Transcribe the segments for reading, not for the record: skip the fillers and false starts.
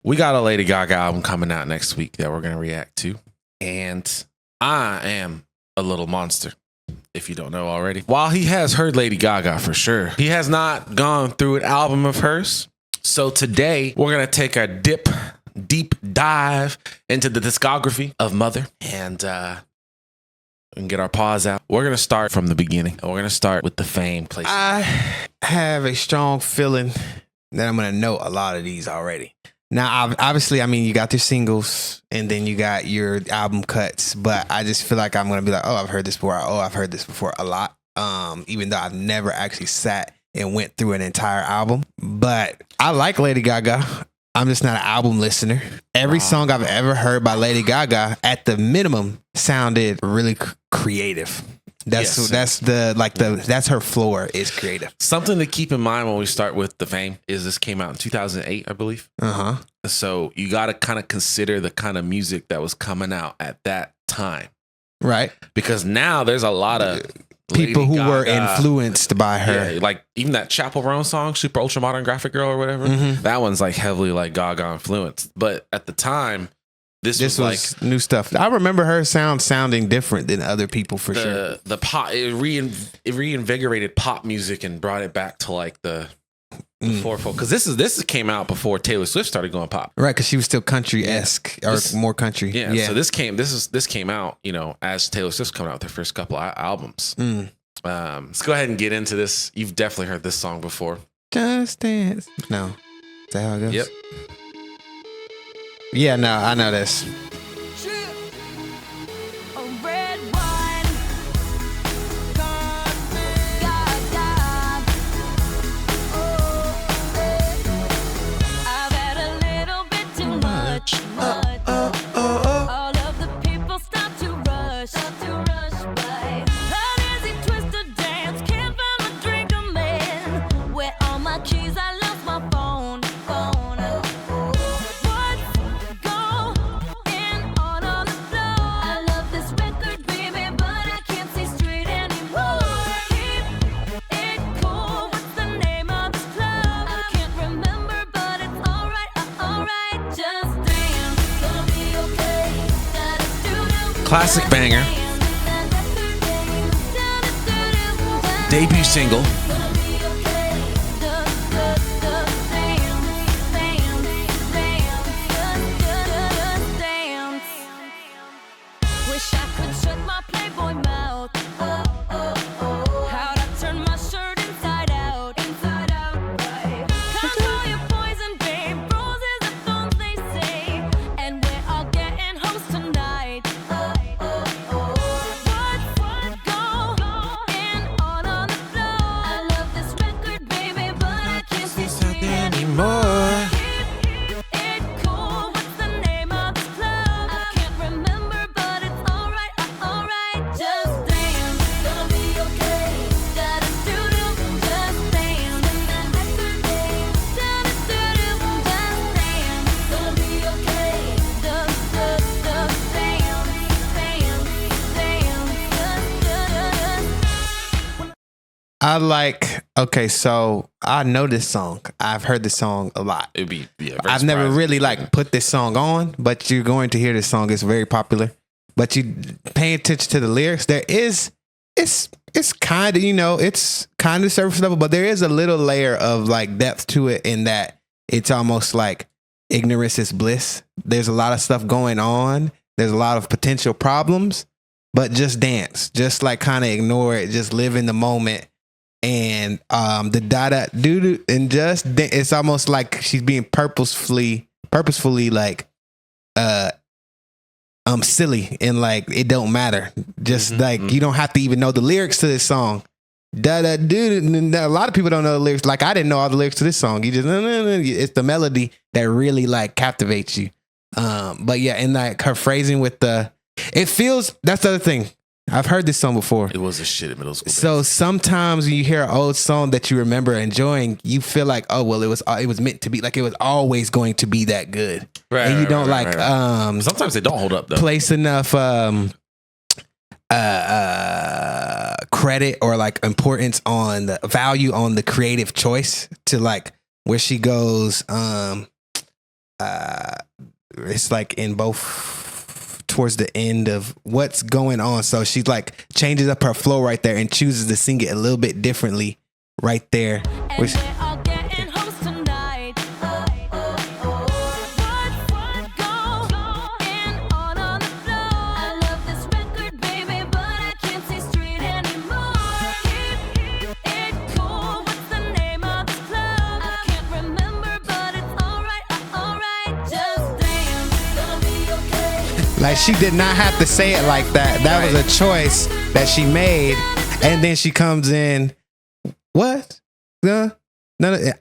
We got a Lady Gaga album coming out next week that we're going to react to. And I am a little monster, if you don't know already. While he has heard Lady Gaga for sure, he has not gone through an album of hers. So today, we're going to take a deep dive into the discography of Mother and get our paws out. We're going to start from the beginning. We're going to start with the fame place. I have a strong feeling that I'm going to know a lot of these already. Now, obviously, I mean, you got your singles and then you got your album cuts, but I just feel like I'm going to be like, oh, I've heard this before. Oh, I've heard this before a lot. Even though I've never actually sat and went through an entire album. But I like Lady Gaga. I'm just not an album listener. Every song I've ever heard by Lady Gaga, at the minimum, sounded really creative. That's her floor is creative. Something to keep in mind when we start with the fame is this came out in 2008, I believe. So you got to kind of consider the kind of music that was coming out at that time, right? Because now there's a lot of people who were influenced by her. Yeah, like even that Chappell Roan song, Super Ultra Modern Graphic Girl or whatever. That one's like heavily like Gaga influenced. But at the time, this was like new stuff. I remember her sounding different than other people for sure. The pop, it reinvigorated pop music and brought it back to like the fourfold. Because this came out before Taylor Swift started going pop, right? Because she was still country-esque or more country. Yeah. So this came out, you know, as Taylor Swift's coming out with her first couple of albums. Let's go ahead and get into this. You've definitely heard this song before. Just Dance. No, is that how it goes? Yep. Yeah, no, I know this. Classic banger. Debut single. Wish I could shut my Playboy mouth. How'd I turn my shirt inside out? Right. Control your poison, babe. Roses are thorns, they say. And we're all getting hoes tonight. What's going on the floor? I love this record, baby, but I can't see straight anymore. So I know this song. I've heard this song a lot. I've never really put this song on, but you're going to hear this song. It's very popular. But you pay attention to the lyrics. It's kind of, it's kind of surface level, but there is a little layer of like depth to it in that it's almost like ignorance is bliss. There's a lot of stuff going on. There's a lot of potential problems, but just dance, just like kind of ignore it. Just live in the moment. And the da doo and it's almost like she's being purposefully like silly and like it don't matter. Just like you don't have to even know the lyrics to this song. Da da doo. A lot of people don't know the lyrics. Like I didn't know all the lyrics to this song. You just it's the melody that really like captivates you. But yeah, and like her phrasing with that's the other thing. I've heard this song before. It was a shit in middle school. So sometimes when you hear an old song that you remember enjoying, you feel like, oh well, it was meant to be, like it was always going to be that good. Right. And you don't sometimes they don't hold up though. Place enough credit or like importance on the value on the creative choice to like where she goes, it's like in both towards the end of what's going on. So she like changes up her flow right there and chooses to sing it a little bit differently right there. Which, And we're all getting hoes tonight. What's going on the floor? I love this record, baby, but I can't see straight anymore. Keep it cool. What's the name of this club? I can't remember, but it's alright. Just dance, gonna be okay. like she did not have to say it like that. That was a choice that she made. And then she comes in, what? No,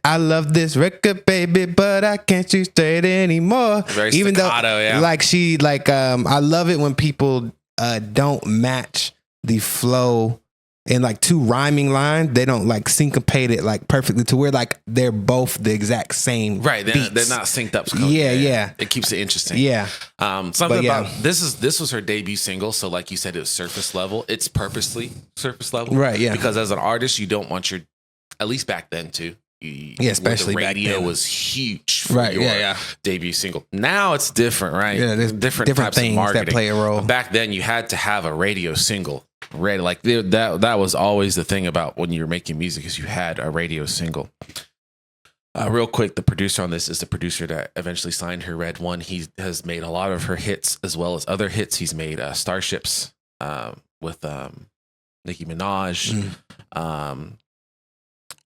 I love this record, baby, but I can't see straight anymore. Very Even staccato, though, yeah. like she, like I love it when people don't match the flow in like two rhyming lines. They don't like syncopate it like perfectly to where like they're both the exact same. Right, they're beats. not synced up. Yeah. It keeps it interesting. Yeah. Something yeah. about this was her debut single, so like you said, it was surface level. It's purposely surface level, Right, yeah. Because as an artist, you don't want your, at least back then too. Yeah, especially the back radio then. was huge for Right, your yeah. debut single. Now it's different, right? Yeah, there's different types of things that marketing. play a role. But back then, you had to have a radio single ready. Like that was always the thing about when you were making music, is you had a radio single. Real quick, the producer on this is the producer that eventually signed her Red One. He has made a lot of her hits as well as other hits. He's made Starships with Nicki Minaj.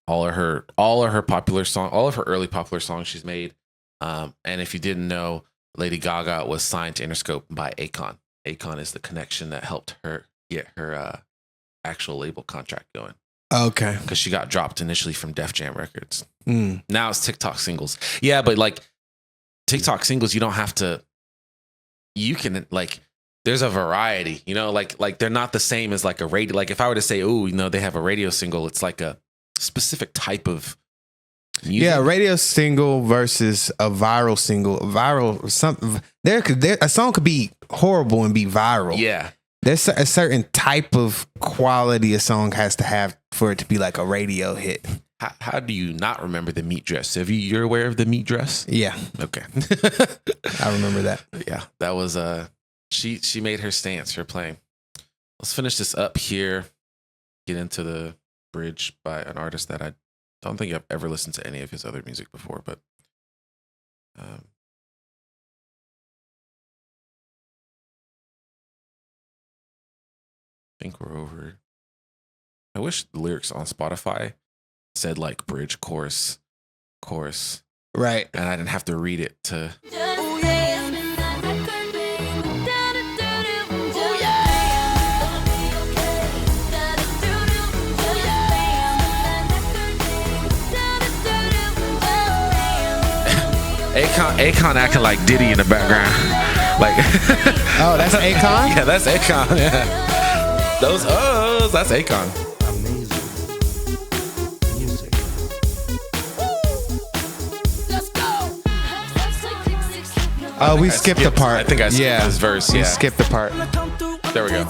All of her popular song, all of her early popular songs she's made. And if you didn't know, Lady Gaga was signed to Interscope by Akon. Akon is the connection that helped her get her actual label contract going. Okay. Because she got dropped initially from Def Jam Records. Mm. Now it's TikTok singles. Yeah, but like TikTok singles, you don't have to. You can like. There's a variety, you know, like they're not the same as like a radio. Like if I were to say, oh, you know, they have a radio single, it's like a specific type of music. Yeah, radio single versus a viral single. Viral something. A song could be horrible and be viral. Yeah. There's a certain type of quality a song has to have for it to be like a radio hit. How do you not remember the meat dress? You're aware of the meat dress? Yeah. Okay. I remember that. Yeah, that was she made her stance, her playing. Let's finish this up here. Get into the bridge by an artist that I don't think I've ever listened to any of his other music before, but I think we're over. I wish the lyrics on Spotify said like bridge, chorus, Right. and I didn't have to read it to. Akon acting like Diddy in the background, like. Oh, that's Akon? Yeah, that's Akon. Yeah, that's Akon. Oh, we skipped the part. I think I skipped his verse. We Yeah, skipped the part. there we go.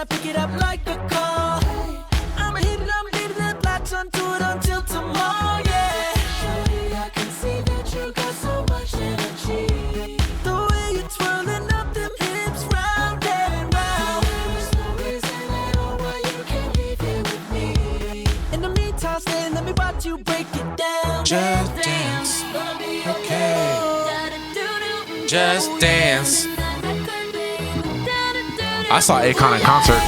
Pick it up like a call. I'ma hit it, I'm leaving that latch onto it until tomorrow, yeah. Shorty, I can see that you got so much energy. The way you're twirling up them hips round and round. There's no reason at all why you can't be here with me. In the meantime, stay, let me watch you break it down. Just dance, okay. Just dance. I saw Akon in concert.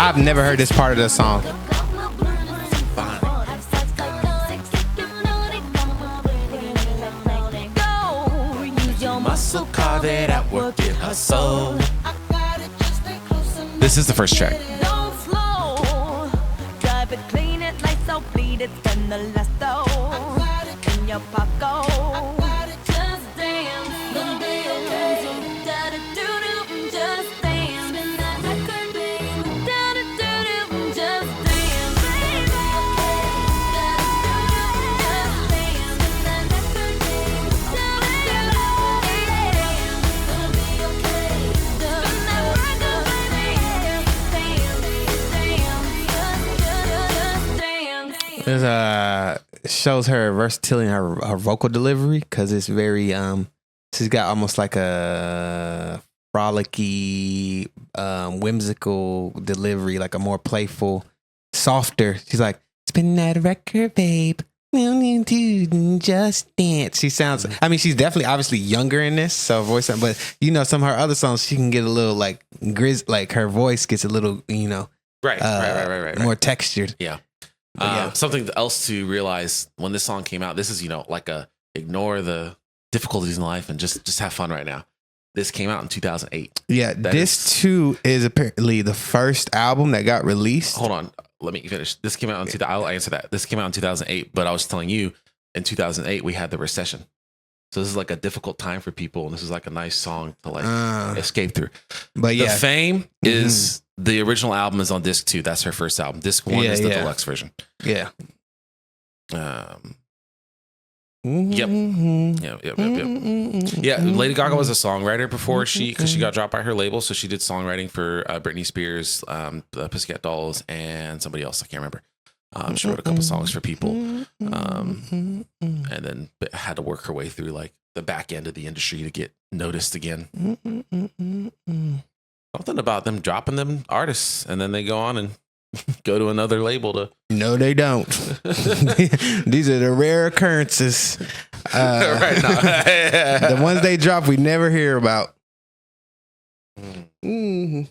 I've never heard this part of the song. Muscle, carve it out, work it, hustle. I got it, just stay close This is the first track. Don't slow. Drive it, clean it, lights out, bleed it, spend the last though. In your pocket. Just dance. Don't be alone. Da-da-doo-doo. Just dance. Spin that record, babe. Da-da-doo-doo. Just dance. Baby. Da-da-doo-doo. Just dance. Spin that record, babe. Da-da-doo-doo. Gonna be okay. Spin that record, baby. Dance. There's shows her versatility in her vocal delivery because it's very she's got almost like a frolicky whimsical delivery, like a more playful, softer. She's like, spin that record, babe. Just dance. She sounds, I mean, she's definitely obviously younger in this, so voice, but you know, some of her other songs she can get a little like like her voice gets a little, you know, Right. more textured. Yeah. Yeah. Something else to realize when this song came out, this is, you know, like ignore the difficulties in life and just have fun right now. This came out in 2008. Yeah, this too is apparently the first album that got released. Hold on. Let me finish. This came out in I'll answer that. This came out in 2008, but I was telling you in 2008, we had the recession. So this is like a difficult time for people. And this is like a nice song to like escape through. But yeah, The Fame is the original album is on disc 2. That's her first album. Disc 1 is the deluxe version. Yeah. Yep. Yeah, Lady Gaga was a songwriter before because she got dropped by her label. So she did songwriting for Britney Spears, the Pussycat Dolls, and somebody else. I can't remember. She wrote a couple songs for people, and then had to work her way through like the back end of the industry to get noticed again. Something about them dropping them artists, and then they go on and go to another label to. No, they don't. These are the rare occurrences. Right now. The ones they drop, we never hear about. Let's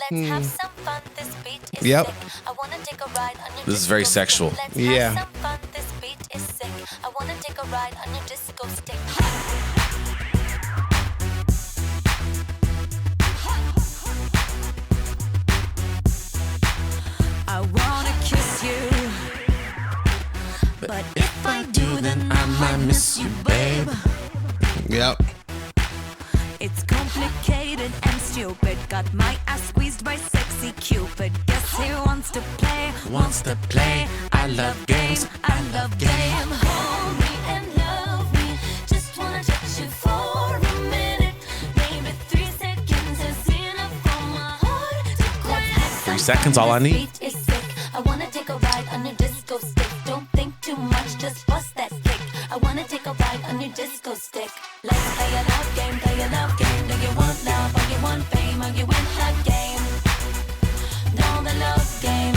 have some fun. This beat is Yep. sick. I wanna take a ride on your This is very disco stick. sexual. Let's Yeah. have some fun. This beat is sick. I wanna take a ride on your disco stick. I wanna kiss you, but if I do, then I might miss you, babe. Yep. It's complicated and stupid. Got my ass squeezed by sexy Cupid. Guess he wants to play, wants to play. I love games, I love game. Hold me and love me. Just wanna touch you for a minute. Maybe 3 seconds is enough for my heart to quit. 3 seconds, all I need. This beat is sick. I wanna take a ride on your disco stick. Don't think too much, just bust that kick. I wanna take a ride on your disco stick. Let's play a love game, play a love game. Do you want love or you want fame or you win the game? Know the love game.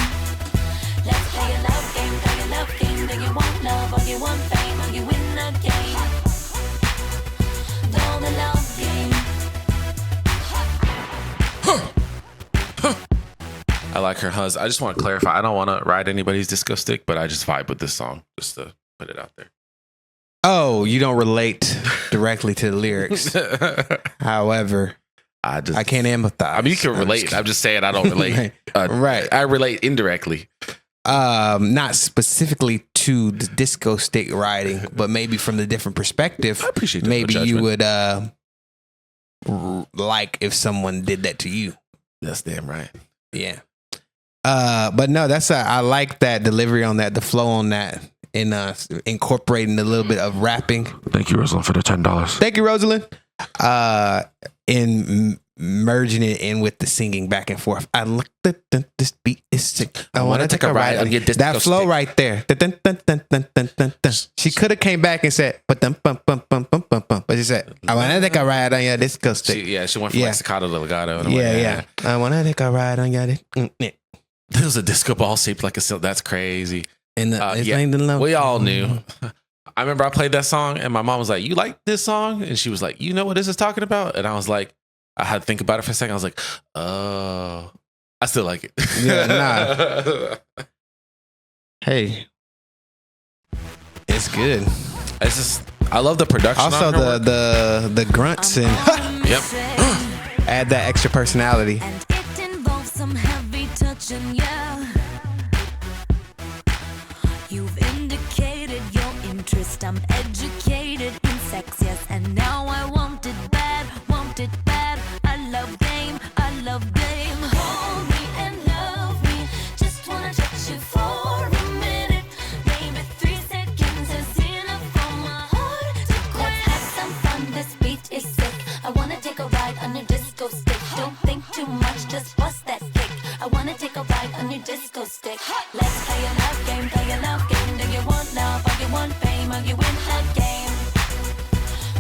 Let's play a love game, play a love game. Do you want love or you want fame or you win the game? Know the love game. I like her huzz. I just want to clarify. I don't want to ride anybody's disco stick, but I just vibe with this song, just to put it out there. Oh, you don't relate directly to the lyrics. However, I can't empathize. I mean, you can relate. I'm just saying I don't relate. Right. I relate indirectly. Not specifically to the disco stick riding, but maybe from the different perspective. I appreciate that. Maybe you would like if someone did that to you. That's damn right. Yeah. But no, I like that delivery on that, the flow on that, and incorporating a little bit of rapping. Thank you, Rosalind, for the $10. Thank you, Rosalind. And merging it in with the singing back and forth. I look at this beat is sick. I want to take a ride on your disco that flow stick. Right there. She could have came back and said, but she said, I want to take a ride on your disco stick. She went from like staccato to legato. And Yeah. I want to take a ride on your disco. There was a disco ball shaped like a silk. That's crazy. And we all knew. I remember I played that song and my mom was like, "You like this song?" And she was like, "You know what this is talking about?" And I was like, I had to think about it for a second. I was like, "Oh, I still like it." Yeah, nah. Hey, it's good. It's just I love the production. Also, on her work. the grunts and Yep. add that extra personality. And it involves some attention, yeah. You've indicated your interest. I'm educated in sex, yes, and now I want it bad, want it bad. I love game, I love game. Hold me and love me. Just wanna touch you for a minute. Maybe 3 seconds is enough for my heart to quit. Let's have some fun. This beat is sick. I wanna take a ride on your disco stick. Don't think too much, just bust that kick. I wanna take a ride on your disco stick. Let's play a love game, play a love game. Do you want love or you want fame? Or you win the game?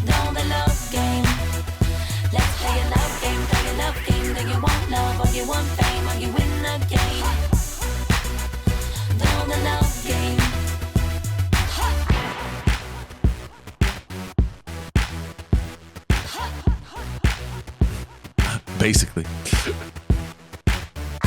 No, the love game. Let's play a love game, play a love game. Do you want love or you want fame? Or you win the game? No, the love game. Basically. I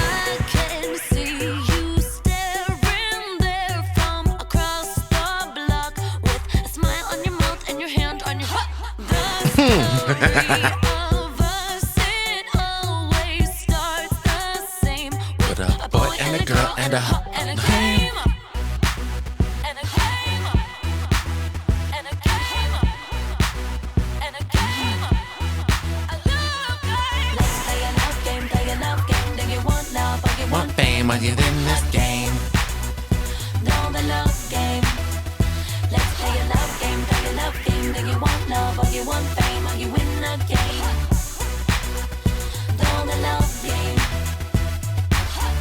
can see you staring there from across the block with a smile on your mouth and your hand on your heart. The story of us, it always starts the same with a boy and a girl and a game. And a game. And a game. And a game. I love game. Let's play a love game, play a love game. Do you want love or you want fame? Are you in this game? No, the love game. Let's play a love game, play a love game. Do you want love or you want fame? Or you win the game? No, the love game.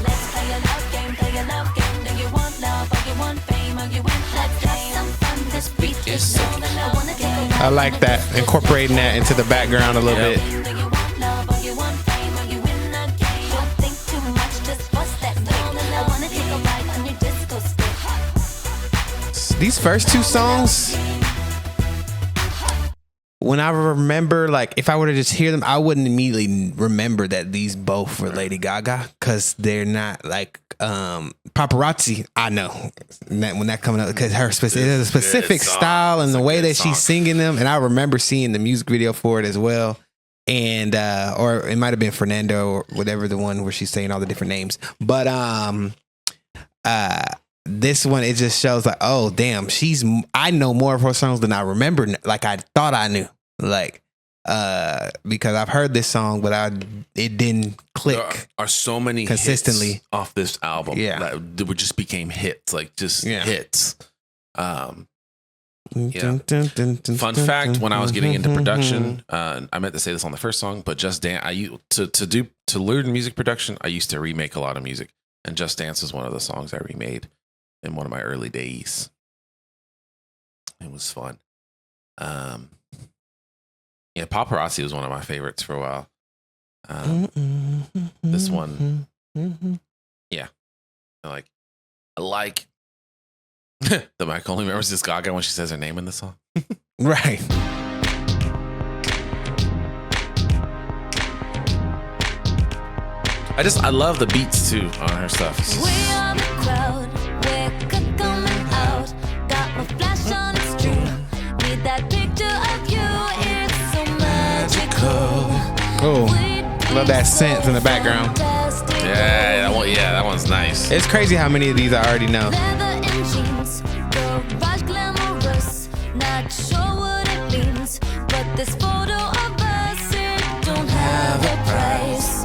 Let's play a love game, play a love game. Do you want love or you want fame? Or you win the game? Some fun. This beat is sick. I wanna take a ride. I like that, incorporating that into the background a little bit. Do you want love or you want fame? Or you win the game? Don't think too much, just bust that kick. I wanna take a ride on your disco stick. These first 2 songs, when I remember, like, if I were to just hear them, I wouldn't immediately remember that these both were Lady Gaga, because they're not like Paparazzi. I know when that coming up, because there's a specific style and the way that she's singing them, and I remember seeing the music video for it as well. And or it might have been Fernando or whatever, the one where she's saying all the different names, but this one, it just shows like, oh damn, I know more of her songs than I remember, like I thought I knew, like because I've heard this song but it didn't click. There are so many consistently hits off this album, Yeah. that just became hits, like just Yeah. hits. Yeah. Fun fact: when I was getting into production, I meant to say this on the first song, but Just Dance. To learn music production, I used to remake a lot of music, and Just Dance was one of the songs I remade in one of my early days. It was fun. Yeah, Paparazzi was one of my favorites for a while. This one, yeah, I like. The mic only remembers this Gaga when she says her name in the song. Right. I love the beats too on her stuff. We are the crowd, we're coming out. Got my flash on extreme. Need that picture of you, it's so magical. Oh, love that synth in the background. Yeah, that one's nice. It's crazy how many of these I already know. Leather and jeans, garage glamorous. Not sure what it means, but this photo of us, it don't have a price.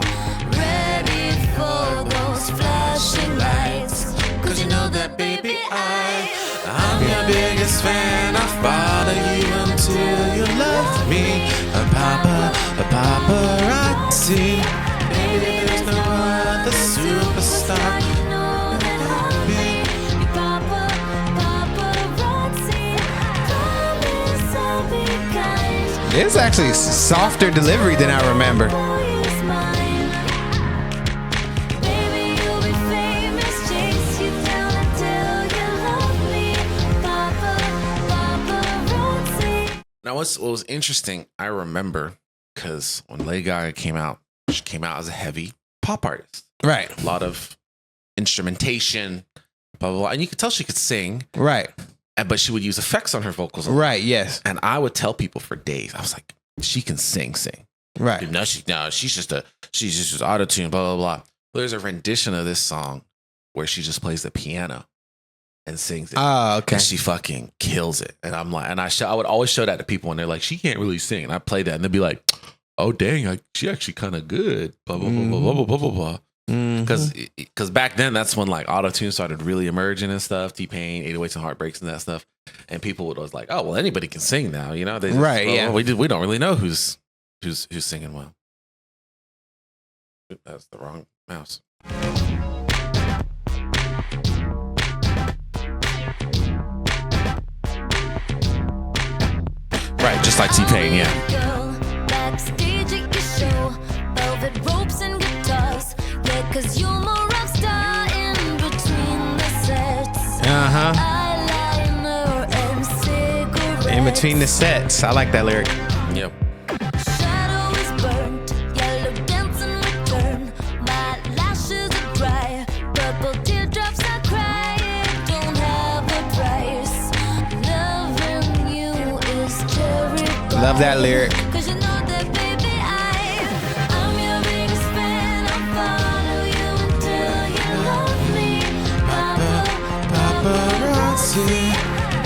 Ready for those flashing lights. Cause you know that baby I'm your biggest fan. I'll bother you until you love me. A paparazzi. Baby, there's no other superstar. you know that I'll be your paparazzi. Promise I'll be kind. It's actually softer delivery than I remember. Boy is mine. Baby, you'll be famous. Chase you down until you love me. Paparazzi. Now, what was interesting, I remember, because when Lady Gaga came out, she came out as a heavy pop artist. Right. A lot of instrumentation, blah, blah, blah. And you could tell she could sing, Right. but she would use effects on her vocals. a lot. Right. Yes. And I would tell people for days, I was like, she can sing. Right. She's just auto-tune, blah, blah, blah. There's a rendition of this song where she just plays the piano and sings it. Oh, okay. And she fucking kills it. And I'm like, and I would always show that to people, and they're like, she can't really sing. And I play that, and they'd be like, oh dang, she actually kind of good. Blah blah blah blah blah blah blah blah. Because back then, that's when like auto tune started really emerging and stuff. T-Pain, 808s and Heartbreaks and that stuff. And people would always like, oh well, anybody can sing now, you know? They just, Right? well, Yeah. We don't really know who's singing well. That's the wrong mouse. Right, just like T-Pain, yeah. Backstage at your show, velvet ropes and guitars. Yeah, 'cause you're more rock star in between the sets. Eyeliner and cigarettes. In between the sets. I like that lyric. Yep. Shadow is burnt, yellow dance in return. My lashes are dry, purple teardrops I cry. It don't have a price. Loving you is cherry pie. Love that lyric. 'Cause you know that, baby, I'm your biggest fan. I'll follow you until you love me. Paparazzi.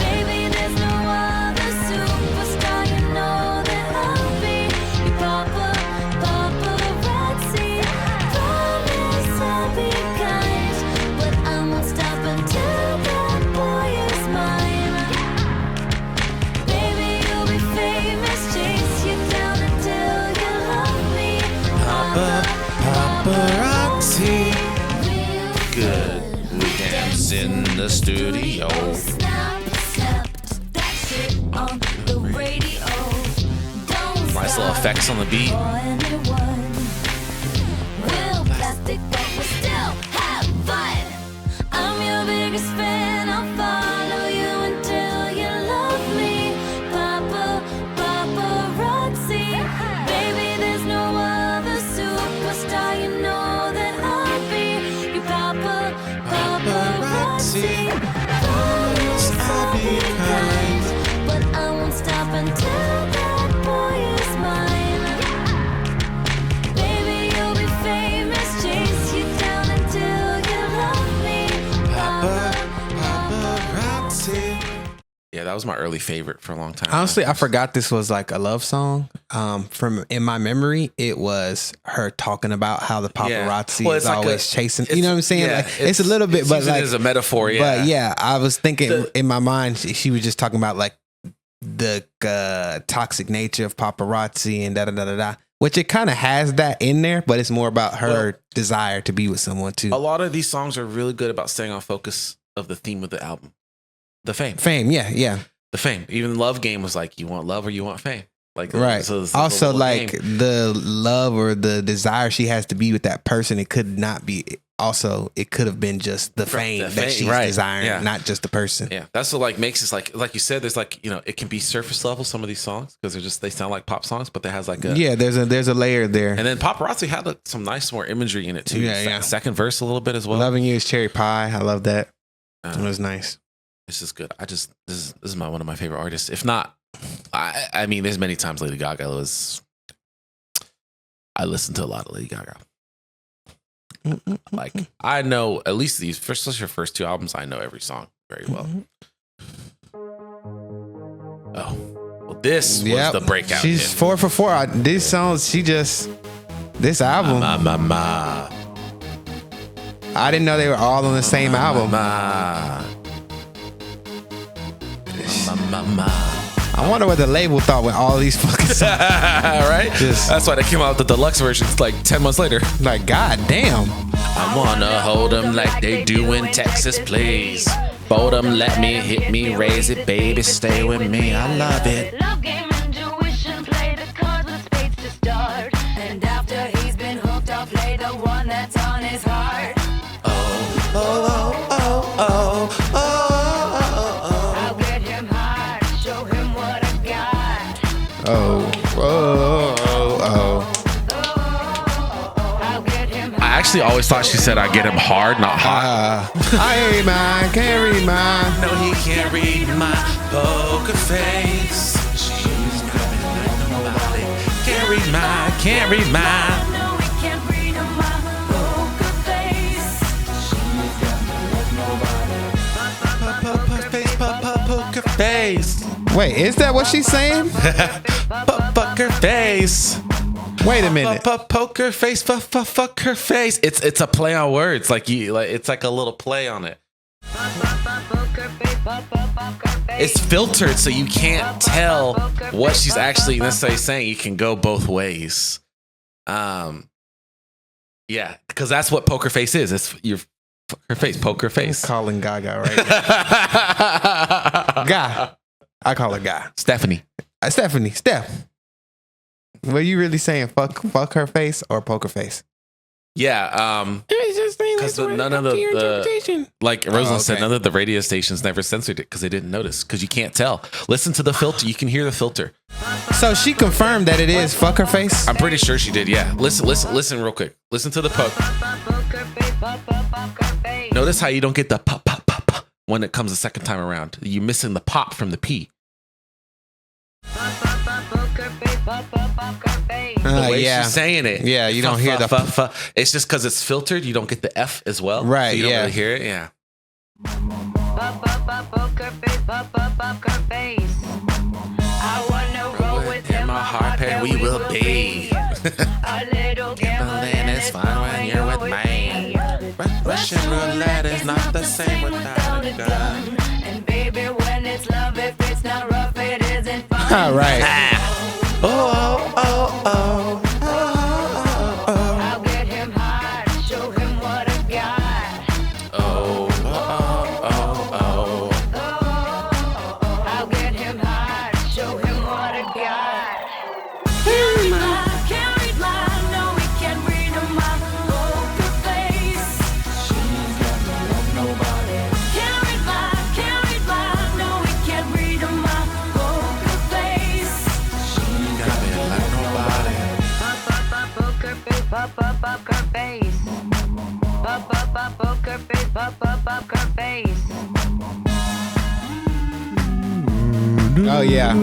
Baby, there's no other superstar. You know that I'll be your paparazzi. Promise I'll be kind, but I won't stop until that boy is mine. Baby, you'll be famous, chase you down until you love me. Paparazzi. Real Good. We dance in the studio. snap, that shit on the radio. Don't Nice little stop effects on the beat. for anyone. We'll plastic, but we'll still have fun. I'm your biggest fan. I'll follow you until you love me. Paparazzi. Baby, there's no other superstar. You know that I'll be your paparazzi. Promise I'll be kind, but I won't stop until that boy is mine. Baby, you'll be famous, chase you down until you love me. Paparazzi. Yeah, that was my early favorite for a long time. Honestly, I forgot this was like a love song. From in my memory, it was her talking about how the paparazzi Well, is it's like always a- chasing. it's- You know what I'm saying? yeah, Like, it's a little bit, it's but used like as a metaphor. Yeah, But yeah, I was thinking The- in my mind, she was just talking about like the toxic nature of paparazzi and da da da da da. Which it kind of has that in there, but it's more about her desire to be with someone too. a lot of these songs are really good about staying on focus of the theme of the album, the fame. Fame, yeah. The fame. Even Love Game was like, you want love or you want fame? Like, Right. so it's a Also, little like game. the love or the desire she has to be with that person, it could not be. Also, it could have been just the fame the that fame, she's right. desiring, Yeah. not just the person. Yeah, that's what like makes it like you said. There's like, you know, it can be surface level, some of these songs, because they sound like pop songs, but there has like a Yeah, there's a layer there. And then Paparazzi had like, some nice more imagery in it too. Yeah. Second verse a little bit as well. Loving You is cherry pie. I love that. It Uh, was nice. This is good. This is one of my favorite artists. If not, I mean, there's many times Lady Gaga was. I listened to a lot of Lady Gaga. Like I know at least especially her first two albums. I know every song very well. Oh, well, this was the breakout. She's hit. 4 for 4. These songs, this album. Ma. I didn't know they were all on the same album. Ma. I wonder what the label thought with all these fucking songs. Right? Just- That's why they came out with the deluxe versions like 10 months later. Like, god damn. I wanna hold them like they do in Texas, please. Fold them, let me, hit me, raise it, baby, stay with me. I love it. Love game, intuition, play the cards with spades to start. And after he's been hooked, I'll play the one that's on his heart. I'll get him hard, show him what I got. Oh. I'll get him I actually always thought she said I get him hard, not hot. I ain't mine, can't read mine. No, he can't read my poker face. She's coming like nobody. Can't read mine, can't read mine. No, we can't read him my poker Wait, is that what she's saying? Poker face. Wait a minute. Poker face. Fuck her face. It's a play on words. It's like a little play on it. It's filtered, so you can't tell what she's actually necessarily saying. You can go both ways. Yeah, because that's what poker face is. It's your her face, poker face. I'm calling Gaga right now. Guy. I call her Guy. Stephanie. Steph. Were you really saying fuck her face or poker face? Yeah, because none of the like Rosalind said, none of the radio stations never censored it because they didn't notice, because you can't tell. Listen to the filter, you can hear the filter. So she confirmed that it is fuck her face? I'm pretty sure she did. Yeah, listen real quick. Listen to the poke. Notice how you don't get the pop when it comes the second time around. You're missing the pop from the P. The way she's saying it. Yeah, you don't hear the It's just because it's filtered. You don't get the F as well. Right, so you don't really hear it. Yeah. I wanna roll with him, my heart pair we will be. A little Gambling is fun when you're with me. Russian roulette is not the same without a gun. And baby, when it's love, if it's not rough, it isn't fun. All right. I'll get him hot, show him what I got. I'll get him hot, show him what I got. Can't read mine, no, we can't read my poker face. She's got no love, nobody. Can't read mine, no, we can't read my poker face. She's got me like nobody. Poker face, poker face. Poker face, poker face. Oh yeah.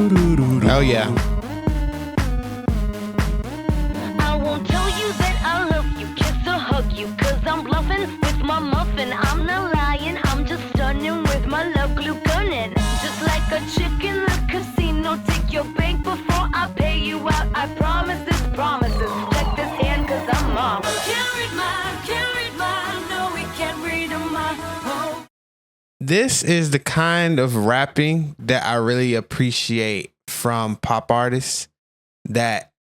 I won't tell you that I love you, kiss or hug you, cause I'm bluffing with my muffin. I'm not lying, I'm just stunning with my love glue gunning. Just like a chick in the casino, take your bank before I pay you out. I promise this promises. Check this hand cause I'm mom. Can't read mine, no, we can't read my home. This is the kind of rapping that I really appreciate from pop artists. That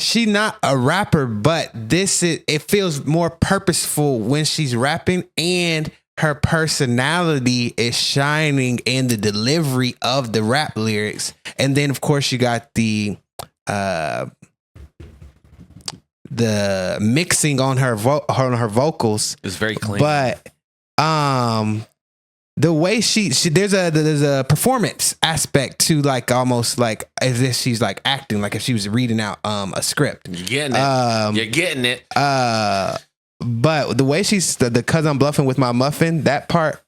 she not a rapper, but it feels more purposeful when she's rapping, and her personality is shining in the delivery of the rap lyrics. And then of course you got the mixing on her vocals. It's very clean. But the way she there's a performance aspect to, like almost like as if she's like acting, like if she was reading out a script. You're getting it. But the way she's the cause I'm bluffing with my muffin, that part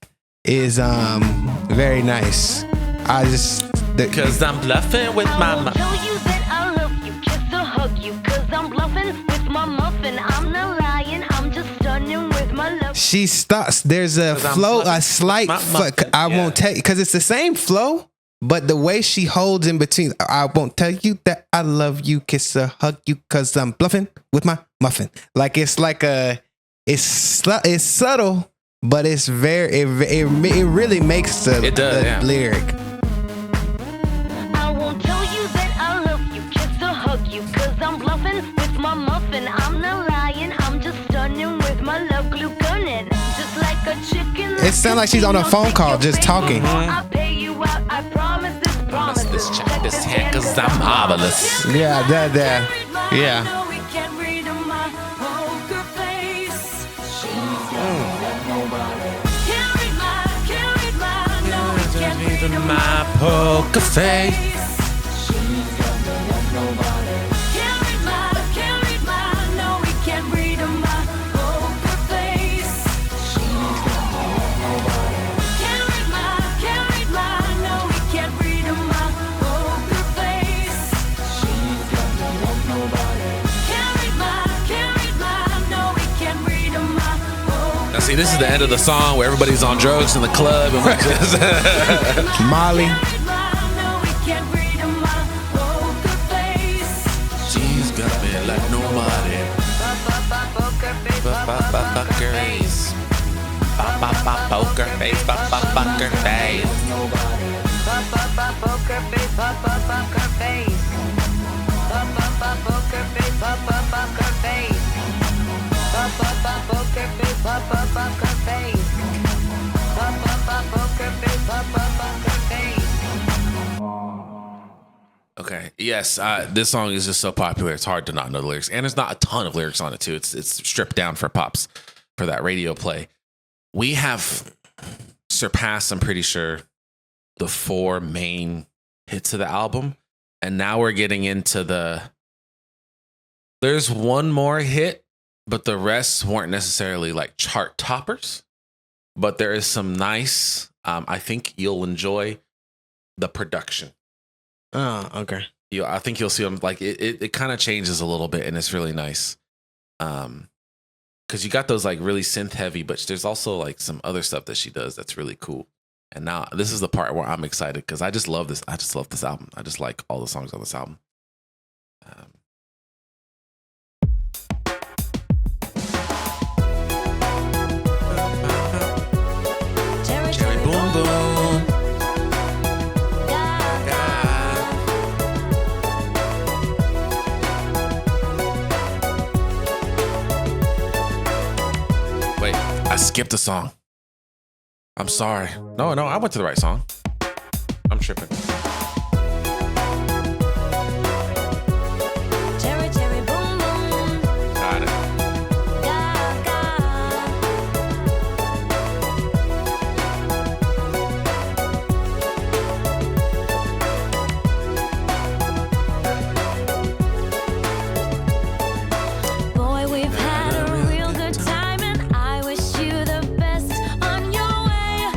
is very nice. Cause I'm bluffing with my I won't tell you that I love you, kiss or hug you, cause I'm bluffing with my muffin. I'm not lying, I'm just stunning with my love. She stops. There's a flow, a slight. I won't tell you because it's the same flow, but the way she holds in between. I won't tell you that I love you, kiss or hug you, cause I'm bluffing with my muffin. Like it's it's subtle, but it's very. It really makes the lyric. I won't tell you that I love you, kiss or hug you, cause I'm bluffing with my muffin. I'm not lying, I'm just stunning with my love glue gunning. Just like a chicken. It sounds like she's on a phone call just talking. I pay you out, I promise this promise. This hand, cause I'm marvelous. Yeah, that. Yeah. My poker face. Now see, this is the end of the song where everybody's on drugs in the club and we're just Molly. can't read my poker face. She's got me like nobody. Poker face, Poker face. Poker face. Poker face. poker face, poker face. Poker face, poker face. Poker face, poker face. Okay. Yes. This song is just so popular. It's hard to not know the lyrics, and there's not a ton of lyrics on it too. It's stripped down for pops for that radio play. We have surpassed, I'm pretty sure, the 4 main hits of the album, and now we're getting into there's one more hit, but the rest weren't necessarily like chart toppers. But there is some nice. I think you'll enjoy the production. Oh, okay. I think you'll see them like it kind of changes a little bit, and it's really nice. Because you got those like really synth heavy, but there's also like some other stuff that she does that's really cool. And now this is the part where I'm excited because I just love this. I just love this album. I just like all the songs on this album. Cherry boom boom. Wait, I skipped a song. I'm sorry. No, I went to the right song. I'm tripping. Cherry, cherry, boom, boom. Got it. Gaga. Boy, we've had a real good time, and I wish you the best on your way.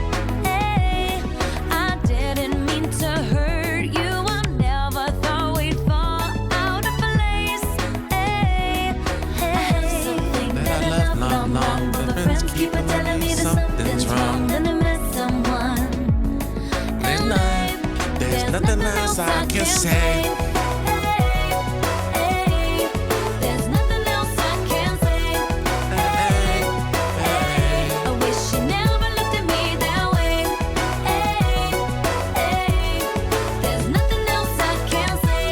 Hey, I didn't mean to hurt you. I never thought we'd fall out of place. Hey, hey, something that I love long, but my friends keep on telling me that something's wrong, and I miss someone. There's nothing else I can say. There's nothing else I can say. I wish you never looked at me that way. There's nothing else I can say.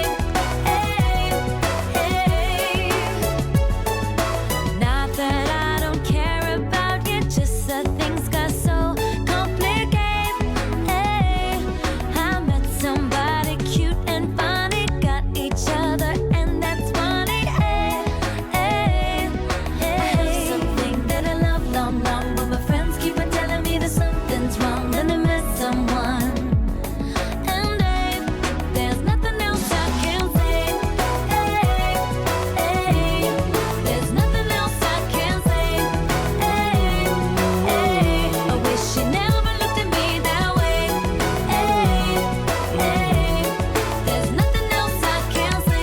Not that I don't care about you, just that things got so complicated. I met somebody cute and funny, got each other, and that's funny. Something that I love long, but my friends keep on telling me that something's wrong, and I miss someone. And there's nothing else I can say. There's nothing else I can say. I wish you never looked at me that way. There's nothing else I can say.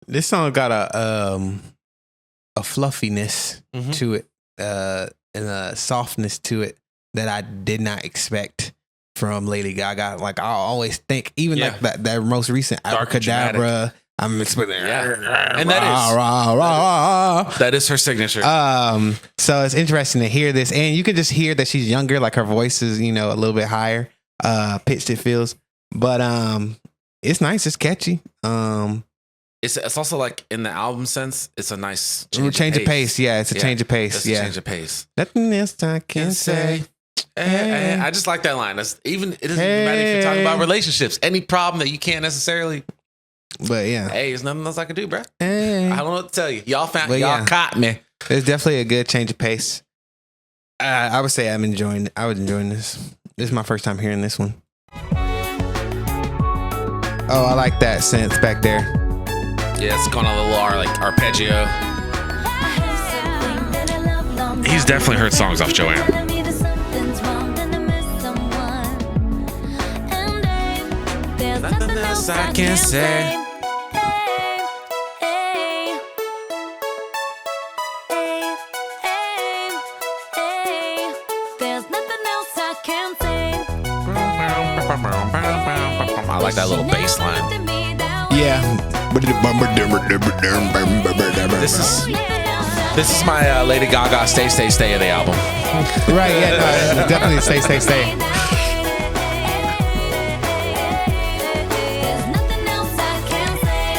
This song got a fluffiness to it, and a softness to it that I did not expect from Lady Gaga. Like I always think, even Yeah. like that most recent Dark and Abracadabra, I'm expecting, And that is- rah. That is her signature. So it's interesting to hear this, and you can just hear that she's younger. Like her voice is, a little bit higher pitched. It feels, but it's nice. It's catchy. It's also like in the album sense, it's a nice Change of pace. Yeah, it's a change of pace. It's a Yeah, change of pace. nothing else I can say. I just like that line. It doesn't even matter if you're talking about relationships. Any problem that you can't necessarily. But yeah, Hey, there's nothing else I can do, bro. hey. I don't know what to tell you. Y'all But y'all yeah. caught me. It's definitely a good change of pace. I would say I was enjoying this. This is my first time hearing this one. Oh, I like that synth back there. Yeah, it's going on a little arpeggio. He's definitely heard songs off Joanne. Nothing else I can say. There's nothing else I like that little bass line. Yeah. This is my Lady Gaga Stay of the album. Right, yeah, no, definitely stay. There's nothing else I can say.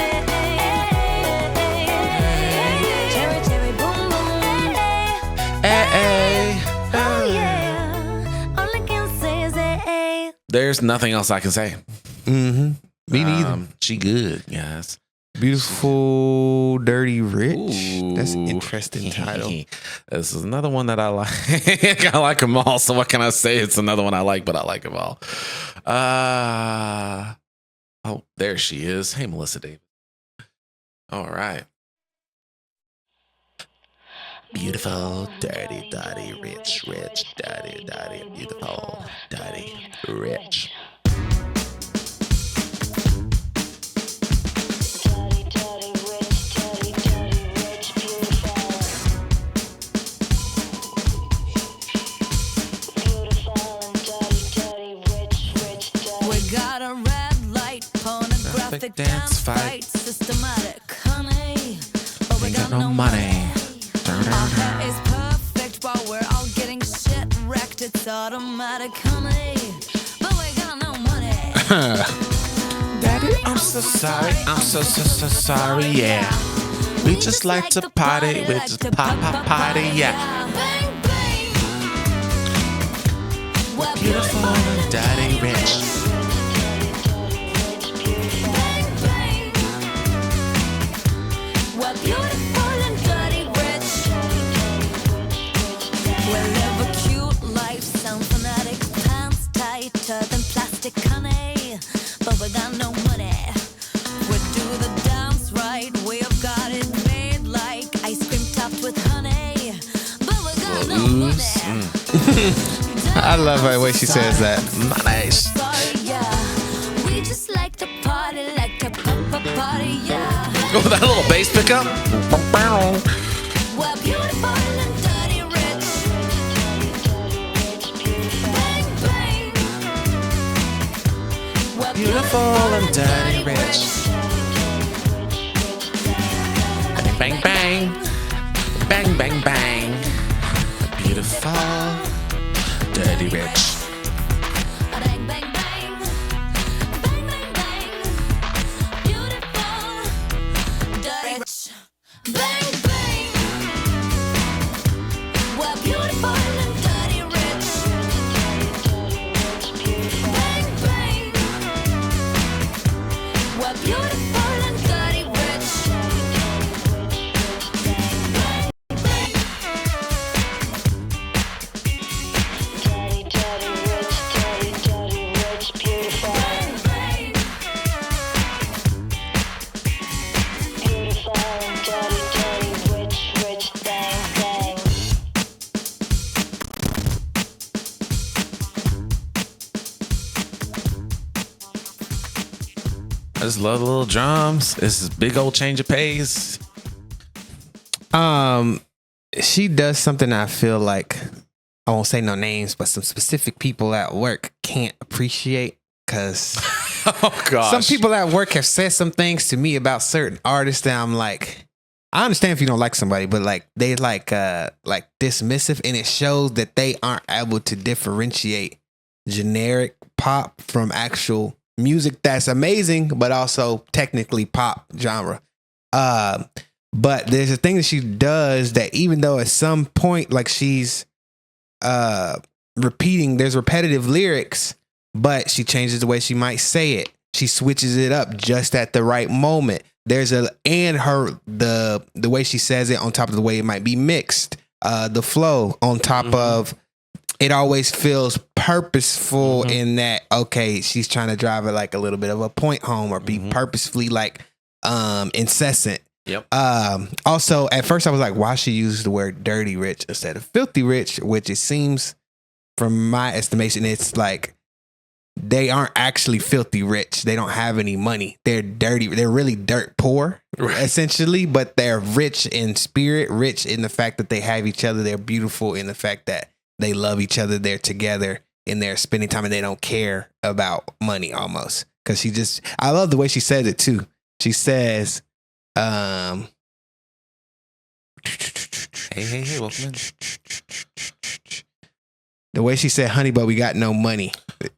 Cherry, boom, boom, oh yeah. All I can say is There's nothing else I can say. Mm-hmm. Me neither. She good, guys. Beautiful, Dirty Rich. Ooh. That's an interesting title. This is another one that I like. I like them all. So what can I say? It's another one I like, but I like them all. Oh, there she is. Hey, Melissa Davis. All right. Beautiful, dirty, rich, dirty, beautiful, dirty, rich. Got a red light, pornographic dance fight, systematic, honey. But we got no money. Our hair is perfect while we're all getting shit wrecked. It's automatic, honey. But we got no money. Daddy, I'm so sorry. I'm so sorry, yeah. We just like to party. We just party, yeah. Bang, bang. We're Beautiful and dirty rich. We're beautiful and dirty rich. We live a cute life, sound fanatic, pants tighter than plastic, honey. But we got no money. We do the dance right, we've got it made like ice cream topped with honey. But we got no money. I love the way she says that. Nice. Yeah. We just like to party, like to party, yeah. Oh, that little bass pickup. We're beautiful and dirty rich. Bang, bang. We're Beautiful and dirty rich. Bang, bang. Bang, bang, bang. Beautiful, dirty rich. Bang, bang, bang. Bang, bang, bang. Beautiful, dirty rich. Bang, bang. We're beautiful and dirty rich. Bang, bang. We're beautiful and dirty rich. I just love the little drums. This is big old change of pace. She does something I feel like, I won't say no names, but some specific people at work can't appreciate, because Oh gosh. some people at work have said some things to me about certain artists that I'm like, I understand if you don't like somebody, but like they like dismissive, and it shows that they aren't able to differentiate generic pop from actual music that's amazing, but also technically pop genre. But there's a thing that she does that, even though at some point, like, she's repeating, there's repetitive lyrics, but she changes the way she might say it. She switches it up just at the right moment. There's the way she says it on top of the way it might be mixed, the flow on top of it always feels purposeful in that, okay, she's trying to drive it like a little bit of a point home, or be purposefully like incessant. Yep. Also, at first I was like, why she used the word dirty rich instead of filthy rich, which it seems, from my estimation, it's like they aren't actually filthy rich. They don't have any money. They're dirty. They're really dirt poor, essentially, but they're rich in spirit, rich in the fact that they have each other. They're beautiful in the fact that they love each other. They're together and they're spending time, and they don't care about money almost. because I love the way she says it too. She says, Hey, welcome in. The way she said, honey, but we got no money.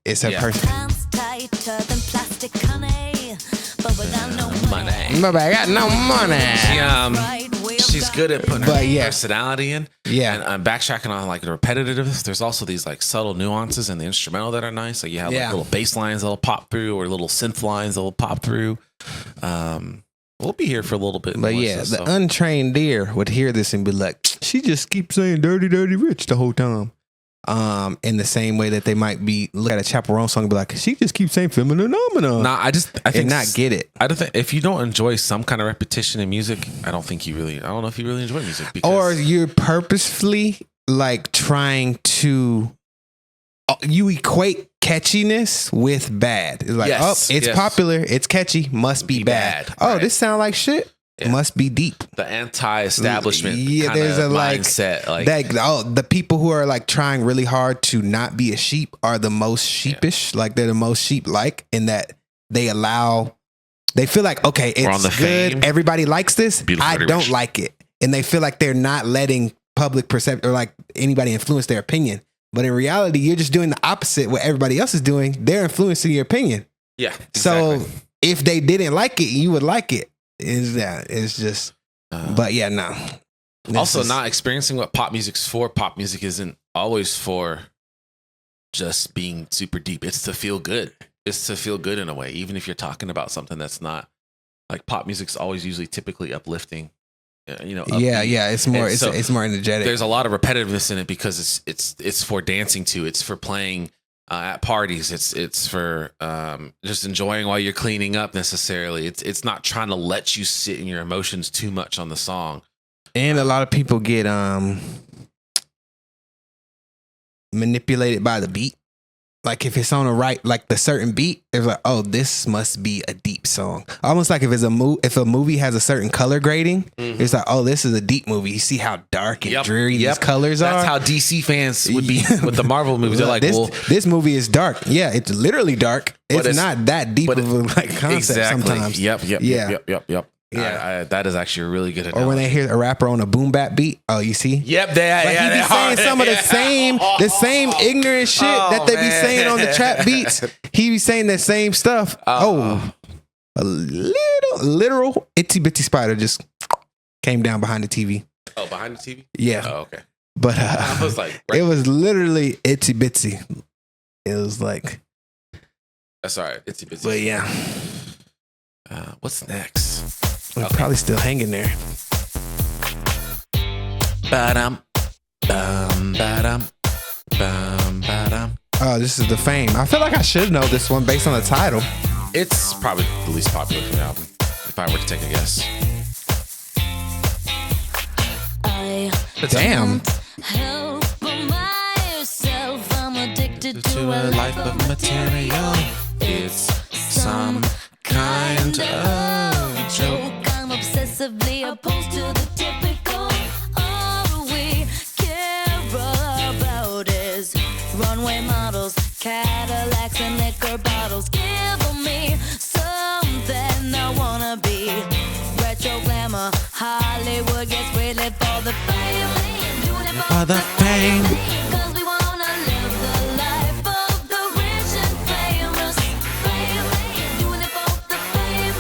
It's her person. Hands tighter than plastic honey, but without no money. But I got no money. She's good at putting But her yeah. personality in. Yeah. And I'm backtracking on like the repetitiveness. There's also these like subtle nuances in the instrumental that are nice. Like you have like little bass lines that'll pop through or little synth lines that'll pop through. We'll be here for a little bit. But yeah, the untrained ear would hear this and be like, she just keeps saying dirty, dirty rich the whole time. In the same way that they might be look at a Chaperone song and be like, she just keeps saying feminine. Nah, I think not get it. I don't think if you don't enjoy some kind of repetition in music, I don't know if you really enjoy music. Because Or you're purposefully like trying to you equate catchiness with bad. It's like, Yes, it's yes. popular, it's catchy, must be bad. Oh, right. this sound like shit. Yeah. Must be deep. the anti-establishment Yeah, there's a mindset. Like the people who are like trying really hard to not be a sheep are the most sheepish. Like they're the most sheep-like in that they feel like, okay, it's on the good. fame. Everybody likes this. Beautiful I Dirty don't Rich. like it. And they feel like they're not letting public perception or like anybody influence their opinion. But in reality, you're just doing the opposite what everybody else is doing. They're influencing your opinion. yeah. So exactly. if they didn't like it, you would like it. It's just, but yeah, no. Also, not experiencing what pop music's for. Pop music isn't always for just being super deep. It's to feel good. It's to feel good in a way, even if you're talking about something that's not like pop music's always usually typically uplifting. Upbeat. Yeah. It's more, And so it's more energetic. There's a lot of repetitiveness in it because it's for dancing to. It's for playing at parties. It's for just enjoying while you're cleaning up. Necessarily, it's not trying to let you sit in your emotions too much on the song. And a lot of people get manipulated by the beat. Like if it's on a right, like the certain beat, it's like, oh, this must be a deep song. Almost like if if a movie has a certain color grading, it's like, oh, this is a deep movie. You see how dark and dreary these colors are. That's how DC fans would be with the Marvel movies. They're like, this movie is dark. Yeah, it's literally dark. It's not that deep of a like concept exactly. sometimes. Yep. Yeah. Yeah, that is actually a really good analogy. Or when they hear a rapper on a boom bap beat, oh, you see? Yep, Like he be saying some of the same ignorant shit that they be saying on the trap beats. He be saying that same stuff. A literal itsy bitsy spider just came down behind the TV. Oh, behind the TV? Yeah. Oh, okay. But I was like, it was literally itsy bitsy. It was like, that's all right. Itsy bitsy. but yeah, What's next? we're probably still hanging there. Ba-dum, bum, ba-dum, bum, ba-dum. Oh, this is the Fame. I feel like I should know this one based on the title. It's probably the least popular from the album, if I were to take a guess. Damn. Help myself, I'm addicted To a life of material, it's some kind of joke. I'm obsessively opposed to the typical. All we care about is runway models, Cadillacs, and liquor bottles. Give me something I wanna be. Retro glamour, Hollywood gets really for the fame. Doing it For the fame. 'Cause we wanna live the life of the rich and famous. Doing it for the fame.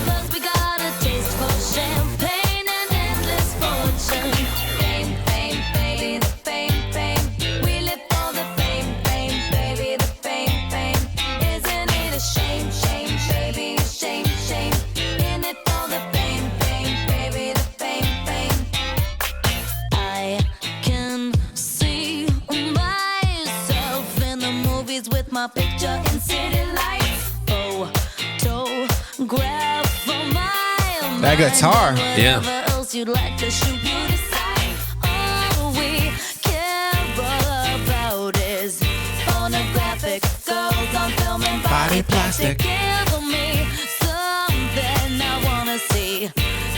'Cause we got a taste for champagne and endless fortune. Fame, baby, the fame. We live for the fame, baby, the fame. Isn't it a shame, baby, shame. In it for the fame, baby, the fame. I can see myself in the movies with my picture in city lights. Photograph for my That guitar. Yeah. Whatever else you'd like to shoot, you decide. All we care about is pornographic girls on film and body plastic. Give me something I wanna see.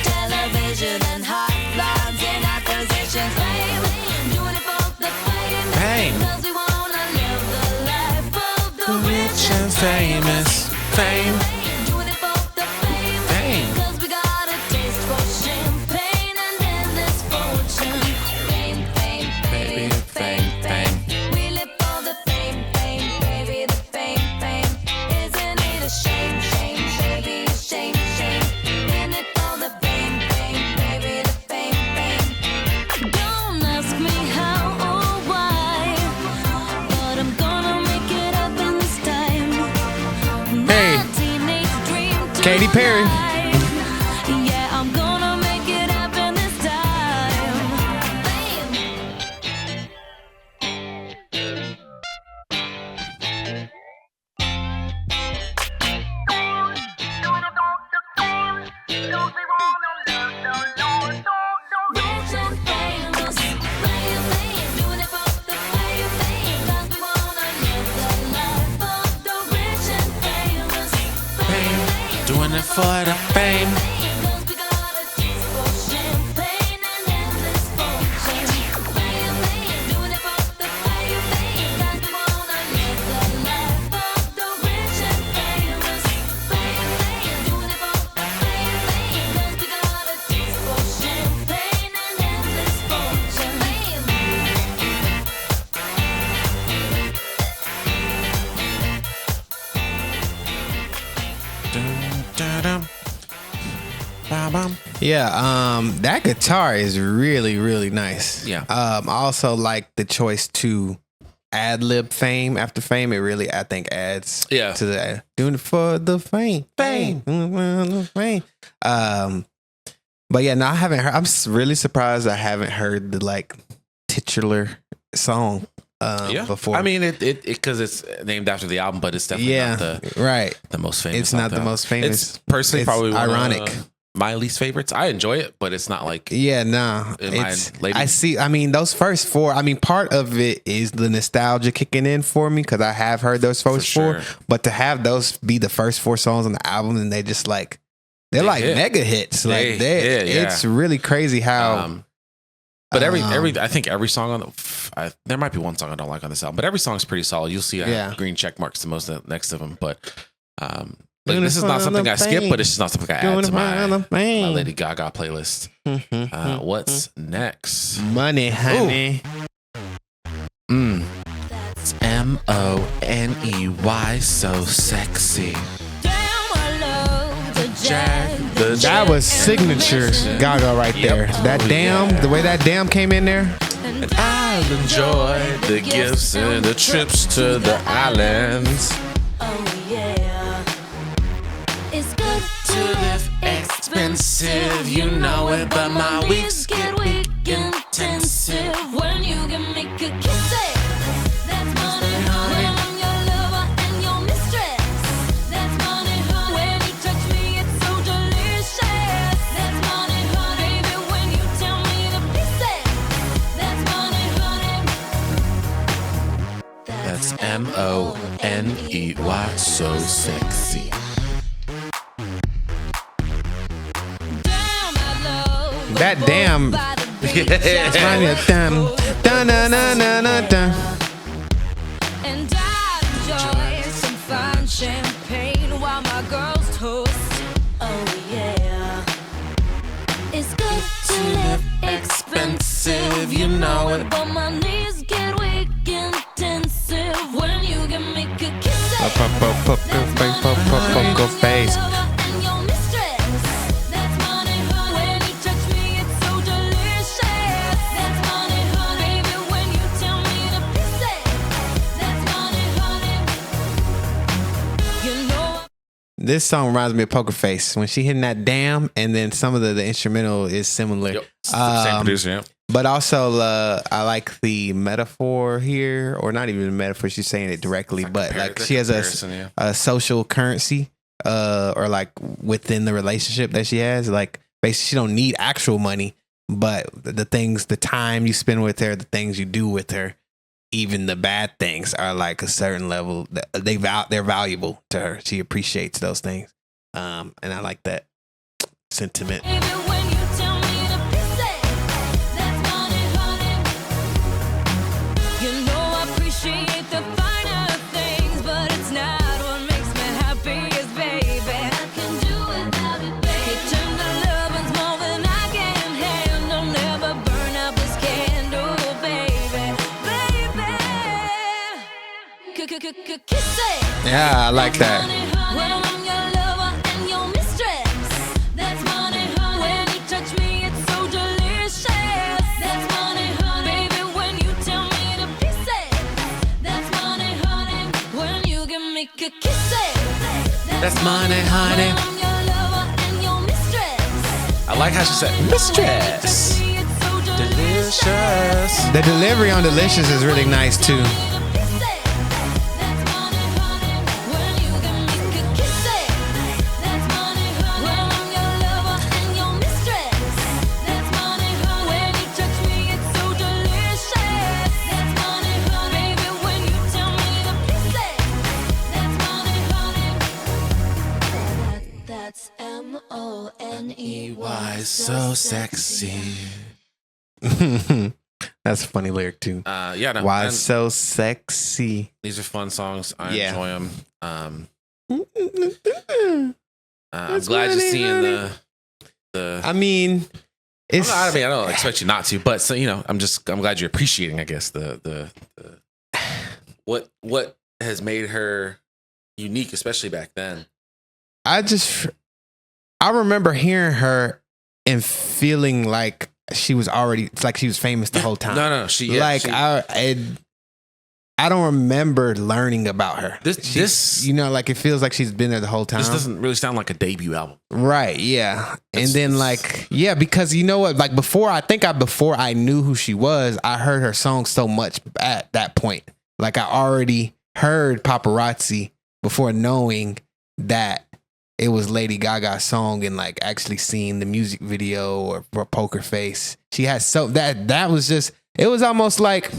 Television and hot lines and acquisitions. Doing it for the fame. 'Cause we wanna live the life of the rich and Famous. Fame. Doing it for the fame. Fame. 'Cause we got a taste for champagne and endless fortune. Fame, fame, Baby, fame, fame, fame. We live for the fame, fame, baby, the fame, fame. Isn't it a shame, shame, baby, a shame, shame? In it for the fame, fame, baby, the fame, fame. Don't ask me how or why, but I'm gonna make it happen this time. Hey. My teenage dream Katy Perry. tonight. Yeah, I'm gonna make it happen this time. Fame. Rich and famous, fame, fame, doing it for the fame, fame. 'Cause we wanna live the life of the rich and famous. Fame, fame, Doing it for the fame. 'cause we got a taste for champagne and endless fortune. Fame, fame, doing it for the fame, fame. 'Cause we wanna live the life of the rich and famous. Fame, fame, doing it for the fame, fame. 'Cause we got a taste for champagne and endless fortune. Fame. Dun, dun, dun. Bam, bam. Yeah, that guitar is really, really nice. Yeah. I also like the choice to ad lib fame after fame. It really, I think, adds Yeah. to the doing it for the fame. Fame. Fame. But yeah, no, I haven't heard. I'm really surprised I haven't heard the like titular song before. I mean, it because it's named after the album, but it's definitely yeah, not right. the most famous. It's not the album. most famous. It's personally It's probably one ironic. of my least favorites. I enjoy it, but it's not like Yeah, nah. In my It's, lady- I see. I mean, those first four. I mean, part of it is the nostalgia kicking in for me because I have heard those first sure. four. But to have those be the first four songs on the album and they just like they're They like hit. mega hits. They Like they, hit, yeah. it's really crazy how. But every I think every song on the there might be one song I don't like on this album, but every song's pretty solid. You'll see I have Yeah. green check marks to most of the next of them, but like, this is not something I skip, but it's just not something I add to my Lady Gaga playlist. What's next? Money, honey. It's MONEY, so sexy. Damn, I love the Jack, the That was signature Gaga right there. That damn, the way that damn came in there. And I'll enjoy the gifts and the trips to the islands. Oh yeah. It's good to To live live expensive, expensive, you know it, but my weeks get weak intensive when you can make a kiss it. That's money, honey. When I'm your lover and your mistress. That's money, honey. When you touch me, it's so delicious. That's money, honey. Baby, when you tell me to piece it. That's money, honey. That's MONEY, so sexy. Damn, I love That damn. by the beach. Remind me of damn. Dun, dun, dun, dun, dun, dun. And I enjoy some fine champagne while my girls toast. Oh yeah. It's good to live expensive, you know it. But my knees get weak intensive when you can make a kiss it. Poker face. And your mistress. That's money, honey. When you touch me, it's so delicious. That's money, honey. Baby, when you tell me to piss it. That's money, honey. You know. This song reminds me of Poker Face when she hitting that damn, and then some of the instrumental is similar. Yep. Same producer, yeah. But also, I like the metaphor here, or not even a metaphor. She's saying it directly, but like she has a social currency, or like within the relationship that she has. Like basically, she don't need actual money, but the things, the time you spend with her, the things you do with her, even the bad things are like a certain level. They're valuable to her. She appreciates those things, and I like that sentiment. Baby, when you tell me to piss it, that's money, honey. You know I appreciate the finer things, but it's not what makes me happy. Is Yeah, I like that. When I'm your lover and your mistress, that's money, honey. When you touch me, it's so delicious. That's money, honey. Baby, when you tell me to pieces, that's money, honey. When you give me kisses, That's money, honey. when I'm your lover and your mistress. I like how she said mistress. Delicious. The delivery on Delicious is really nice too. That's M-O-N-E-Y. Why so sexy? That's a funny lyric too. Yeah, no, Why and so sexy? these are fun songs. I Yeah. enjoy them. I'm That's glad you're funny, seeing honey. the. I mean, it's I mean, I don't expect you not to, but so I'm glad you're appreciating. I guess the what has made her unique, especially back then. I remember hearing her and feeling like she was famous the whole time. No, I don't remember learning about her. This like it feels like she's been there the whole time. This doesn't really sound like a debut album. Right, yeah. And then because you know what, like before I knew who she was, I heard her song so much at that point. Like I already heard Paparazzi before knowing that it was Lady Gaga's song and like actually seeing the music video or Poker Face. She had that was just, it was almost like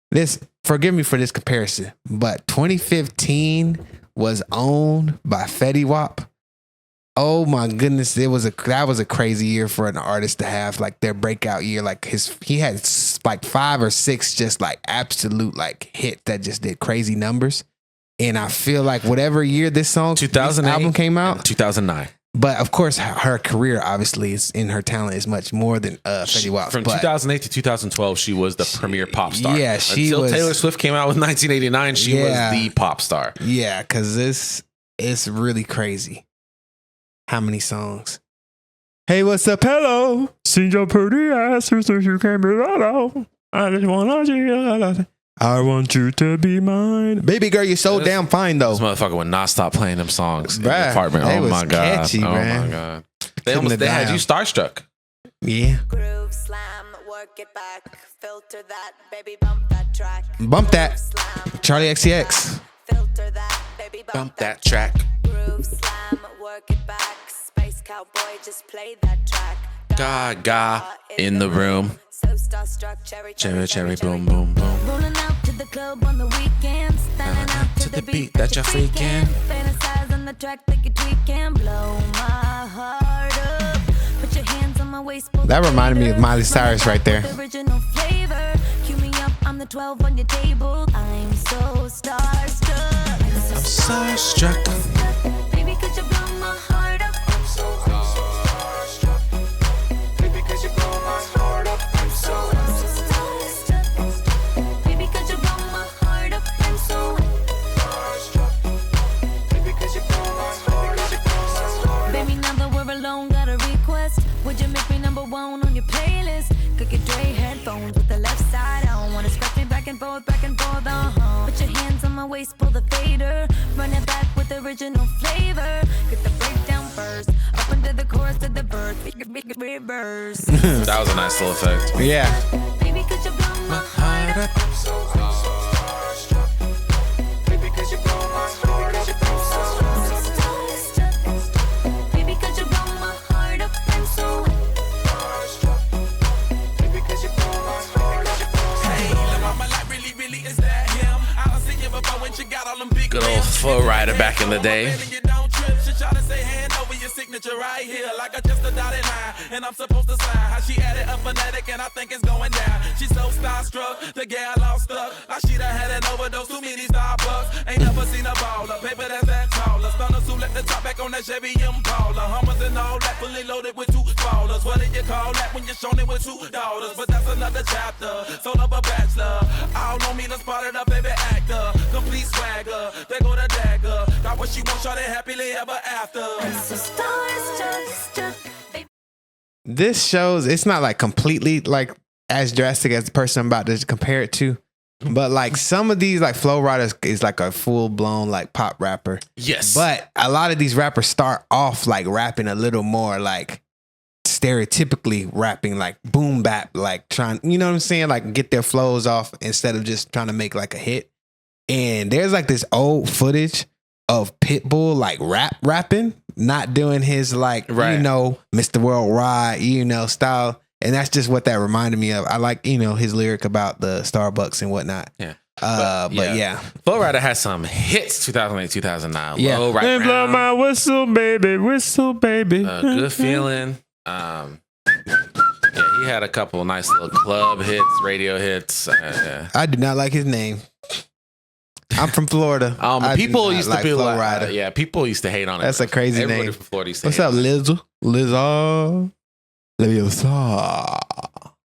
this, forgive me for this comparison, but 2015 was owned by Fetty Wap. Oh my goodness, that was a crazy year for an artist to have like their breakout year. Like he had like 5 or 6 just like absolute like hit that just did crazy numbers. And I feel like whatever year this album came out, 2009. But of course, her career obviously is in her talent is much more than Fetty Wap. From 2008 to 2012, she was the premier pop star. Yeah, until Taylor Swift came out with 1989, she was the pop star. Yeah, because it's really crazy. How many songs? Hey, what's up? Hello. See your pretty ass since you came below. I just want you. I want you to be mine. Baby girl, you're so damn fine though. This motherfucker would not stop playing them songs in the Bruh, apartment. they Oh was my god. catchy, oh man. my god. They had you starstruck. Yeah. Groove slam, work it back, filter that, baby bump that track. Bump that. Charlie XCX. Filter that, baby Bump that track. Groove slam, work it back, space cowboy, just play that track. Gaga in the room. So starstruck, cherry, Boom, boom, boom. Rolling out to the club on the weekends, standing out to the beat that you're freaking. Fantasize on the track like you're tweaking, blow my heart up. Put your hands on my waist. That reminded me of Miley Cyrus right there. Original flavor. Cue me up, I'm the 12 on your table. I'm so starstruck. I'm starstruck. Baby, could you blow my heart up? I'm so starstruck. Baby, could you blow my heart up? I'm so starstruck. Baby, could you blow my heart up? I'm so starstruck. Baby, could you blow my heart up? Baby, now that we're alone, got a request. Would you make me number 1 on your playlist? Could get Dre headphones with the left side on. Wanna scratch me back and forth, Put your hands on my waist, pull the fader. Run it back with original flavor. Get the breakdown first. Up into the chorus to the verse. Big reverse. That was a nice little effect. Yeah. Baby, could you blow my heart up? I'm so starstruck. Baby, could you blow my heart up? I'm so starstruck. Baby, could you blow my heart up? I'm so starstruck. Baby, could you blow my heart up? Hey, mama, like really, is that him? I don't see you before when she got all them big. Good old Foot Rider back in the day. Right here, like I just a dotted line, and I'm supposed to sign. How she added a phonetic, and I think it's going down. She's so starstruck, the gal all stuck. Like she done had an overdose, too many Starbucks. Ain't never seen a baller, paper that's that taller. Stunners who let the top back on that Chevy Impala. Hummers and all that, fully loaded with 2 spoilers. What do you call that when you're shown it with 2 daughters? But that's another chapter. Soul of a bachelor. I don't know me, the spotted up baby actor. Complete swagger. They go to dagger. Got what she wants, shot it happily ever after. This shows it's not like completely like as drastic as the person I'm about to compare it to. But like some of these like Flow Riders is like a full blown like pop rapper. Yes. But a lot of these rappers start off like rapping a little more like stereotypically rapping like boom bap, like trying, you know what I'm saying? Like get their flows off instead of just trying to make like a hit. And there's like this old footage of Pitbull like rapping, not doing his like, you know, Mr. Worldwide, you know, style. And that's just what that reminded me of. I like, you know, his lyric about the Starbucks and whatnot. Yeah. But yeah. Flow Rider has some hits 2008, 2009. Yeah. Low, right blow round. my whistle, baby. Whistle, baby. Good feeling. Yeah, he had a couple nice little club hits, radio hits. I do not like his name. I'm from Florida. People used to be Flow like, Rider. yeah, people used to hate on it. That's a crazy Everybody name. from Florida used to What's hate up, on it. Lizzo? Lizzo. Leviosa.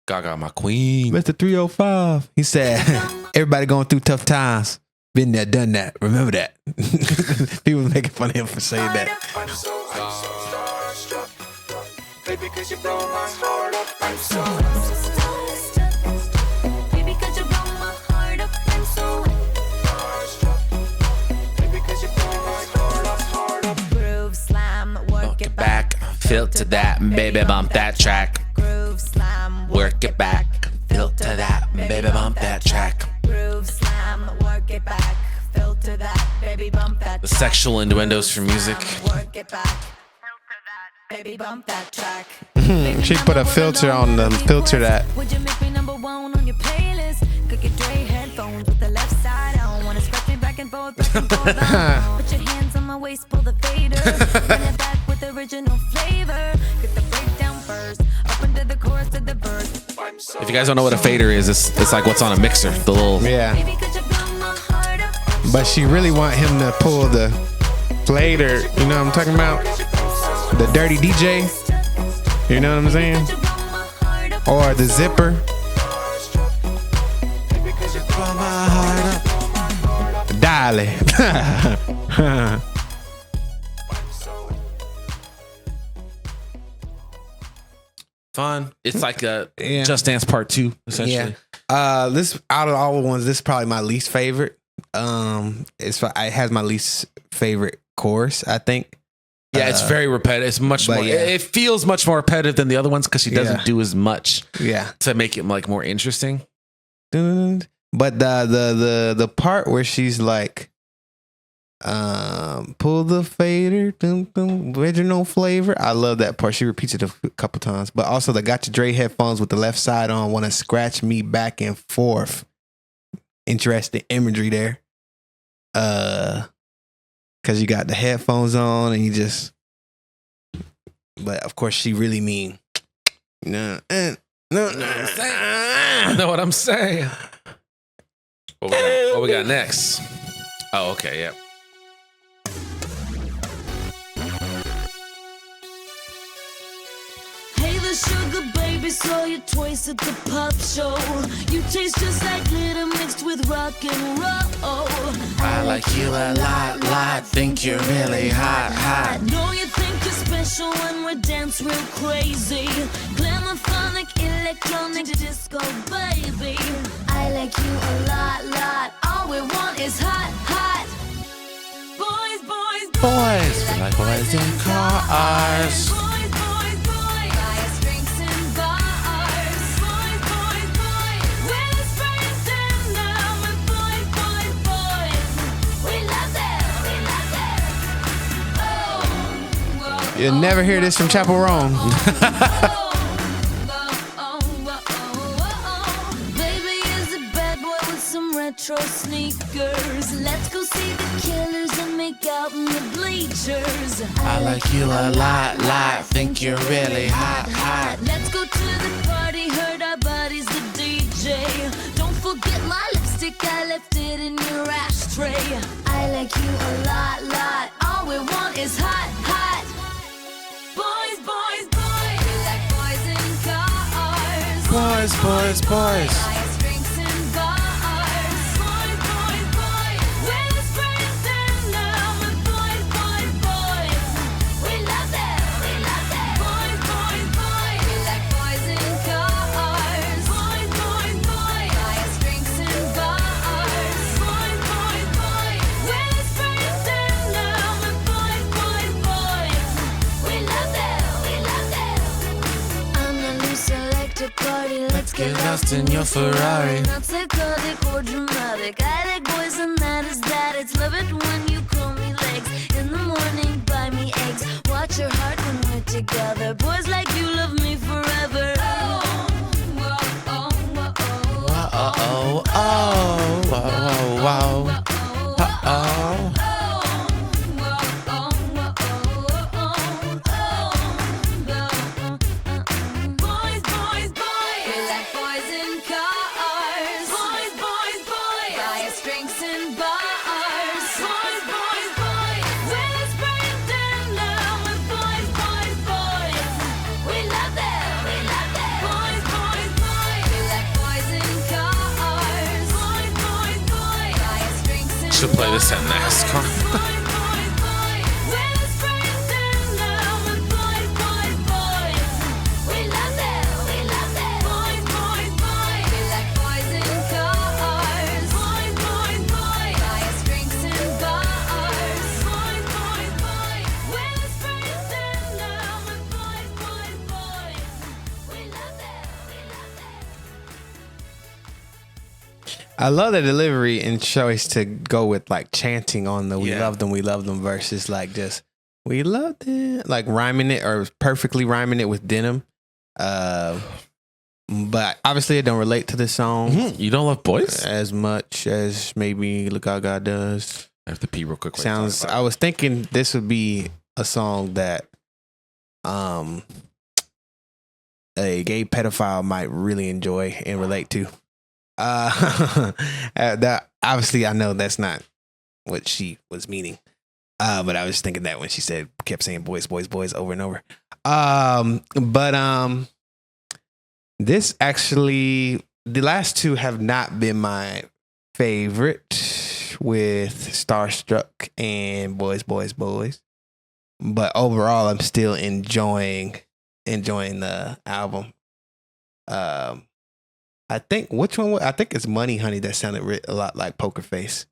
Gaga, my queen. Mr. 305. He said, everybody going through tough times. Been there, done that. Remember that. People making fun of him for saying that. I'm so starstruck. Baby, cause you blow my heart up. I'm so Baby, could you blow my heart up? I'm so starstruck. Baby, cause you blow my heart up. Groove slam, work it back. Filter that, baby, bump that track. Groove slam, Work it back. Filter that, baby, bump that track. Groove slam, work it back. Filter that, baby, bump that. The sexual innuendos for music. Work it back. Filter that, baby, bump that track. She put a filter on the filter that. Would you make me number 1 on your playlist? Could get Dre headphones with the left side on. Wanna scratch me back and forth, back and forth. Put your hands on my waist, pull the fader. Bring it back with original flavor. Get the breakdown first. Up into the chorus to the verse. If you guys don't know what a fader is, it's like what's on a mixer. The little Yeah. Baby, could you blow my heart up? But she really want him to pull the fader. You know what I'm talking about? The dirty DJ. You know what I'm saying? Could you blow my heart up? Or the zipper. Dale. fun. It's like a Yeah. Just Dance Part 2, essentially. This out of all the ones, this is probably my least favorite. It has my least favorite chorus, I think. Yeah, it's very repetitive. It's much but more. yeah. It feels much more repetitive than the other ones because she doesn't Yeah. do as much Yeah. to make it like more interesting. But the part where she's like, pull the fader, original flavor. I love that part. She repeats it a couple times. But also the Got Your Dre headphones with the left side on, want to scratch me back and forth. Interesting imagery there. Because you got the headphones on and you just. But of course, she really mean. No. You know what I'm saying? What we got next? Oh, okay, yeah. Hey, the sugar baby, saw your toys at the pop show. You taste just like glitter mixed with rock and roll. I like you a lot. Think you're really hot. I know you think you're special when we dance real crazy. Glamophonic, electronic, disco, baby. I like you a lot. All we want is hot. Boys. Boys, we like boys in cars. Boys. Guys, drinks and bars. Boys. We're the spray and stand with boys. We love them. Oh. You'll never hear this from Chapel Roan. Baby is a bad boy with some retro sneakers. Let's go see the Killers and make out in the bleachers. I like you a lot. Think you're really hot. Let's go to the party, hurt our bodies, the DJ. Don't forget my lipstick, I left it in your ashtray. I like you a lot. All we want is hot. Boys. We like boys boys, boys, boys. Highest drinks and bars. Boys, boys, boys. We're the friends and now we're boys, boys, boys. We love them, we love them. Boys, boys, boys. We like boys in cars. Boys, boys, boys. Highest drinks and bars. Boys, boys, boys. We're the friends and now we're boys, boys, boys. We love them, we love them. I'm the new selected party. Let's get lost in your Ferrari. Not psychotic or dramatic. I like boys and that is that. It's love it when you call me legs. In the morning, buy me eggs. Watch your heart when we're together. Boys like you love me forever. Oh, whoa, oh, whoa, oh, Oh, oh, wow, wow. Oh. Boys, boys, boys. We like boys in cars. Boys, boys, boys. Highest drinks and bars. Boys, boys, boys. We're the sprint and now we're boys, boys, boys. We love them, we love them. Boys, boys, boys. We like boys in cars. Boys, boys, boys. Highest drinks and Should play this at NASCAR. I love the delivery and choice to go with like chanting on the Yeah. we love them versus like just we love them, like rhyming it or perfectly rhyming it with denim. But obviously it don't relate to the song You don't love boys? as much as maybe Gaga does. I have to pee real quick. Sounds. I was thinking this would be a song that a gay pedophile might really enjoy and relate to. That obviously I know that's not what she was meaning. But I was thinking that when she kept saying boys, boys, boys over and over. But this actually, the last two have not been my favorite with Starstruck and Boys, Boys, Boys. But overall, I'm still enjoying the album. I think which one? I think it's Money Honey that sounded a lot like Poker Face.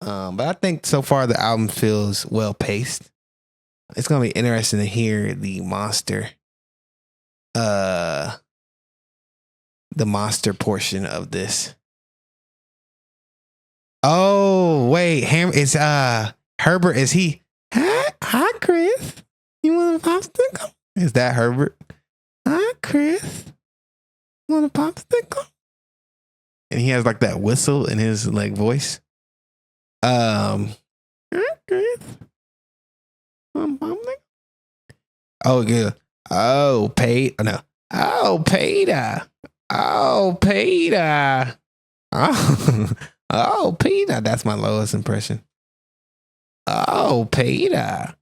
But I think so far the album feels well paced. It's gonna be interesting to hear the monster portion of this. Oh wait, it's Herbert. Is he? Hi Chris. You want a popsicle? Is that Herbert? Hi Chris. You want a popsicle? And he has like that whistle in his like voice. Hi Chris. Oh good. Oh Peter. No. Oh Peter. Oh Peter. Oh Peter. That's my lowest impression. Oh Peter.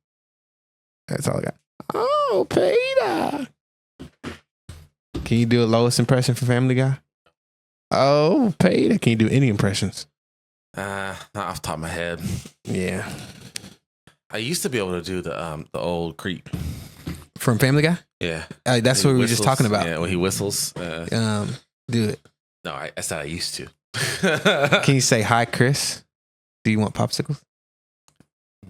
That's all I got. Oh Peter. Can you do a lowest impression for Family Guy? Oh Peter. Can you do any impressions? Not off the top of my head. Yeah. I used to be able to do the old creep. From Family Guy? Yeah. That's what we were just talking about. Yeah, when he whistles. Do it. No, I said I used to. Can you say hi, Chris? Do you want popsicles?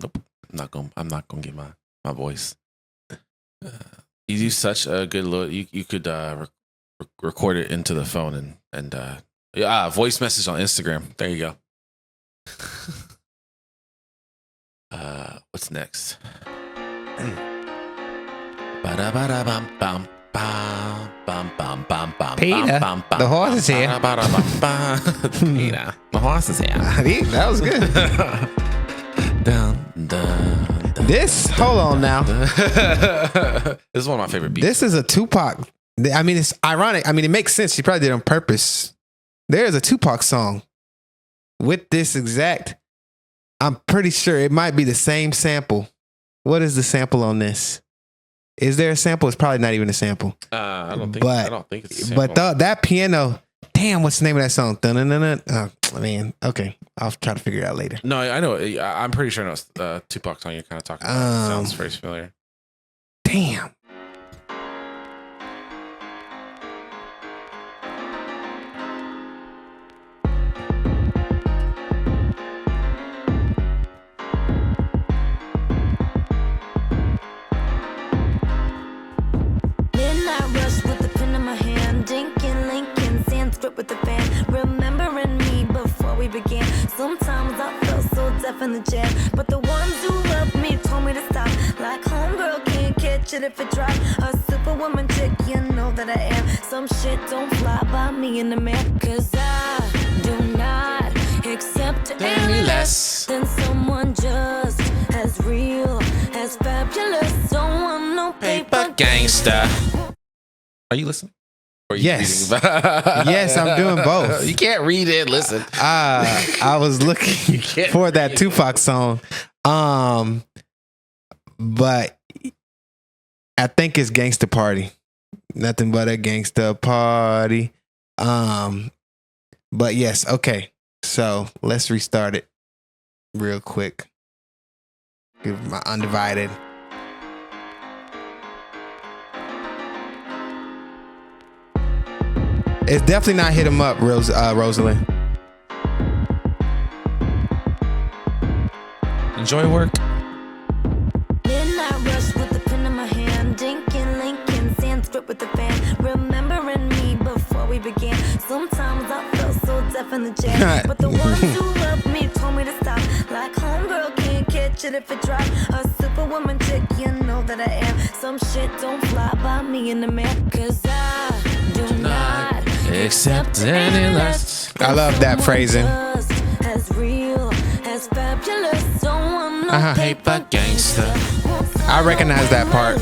Nope. I'm not gonna get my voice. You do such a good look. You could record it into the phone and voice message on Instagram. There you go. What's next? Peter, the horse is here. Peter, the horse is here. That was good. This, hold on now. This is one of my favorite beats. This is a Tupac. I mean, it's ironic. I mean, it makes sense. She probably did it on purpose. There is a Tupac song with this exact. I'm pretty sure it might be the same sample. What is the sample on this? Is there a sample? It's probably not even a sample. I don't think it's a sample. But that piano, damn, what's the name of that song? Dun-dun-dun-dun. Oh, man. Okay. I'll try to figure it out later. No, I know. I'm pretty sure it's Tupac song you're kind of talking about. It sounds very familiar. Damn. With the fan, remembering me before we began. Sometimes I feel so deaf in the jam, but the ones who love me told me to stop. Like homegirl can't catch it if it drop. A superwoman chick, you know that I am. Some shit don't fly by me in the man, cause I do not accept any less than someone just as real, as fabulous. Don't want no paper gangster. Are you listening? Yes. Yes, I'm doing both. You can't read it. Listen. I was looking for that Tupac song. But I think it's Gangsta Party. Nothing but a gangsta party. But yes, okay. So let's restart it real quick. Give my undivided. It's definitely not Hit 'Em Up, Rosalind. Enjoy work. Midnight rush with the pen in my hand, dinking Lincoln Sanskrit with the fan, remembering me before we began. Sometimes I feel so deaf in the jam, but the ones who love me told me to stop. Like homegirl can't catch it if it drop. A superwoman chick, you know that I am. Some shit don't fly by me in the man, cause I do not accept any less. I love that phrasing. As real, as fabulous. Don't want no paper gangster. I recognize that part.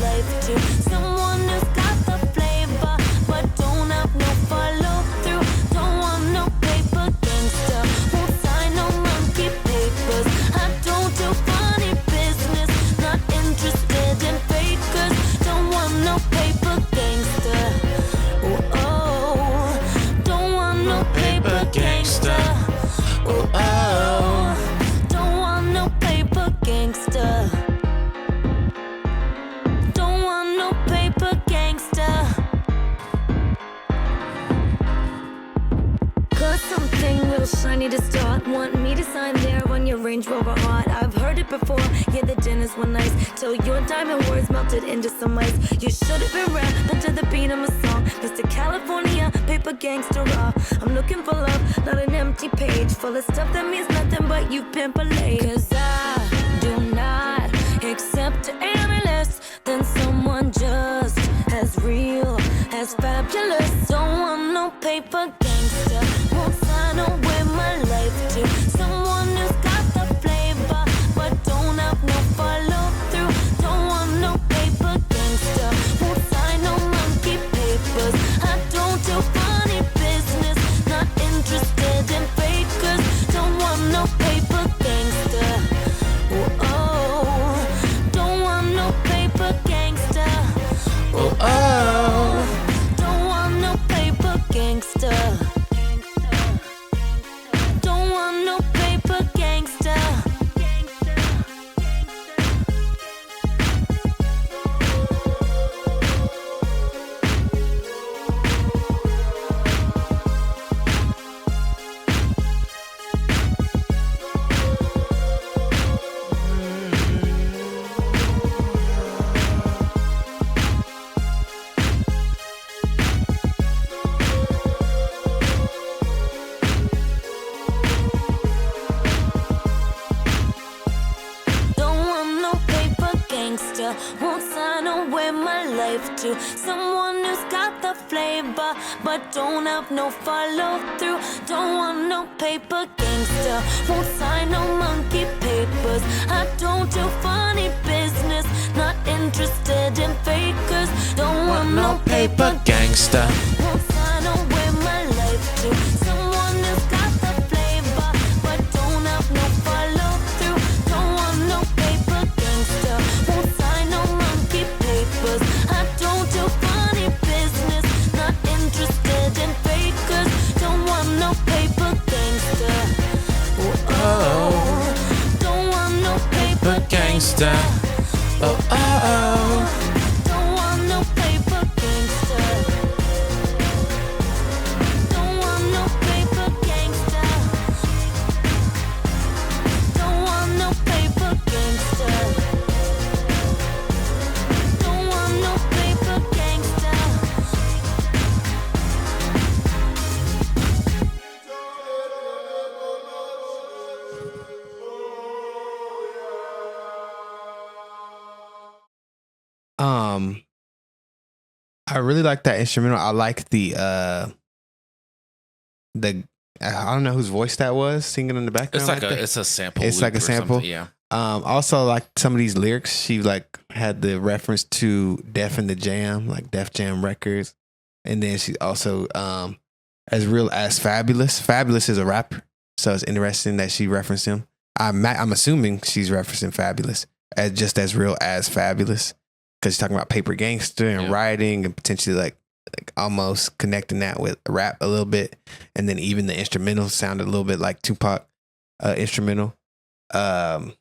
Someone who's got the flavor, but don't have no follow through. Don't want no paper gangster. Won't sign no monkey papers. I don't do funny business. Not interested in fakers. Don't want no paper gangster. Gangsta. Oh, oh, don't want no paper gangsta. Don't want no paper gangsta. Cause something real shiny to start. Want me to sign there on your Range Rover heart. I've heard it before, yeah, the dinners were nice. Till your diamond words melted into some ice. You should have been rapping to the beat of my song. Mr. California, paper gangster raw. I'm looking for love, not an empty page full of stuff that means nothing but you pimp a lady. Cause I do not accept any less than someone just as real, as fabulous. Don't want no paper gangster. Won't sign away my life to someone who's got the flavor, but don't have no follow through. Don't want no paper gangster. Won't sign no monkey papers. I don't do funny business. Not interested in fakers. Don't want no paper gangster. Oh, don't want no paper gangster. Oh, don't want no paper gangster. Don't want no paper gangster. Won't sign away my life to someone who's got the flavor, but don't have no follow through. Don't want no paper gangster. Won't sign no monkey papers. I don't do funny business. Not interested in fakers. Don't want no paper gangster. Won't sign away my life to someone who's got the flavor, but don't have no follow through. Don't want no paper gangster. Won't sign no monkey papers. gangster. Oh, oh, oh. Don't want no paper gangster. Don't want no paper gangster. Don't want no paper gangster. Don't want no paper gangster. I really like that instrumental. I like the I don't know whose voice that was singing in the background. It's like right there. it's a sample. It's loop like a or sample. something, yeah. Also like some of these lyrics, she like had the reference to Def and the Jam, like Def Jam Records. And then she also as real as Fabulous. Fabulous is a rapper. So it's interesting that she referenced him. I'm assuming she's referencing Fabulous as just as real as Fabulous. Because she's talking about paper gangster and writing and potentially like almost connecting that with rap a little bit. And then even the instrumental sounded a little bit like Tupac instrumental. But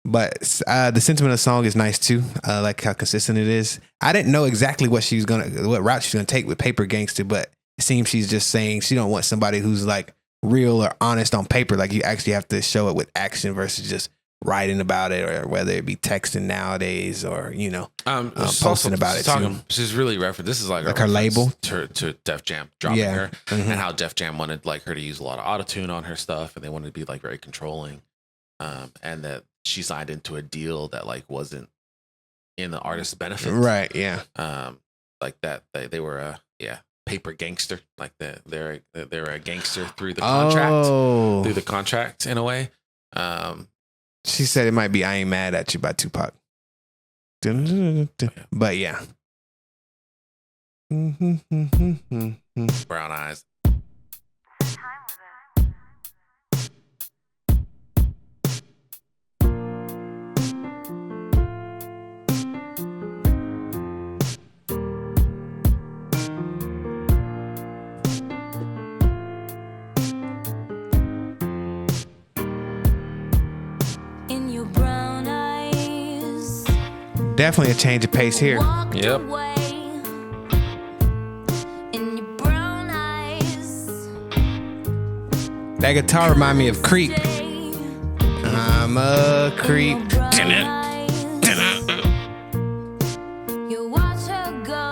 the sentiment of the song is nice too. I like how consistent it is. I didn't know exactly what route she's gonna take with paper gangster, but it seems she's just saying she don't want somebody who's like real or honest on paper. Like you actually have to show it with action versus just writing about it, or whether it be texting nowadays or posting about it too. She's really referenced. This is like her label to Def Jam dropping her, and how Def Jam wanted like her to use a lot of autotune on her stuff, and they wanted to be like very controlling, and that she signed into a deal that like wasn't in the artist's benefit, right? Yeah, like that they were a paper gangster, like they're a gangster through the contract, in a way. She said it might be "I Ain't Mad at You" by Tupac. But yeah. Brown eyes. In your brown eyes. Definitely a change of pace here. Yep. In your brown eyes. That guitar remind me of Creep. I'm a creep. You watch her go,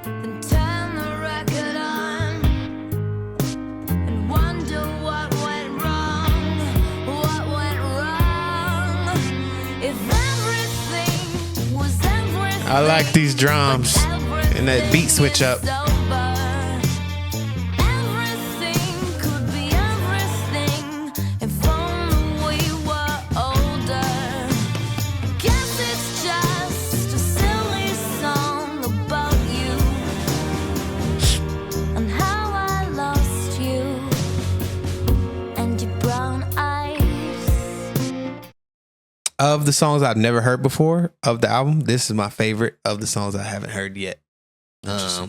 then turn the record on, and wonder what went wrong. What went wrong? If everything was everything, I like these drums and that beat switch up. everything could be everything if only we were older. Guess it's just a silly song about you and how I lost you and your brown eyes. Of the songs I've never heard before of the album, this is my favorite of the songs I haven't heard yet. I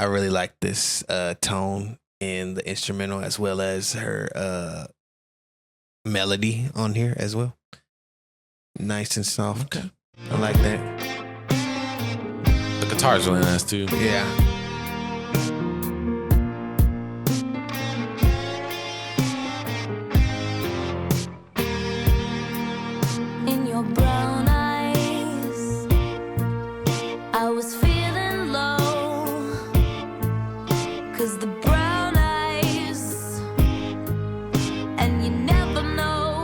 really like this tone in the instrumental as well as her melody on here as well. Nice and soft. Okay. I like that. The guitar is really nice too. Yeah. In your brown eyes, I was feeling low, 'cause the brown eyes, and you never know,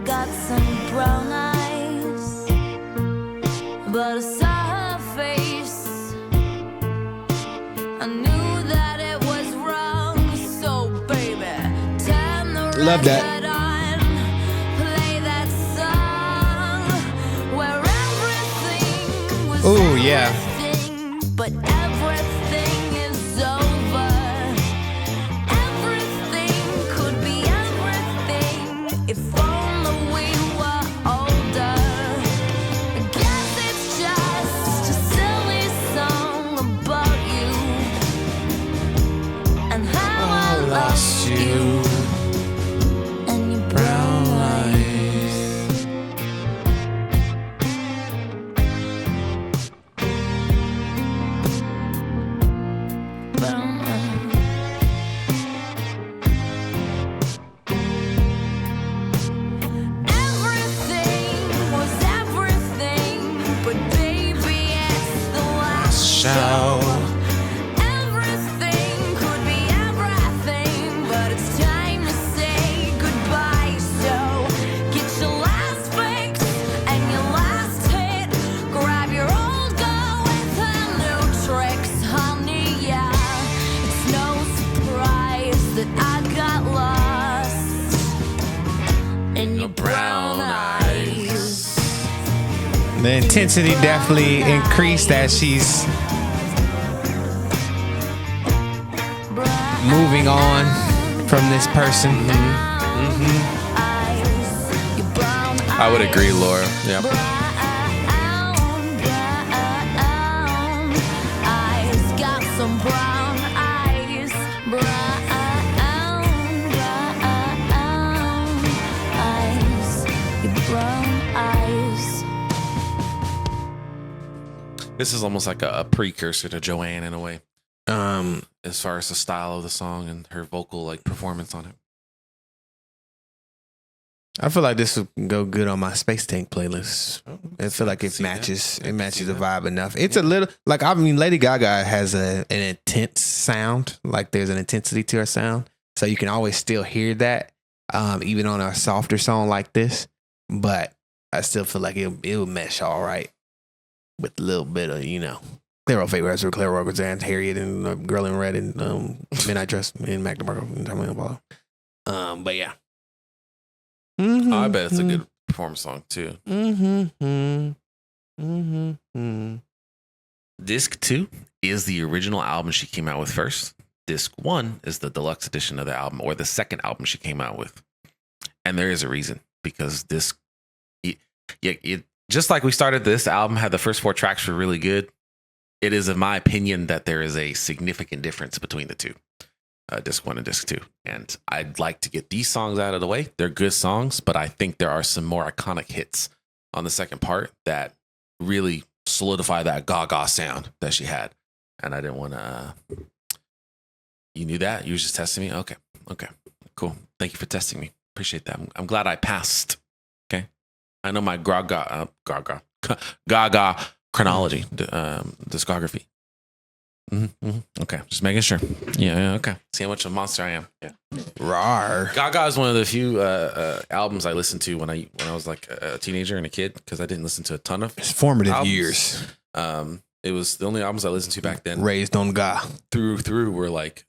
got some brown eyes, but I saw her face, I knew that it was wrong, so baby, turn the Love that. record on, play that song where everything was Ooh, yeah. everything, but everything is over. Everything could be everything if only we were older. I guess it's just a silly song about you and how I lost you and show. Everything could be everything, but it's time to say goodbye. So get your last fix and your last hit. Grab your old girl with her new tricks, honey. Yeah, it's no surprise that I got lost in your brown eyes. The intensity definitely increased as she's moving on from this person. I would agree, Laura. Yep. Eyes got some brown eyes. Brown eyes. Your brown eyes. This is almost like a precursor to Joanne in a way, as far as the style of the song and her vocal like performance on it. I feel like this would go good on my Space Tank playlist. I feel like it see that. matches. I It can matches see the that. vibe enough. It's a little like, I mean, Lady Gaga has an intense sound. Like there's an intensity to her sound, so you can always still hear that, even on a softer song like this. But I still feel like it would mesh all right with a little bit of, Clairo favorites or Clairo Roberts and Harriet and Girl in Red and Midnight Dress and Mac DeMarco and Tommy Apollo. But yeah. Oh, I bet it's a good performance song too. Disc 2 is the original album she came out with first. Disc 1 is the deluxe edition of the album, or the second album she came out with. And there is a reason, because just like we started, this album had the first 4 tracks were really good. It is, in my opinion, that there is a significant difference between the two, Disc 1 and Disc 2. And I'd like to get these songs out of the way. They're good songs, but I think there are some more iconic hits on the second part that really solidify that Gaga sound that she had. And I didn't want to... You knew that? You were just testing me? Okay, cool. Thank you for testing me. Appreciate that. I'm glad I passed. Okay. I know my Gaga chronology, discography. Okay, just making sure. Yeah, okay. See how much of a monster I am. Yeah. Rar. Gaga is one of the few albums I listened to when I was like a teenager and a kid, because I didn't listen to a ton of It's formative albums. years. It was the only albums I listened to back then. Raised on Ga. Through were like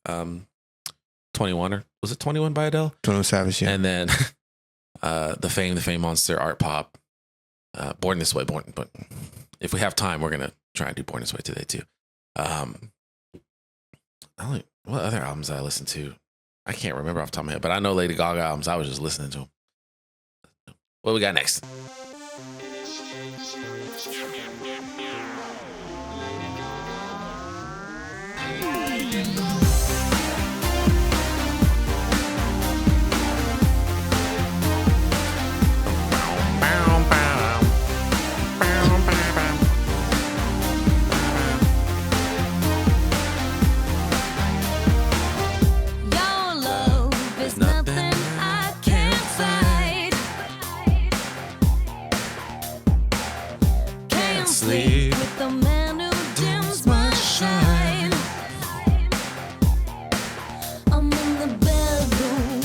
21, or was it 21 by Adele? 21 Savage, yeah. And then the Fame Monster, Art Pop, Born This Way, but if we have time, we're gonna try and do Born This Way today too. What other albums I listened to? I can't remember off the top of my head, but I know Lady Gaga albums. I was just listening to them. What we got next? Your love is nothing I can't fight. Can't sleep with the man who dims my shine. I'm in the bedroom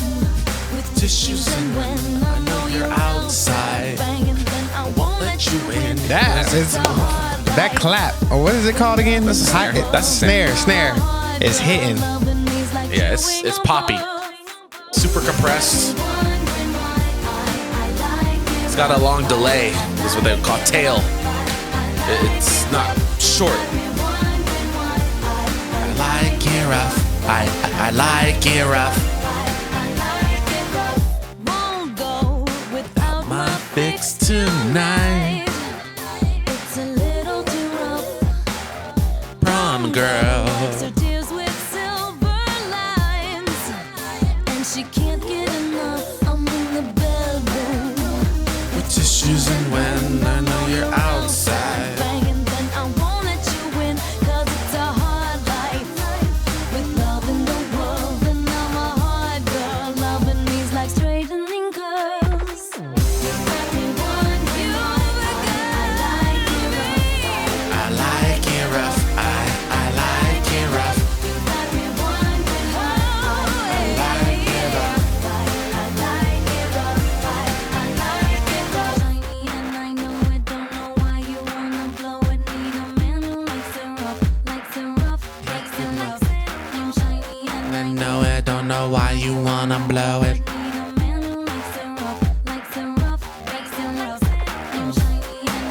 with tissues, and when I know you're outside, banging, then I won't let you in. That clap, or what is it called again? That's a snare. That's a snare. Snare is hitting. Yeah, it's poppy, super compressed. It's got a long delay. That's what they would call tail. It's not short. I like it rough. I like it rough. Won't go without My fix tonight, It's a little too rough. prom girl. Her tears with silver lines, and she can't get enough. I'm in the bedroom With tissues, and when I know you're outside. banging, then I won't let you in, 'cause it's a hard life with love in the world, and I'm a hard girl. Loving me's like straightening curls. You got me one, you the girl. I like it rough. I like it rough. I girl, why you wanna blow it?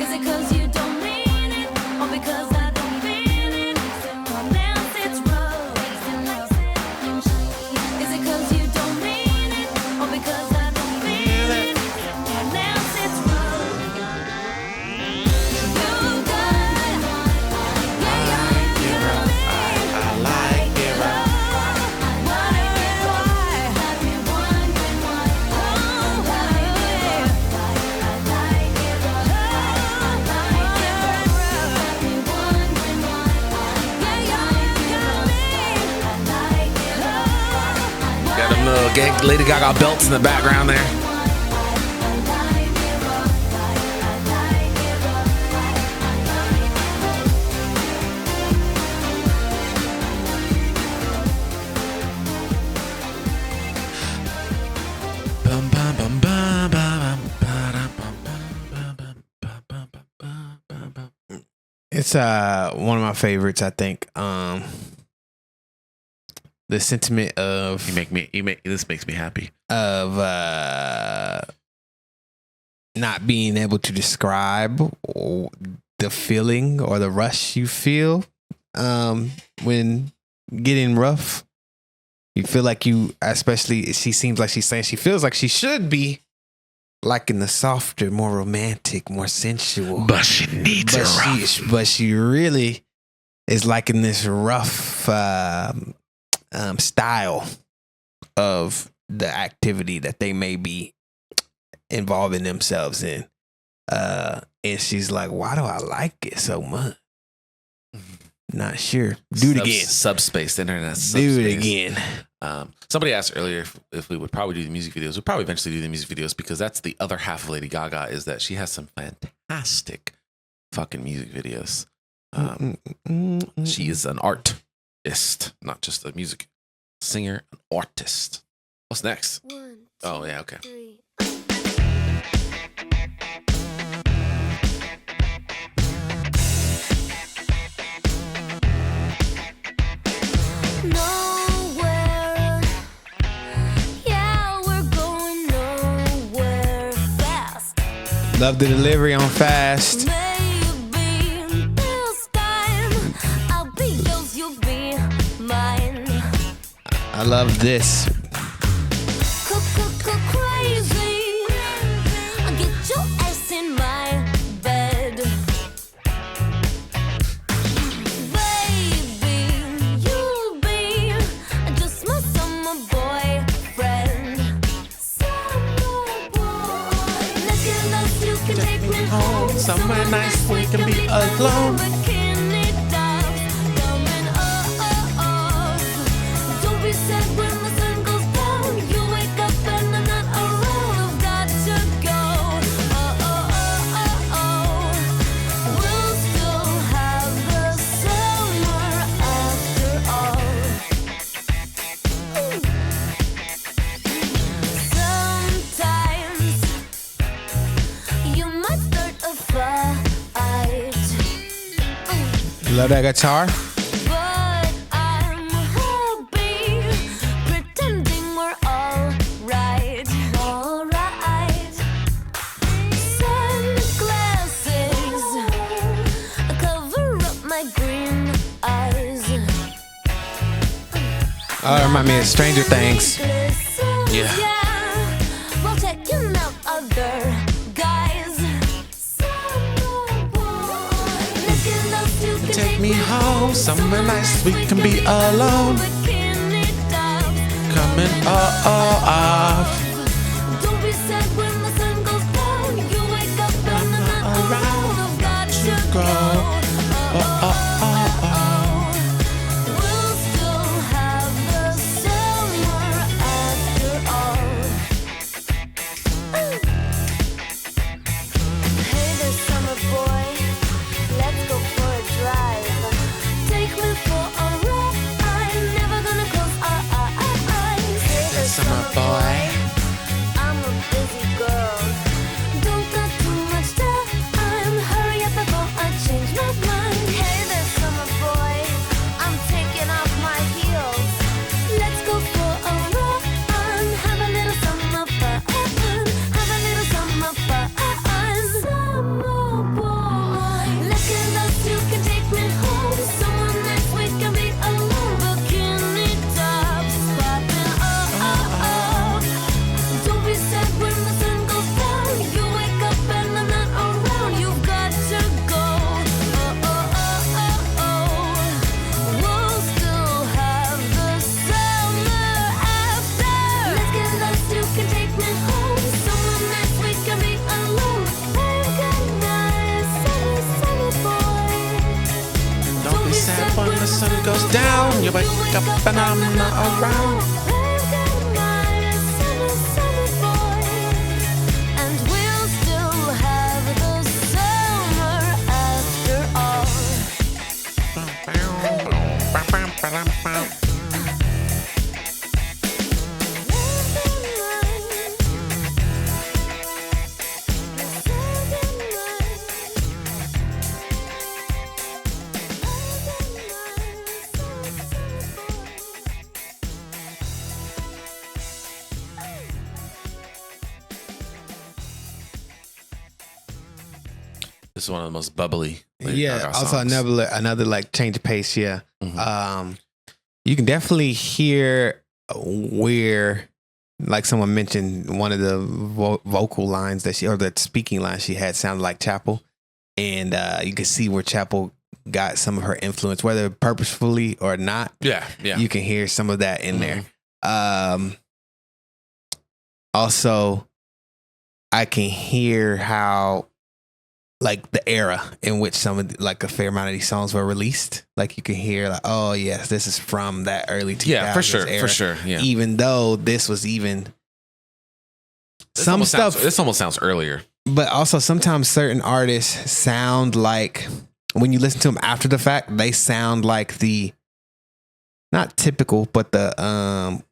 Is it 'cause you don't mean it, or because I don't feel it? Dance it's rough. Is it 'cause you don't mean it, or because I don't feel it? Dance it's rough. You got, yeah, you rough. I like it rough. Wondering why, have me wondering why. Oh, why I like it rough. Got them little Lady Gaga belts in the background there. Bum, bum, bum, bum, bum, bum, bum, bum, bum, bum, bum. It's one of my favorites, I think. The sentiment of This makes me happy. of not being able to describe the feeling or the rush you feel when getting rough. You feel like you, especially she seems like she's saying she feels like she should be like in the softer, more romantic, more sensual. But she needs it rough. But she really is like in this rough style of the activity that they may be involving themselves in. And she's like, why do I like it so much? Not sure. Do it again. Subspace, internet Do subspace. it again. Somebody asked earlier if we would probably do the music videos. We'll probably eventually do the music videos because that's the other half of Lady Gaga is that she has some fantastic fucking music videos. She is an artist, not just a music singer, an artist. What's next? Oh, yeah, okay. Nowhere. Yeah, we're going nowhere fast. Love the delivery on Fast. Maybe this time I'll be yours, you'll be mine. I love this. Crazy. I'll get your ass in my bed. Baby, you'll be just my summer boyfriend. Summer boy. Let's get lost, you can take me home. Somewhere nice we can be alone. Bikini tops coming off. Don't be sad when the sun goes down. You wake up and I'm not around. I've got to go. We'll still have the summer after all. Sometimes you might start a fight. Love that guitar. But I'm happy, pretending we're all right. Sunglasses cover up my green eyes. Oh, that remind me of Stranger Things. Yeah. While checking out other guys. Summer boy, let's get lost, you can Take me home, somewhere nice we can be alone. Bikini tops Coming off. Don't be sad when the sun goes down. You wake up and I'm not around. I've got to go. We'll still have the summer after all. Hey there, summer boy. Let's go for a drive. Take me for a ride. I'm never gonna close our eyes. Hey there, Summer boy. I'm a busy girl. Don't got too much time. Hurry up before I change my mind. Hey there, summer sun goes down, you wake up and I'm not around. And we'll still have the summer after all. This is one of the most bubbly. Lady Yeah. Gaga Also songs. another like change of pace. Yeah. You can definitely hear where, like someone mentioned, one of the vocal lines that or the speaking lines she had sounded like Chapel, and you can see where Chapel got some of her influence, whether purposefully or not. Yeah. You can hear some of that in there. Also, I can hear how, like, the era in which some of like a fair amount of these songs were released. Like, you can hear like, oh yes, this is from that early 2000s Yeah, for sure, era. for sure. Yeah. Even though this was even This some almost stuff, this almost sounds earlier. but also sometimes certain artists sound like, when you listen to them after the fact, they sound like the, not typical, but the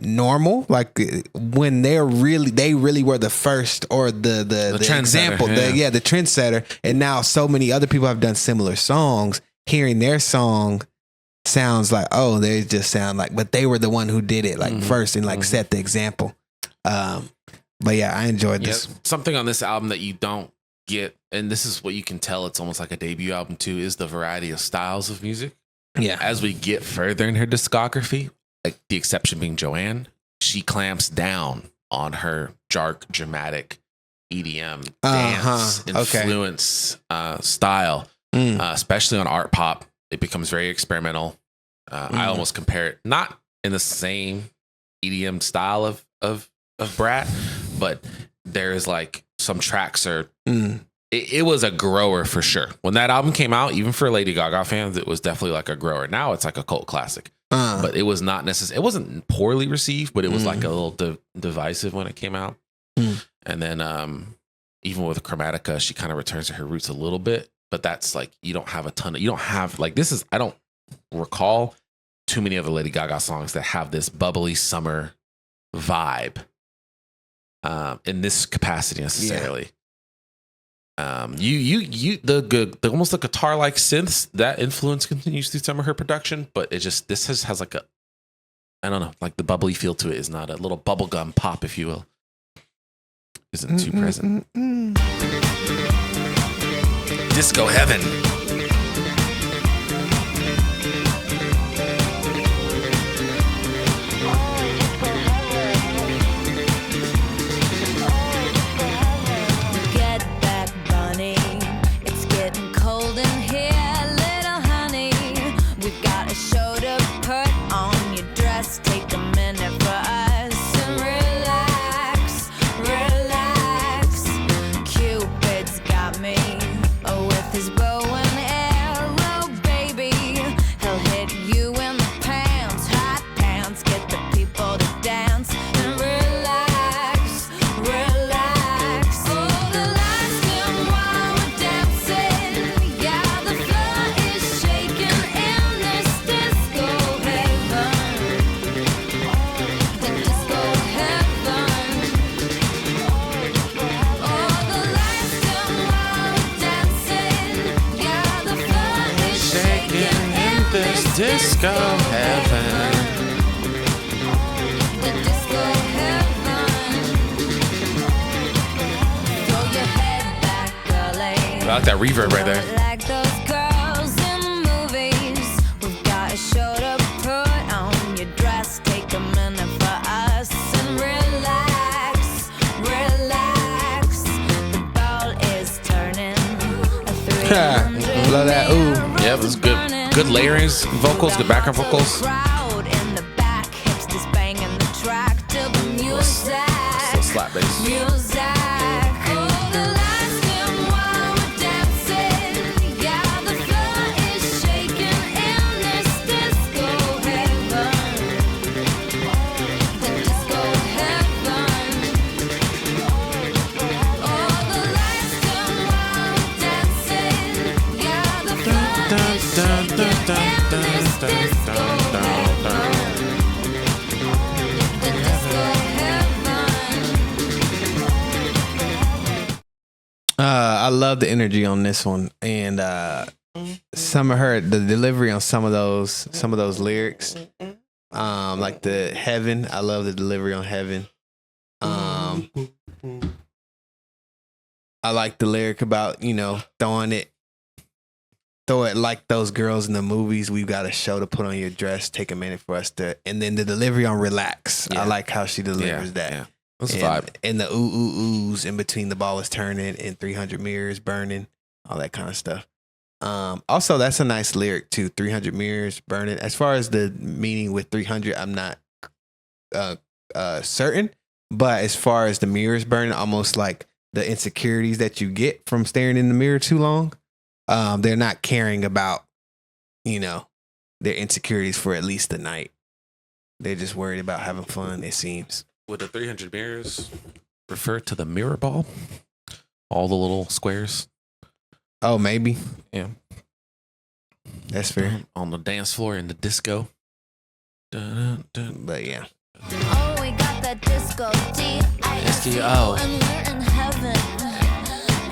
normal, like when they really were the first, or the example, yeah. the trendsetter, and now so many other people have done similar songs. Hearing their song sounds like, oh, they just sound like, but they were the one who did it like first and like set the example. But yeah, I enjoyed this. Something on this album that you don't get, and this is what you can tell, it's almost like a debut album too, is the variety of styles of music. Yeah, As we get further in her discography, like the exception being Joanne, she clamps down on her dark, dramatic EDM dance influence style, especially on art pop. It becomes very experimental. I almost compare it, not in the same EDM style of Brat, but there's like some tracks are. It was a grower for sure. When that album came out, even for Lady Gaga fans, it was definitely like a grower. Now it's like a cult classic. But it was not necessarily, it wasn't poorly received, but it was like a little divisive when it came out. And then even with Chromatica, she kind of returns to her roots a little bit, but that's like, you don't have I don't recall too many of the Lady Gaga songs that have this bubbly summer vibe in this capacity necessarily. The almost the guitar like synths, that influence continues through some of her production, but it just, this has like a, I don't know, like the bubbly feel to it is not a little bubblegum pop, if you will. Isn't too present. Disco heaven. Get back, bunny. It's getting cold in here, little honey. We've got a show to put on your dress. Take a minute for us and relax, relax. Cupid's got me with his bow and arrow, baby. He'll hit you in the pants, hot pants. Get the people to dance and relax, relax. Oh, the lights dim while we're dancing. Yeah, the floor is shaking in this disco heaven. The disco heaven. Oh, the lights dim while we're dancing. Yeah, the floor is shaking in this disco heaven. the disco heaven. Throw your head back, girlie. I like that reverb right there. Like those girls in movies. We've got a show to put on your dress. Take a minute for us and relax, relax. The ball is turning. Love that. Ooh. Yeah, it was good. Good layerings, vocals, good background vocals. Crowd in the back, hipsters banging the track to the music. Still slap bass. Music. Oh, the lights dim while we're dancing. Yeah, the floor is shaking in I love the energy on this one, and some of the delivery on some of those lyrics, like the Heaven. I love the delivery on Heaven. I like the lyric about throw it like those girls in the movies. We've got a show to put on your dress. Take a minute for us to, and then the delivery on Relax. Yeah. I like how she delivers that. Yeah. That's a vibe. And the oohs in between the ball is turning and 300 mirrors burning, all that kind of stuff. Also, that's a nice lyric too. 300 mirrors burning. As far as the meaning with 300, I'm not certain. But as far as the mirrors burning, almost like the insecurities that you get from staring in the mirror too long. They're not caring about, their insecurities for at least the night. They're just worried about having fun, it seems. Would the 300 mirrors refer to the mirror ball? All the little squares? Oh, maybe. Yeah. That's fair. On the dance floor in the disco. Dun, dun. But yeah. Oh, we got that disco D-I-S-C-O. and we're in heaven.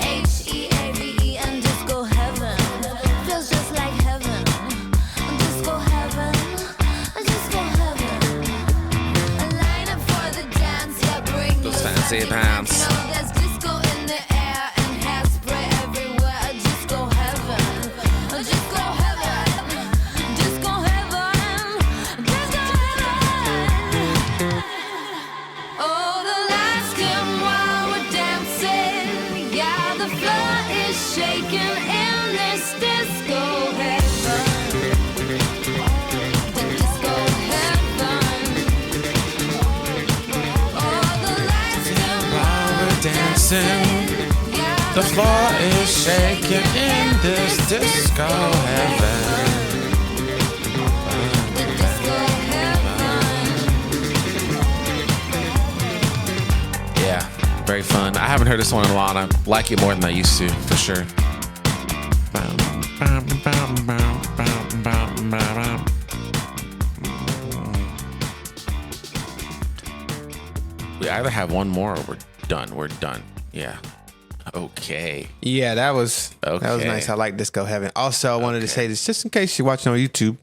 H-E-A-V-E and disco heaven. Feels just like heaven. Disco heaven. Disco heaven. A line up for the dance, yeah, bring Those your fancy pants. There's disco in the air and hairspray everywhere. Disco heaven. Disco heaven. Disco heaven. Disco heaven. Oh, the lights dim while we're dancing. Yeah, the floor is shaking in this disco heaven. The disco heaven. Oh, the lights dim while we're Dancing. Yeah, The floor is shaking in this disco heaven. the disco heaven. Yeah, very fun. I haven't heard this one in a while, and I like it more than I used to, for sure. We either have one more or we're done. We're done. Yeah. Okay. Yeah, that was nice. I like Disco Heaven. Also, I wanted to say this just in case you're watching on YouTube.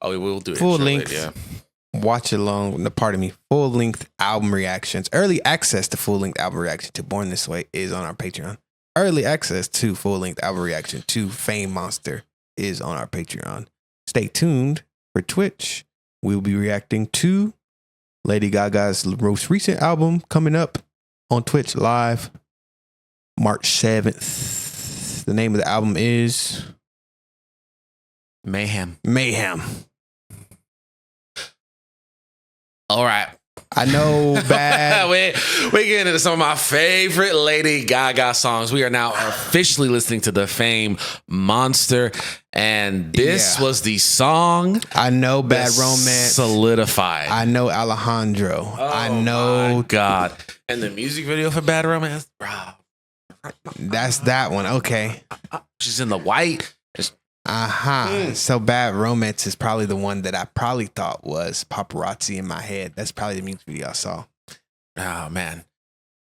Oh, we will do it. Full shortly, length. Yeah. Watch along. No, pardon me. Full length album reactions. Early access to full length album reaction to Born This Way is on our Patreon. Early access to full length album reaction to Fame Monster is on our Patreon. Stay tuned for Twitch. We'll be reacting to Lady Gaga's most recent album coming up on Twitch live March 7th. The name of the album is Mayhem. Mayhem. All right. I know bad. We're getting into some of my favorite Lady Gaga songs. We are now officially listening to the Fame Monster. And this was the song. I know Bad that Romance. Solidified. I know Alejandro. I know. My God. And the music video for Bad Romance, bro. That's that one. Okay. She's in the white. So Bad Romance is probably the one that I probably thought was paparazzi in my head. That's probably the music video I saw. Oh, man.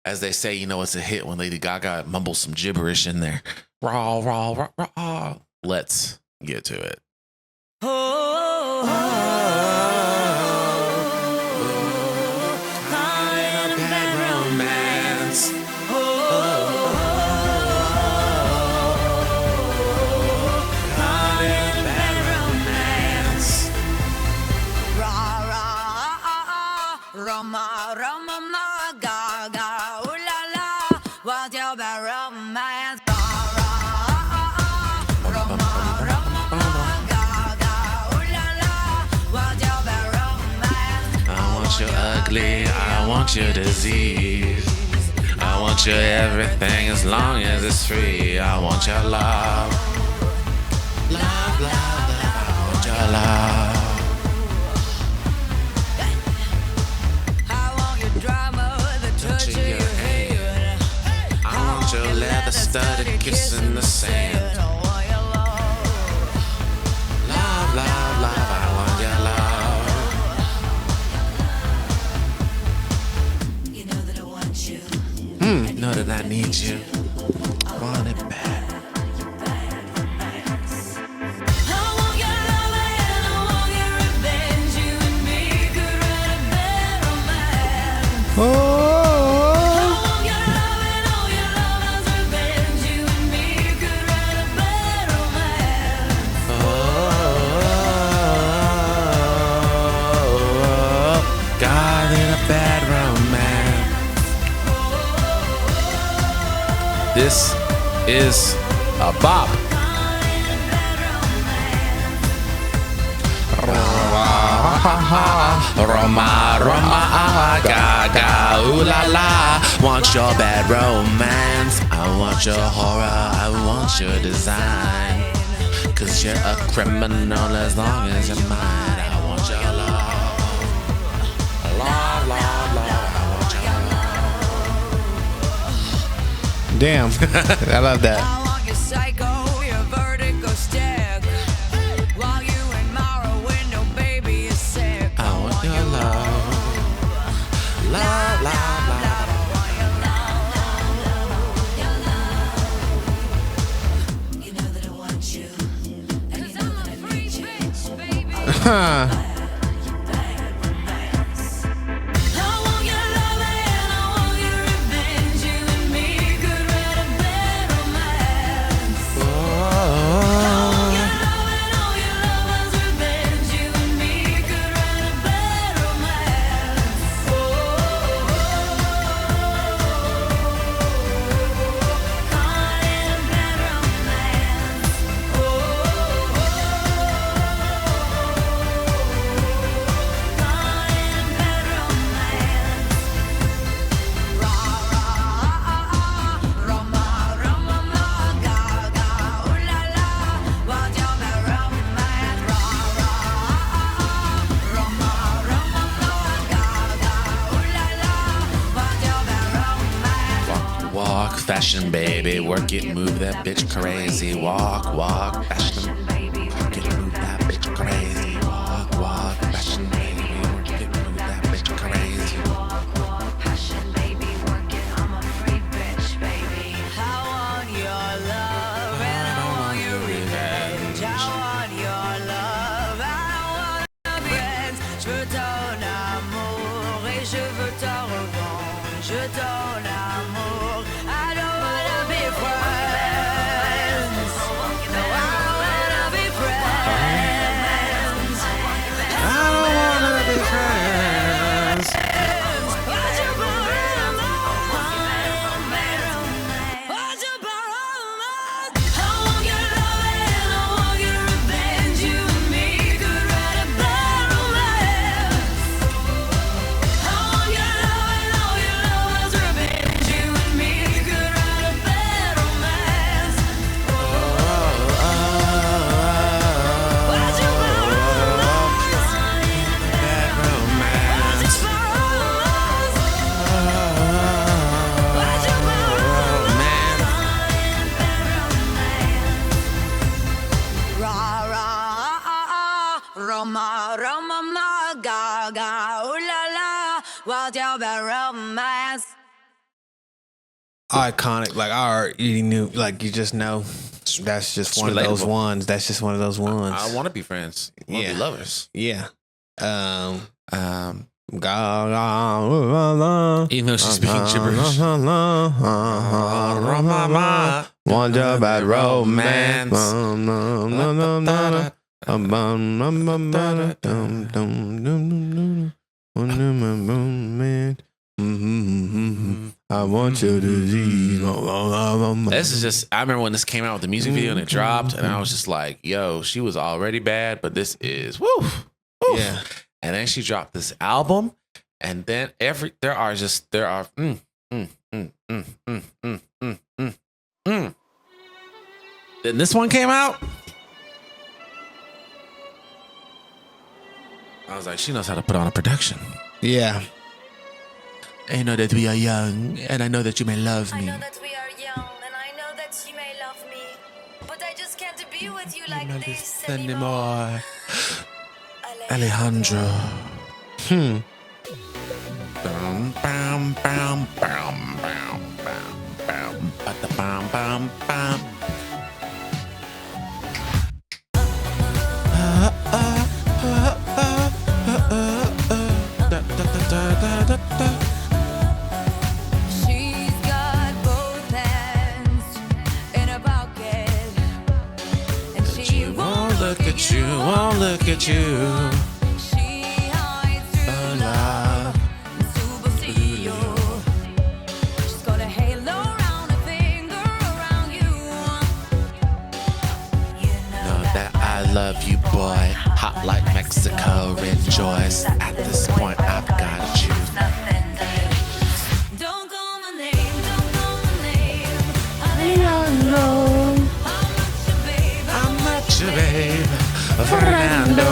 As they say, it's a hit when Lady Gaga mumbles some gibberish in there. Raw, raw, raw, raw. Let's get to it. Roma, Roma, ma, Gaga, ooh la la, what's your bad romance? Roma, Roma, ma, Gaga, ooh la la, what's your bad romance? I want you ugly, I want you disease. I want your everything as long as it's free. I want your love. Love, love, love. I want your love. Your leather studded kiss in the sand. need you. Want it bad. I want your love and I want your revenge. You and me could write a bad romance. Oh, I want your love and all your lovers' revenge. You and me could write a bad romance. God in a bad romance. This is a bop. Roma, Roma, Gaga, ooh la la. Want your bad romance. I want your horror. I want your design. Cause you're a criminal as long as you're mine. I want your love. Love, love, love. I want your love. damn. I love that. I want your psycho, your vertigo stick. While you admire a window, baby, you're sick. I want your love. Love, love, love. You know that I want you. And you know that I need you. Baby. Huh. I want your love and I want your revenge. You and me could write a bad romance. I want your love and all your lovers' revenge. You and me could write a bad romance. Caught in a bad romance. Caught in a bad romance. Roma, Roma, Gaga, ooh la la, want your bad romance. Roma, Roma, Gaga, ooh la la, want your bad romance. Walk, walk, fashion baby, work it, move that bitch crazy. Walk, walk, fashion baby, work it, move that bitch crazy. Walk, walk, fashion baby, work it, move that bitch crazy. Passion, baby, work it. I'm a free bitch, baby. I want your love and I want your revenge. I want your love, I want your friends. Je veux ton amour et je veux ta revanche. Ton amour, I don't wanna be friends. No, I wanna be friends. I don't wanna be friends. What's your romance? What's your romance? I want your love and I want your revenge. You and me could write a bad romance. I want your love and all your lovers' revenge. You and me could write a bad romance. What's your romance? Bad romance. What's your Roma, Roma, Gaga, ooh la la, what's your bad romance? Iconic. Like I already knew. Like you just know. That's just It's one of those relatable. ones. That's just one of those ones. I want to be friends. I want to Yeah. be lovers. Yeah. Even Even though she's speaking gibberish. Want your bad romance. I want your disease. This is just, I remember when this came out with the music video and it dropped, and I was just like, yo, she was already bad, but this is, woo. Yeah. And then she dropped this album, and then there are. Then this one came out. I was like, she knows how to put on a production. Yeah. I know that we are young, and I know that you may love I me. know that we are young, and I know that you may love me, but I just can't be with you like this anymore. Alejandro. Bam, bam, bam. She's got both hands in her pocket, and she won't Look at you, won't look at you. She hides through love, superstition. She's got a halo around her finger, around you. You know That I love you, boy. Hot like Mexico, rejoice. At this point, I've got to choose. Don't call my name, don't call my name. Alejandro, I'm not your babe. I'm not your babe, Fernando. Don't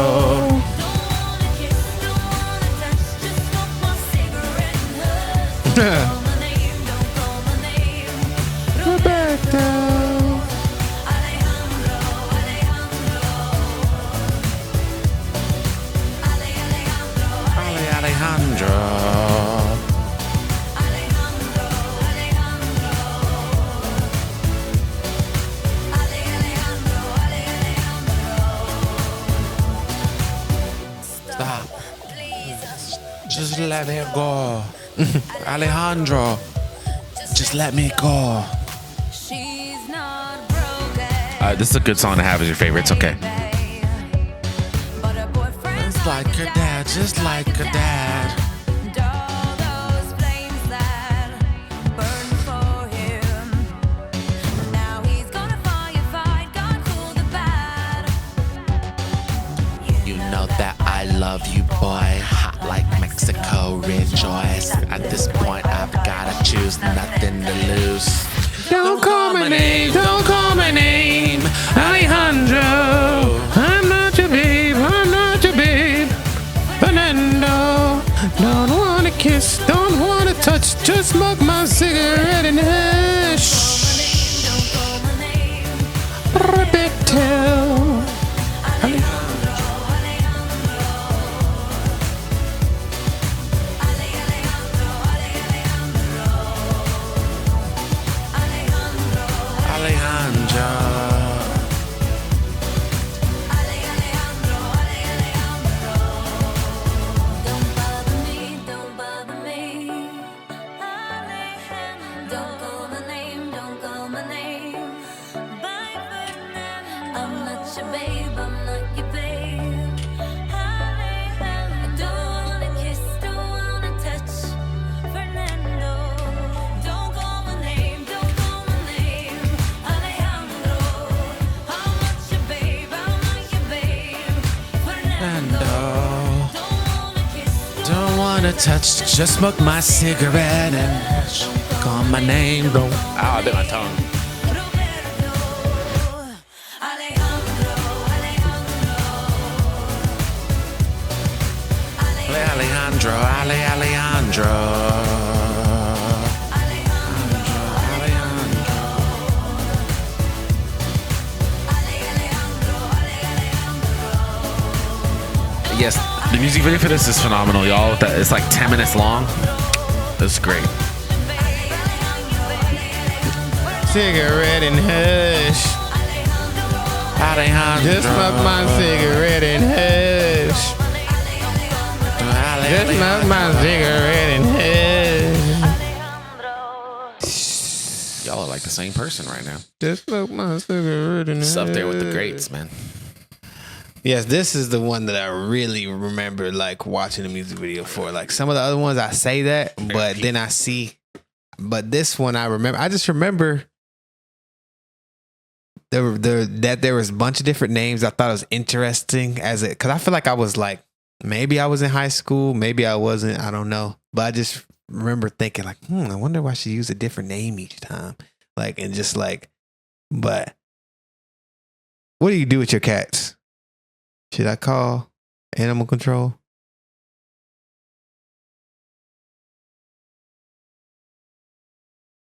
wanna kiss, don't wanna touch, just smoke my cigarette and hush. Don't call my name, don't call my name. Roberto. Alejandro, Alejandro. Alejandro, Alejandro. Alejandro, Alejandro. Alejandro, Alejandro. Stop. Please, Just let me go. Alejandro, just let me go. she's not broken. This is a good song to have as your favorite. It's okay. But her boyfriend's Just like her dad, just like her dad. And all those flames that burn for him. Now he's gonna firefight, God cool the bad. You know that I love you, boy. Hot like Mexico, rejoice. At this point, I've gotta choose, nothing to lose. Don't call my name, don't call my name, Alejandro. I'm not your babe, I'm not your babe, Fernando. Don't wanna kiss, don't wanna touch, just smoke my cigarette and hush. Don't call my name. Roberto. Alejandro, Alejandro. Alejandro, Alejandro. Alejandro, Alejandro. Alejandro, Alejandro. Don't bother me, don't bother me. Alejandro. Don't call my name, don't call my name. Bye, Fernando. I'm not your babe, I'm not your babe. Alejandro. Don't wanna kiss, don't wanna touch. Fernando. Don't call my name, don't call my name. Alejandro. I'm not your babe, I'm not your babe. Fernando. Don't wanna kiss, Don't wanna touch, just smoke my cigarette and call my name. Don't. Ah, I bit my tongue. Roberto. Alejandro, Alejandro. Alejandro, Alejandro. Yes, the music video for this is phenomenal, y'all. It's like 10 minutes long. It's great. Cigarette and hush. Alejandro. Just smoke my cigarette and hush. Just smoke my cigarette and hush. Y'all are like the same person right now. Just smoke my cigarette and hush. It's up there with the greats, man. Yes, this is the one that I really remember like watching the music video for. Like some of the other ones I say that, but then I see. But this one I remember. I just remember that there was a bunch of different names. I thought it was interesting because I feel like I was like, maybe I was in high school, maybe I wasn't. I don't know. But I just remember thinking like, I wonder why she used a different name each time. Like, and just like, but what do you do with your cats? Should I call animal control?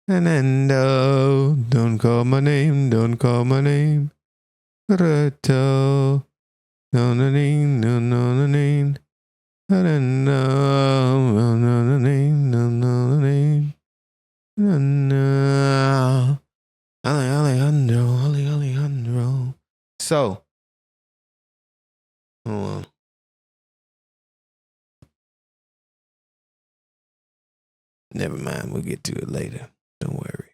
Fernando, don't call my name, don't call my name. Roberto, no, no, name, no, no, no, name. Fernando, no, no, no, name, no, no, no, name. No, no. So, hold on. Never mind. We'll get to it later. Don't worry.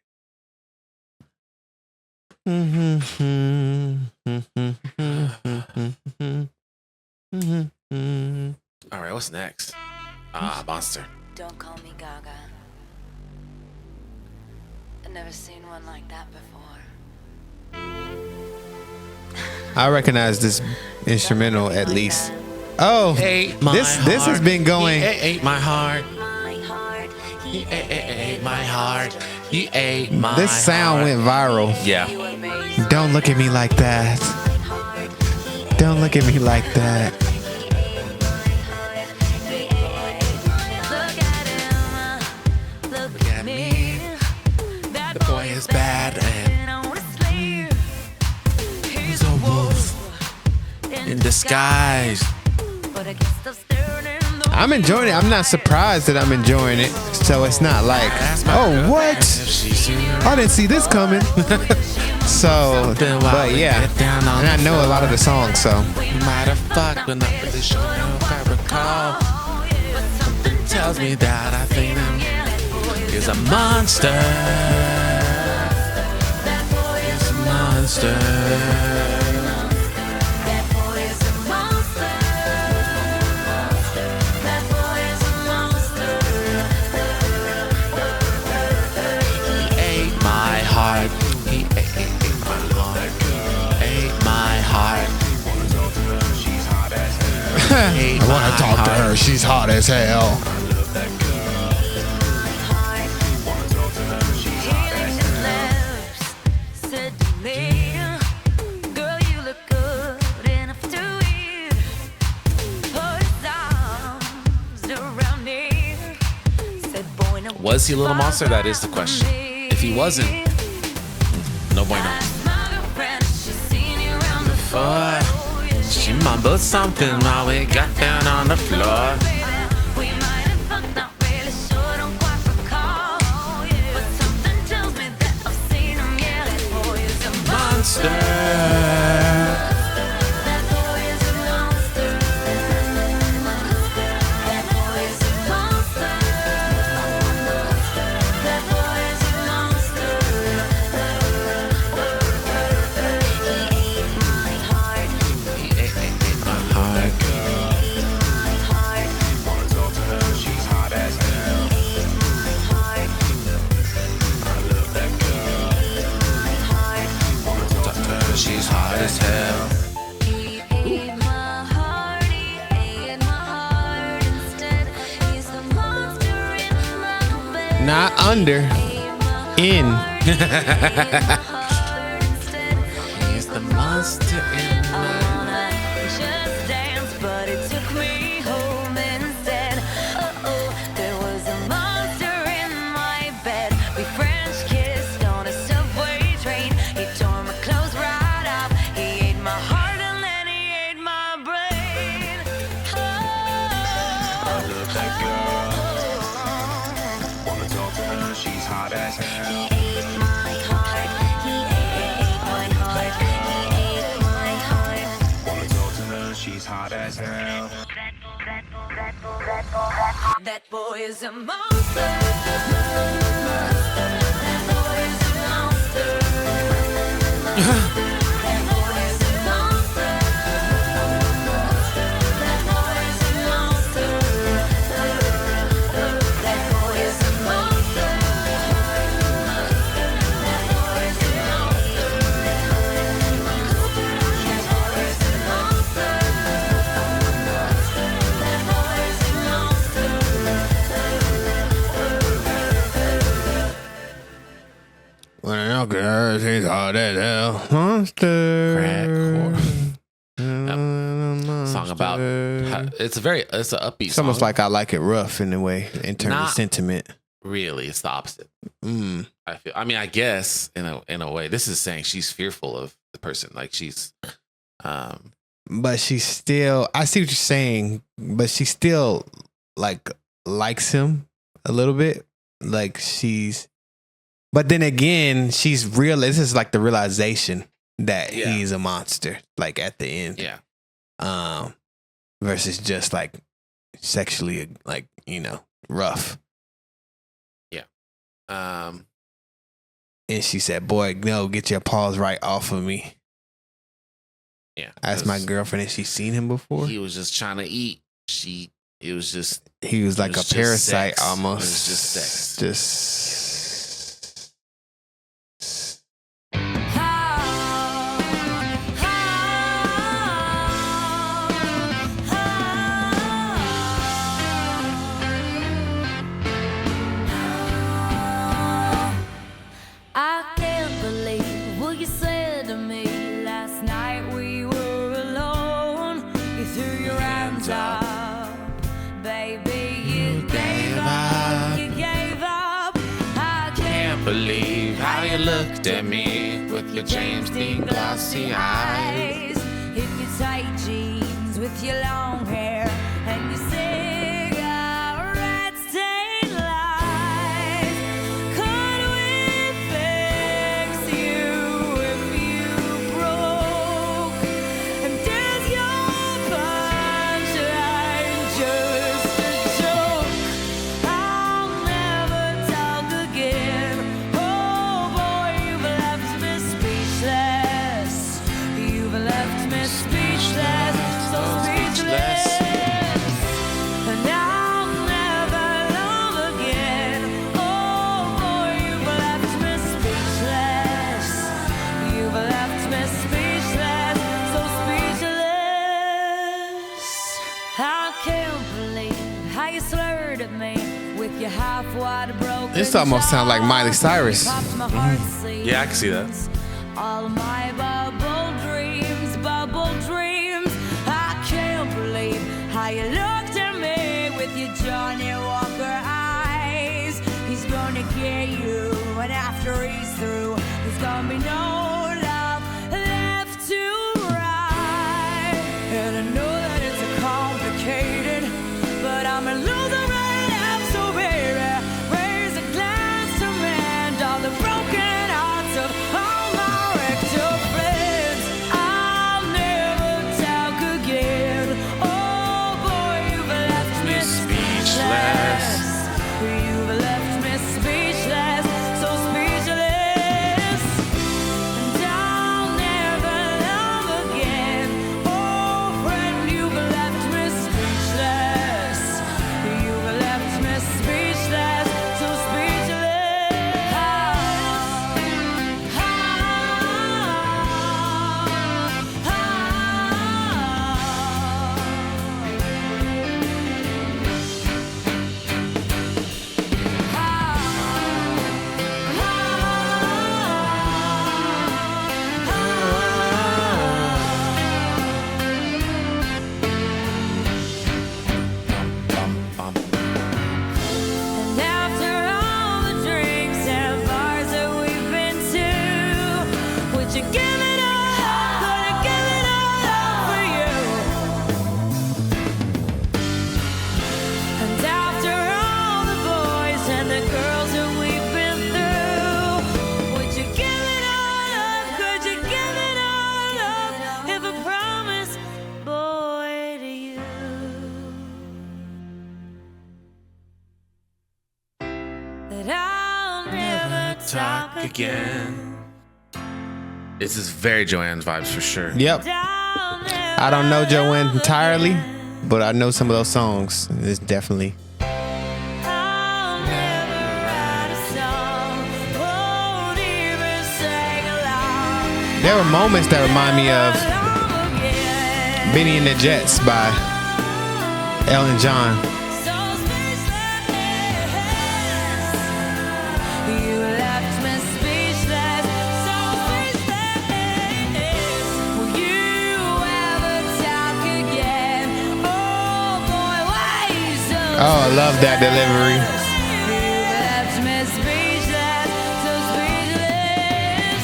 All right, what's next? Monster. Don't call me Gaga. I've never seen one like that before. I recognize this instrumental at least. Oh, this has been going. He ate my heart. My heart, He ate my heart. He ate my This sound went viral. Yeah. Don't look at me like that. Don't look at me like that. look at me. The boy is bad and he's a wolf in disguise. I'm enjoying it. I'm not surprised that I'm enjoying it. So it's not like, oh, what? I didn't see this coming. So, but yeah. And I know a lot of the songs, so. You might have fucked, but not really sure if I recall. Something tells me that I think he's a monster. He's a monster. I want to talk to her. She's hot as hell. Was he a little monster? That is the question. If he wasn't, no bueno. She mumbled something while we got down on the floor. Monster. She's hot as hell. He ate my heart, he ate my heart instead. He's the monster in my bed. Not under. In. He's the monster in my Just dance, but it took me home instead. Oh, there was a monster in my bed. We French kissed on a subway train. He tore my clothes right off. He ate my heart and then he ate my brain. Oh, I love that girl. Wanna talk to her, she's hot as hell. he ate my heart. He ate my heart. He ate my heart. Wanna talk to her, she's hot as hell. That boy is a monster. That boy is a monster. That boy is a monster. That boy is a monster. That boy is a monster. That boy is a monster. That boy is a monster. That boy is a monster. When I look at her, she's hot as hell. Monster. crack song about. It's an upbeat It's song. almost like I like it rough in a way, in terms of sentiment. Really, it's the opposite. Mm. I feel. I mean, I guess in a way, this is saying she's fearful of the person. Like she's, But she still, I see what you're saying, but she still likes him a little bit. Like but then again, she's real. This is like the realization that he's a monster, like at the end. Yeah. Versus just like sexually, like, you know, rough. Yeah. And she said, "Boy, no, get your paws right off of me." Yeah. Asked my girlfriend if she's seen him before. He was just trying to eat. He was like a just parasite sex. almost. It was just sex. Just I can't believe what you said to me last night. We were alone. You threw your hands up, baby. You gave up. You gave up. I can't believe how you looked at me with your James Dean glossy eyes. If you tight jeans with your long hair and your cigarette stained lies, could we fix you if you broke? And is your punchline just a joke? I'll never talk again. Oh boy, you've left me speechless. You've left me speechless, so speechless. And I'll never love again. Oh boy, you've left me speechless. You've left me speechless, so speechless. I can't believe how you slurred at me with your half-wide broken. This almost sound like Miley Cyrus. Popped my heart Yeah, I can see that. all my bubble dreams. I can't believe how you looked at me with your Johnny Walker eyes. He's gonna get you, and after he's through, there's gonna be no love left to ride. And I know that it's complicated, but I'm a loser right now, so baby, raise a glass to mend all the broken hearts of all my wrecked up friends. I'll never talk again. Oh boy, you've left me speechless. You've left me speechless, so speechless. And I'll never love again. Oh friend, you've left me speechless. You've left me speechless, so And after all the drinks and bars that we've been to, would you give it all? Would I give it all up for you? And after all the boys and the girls that we've been through, would you give it all up? Could you give it all up if I promised, boy, to you? That I'll never talk again. This is very Joanne's vibes for sure. Yep. I don't know Joanne entirely, but I know some of those songs. It's definitely. I'll never write a song, won't even sing along. There were moments that remind me of Love again. Benny and the Jets by Elton John. So speechless. You left me speechless, so speechless. Will you ever talk again? Oh boy, why you so Oh, I love that delivery. You left me speechless, so speechless.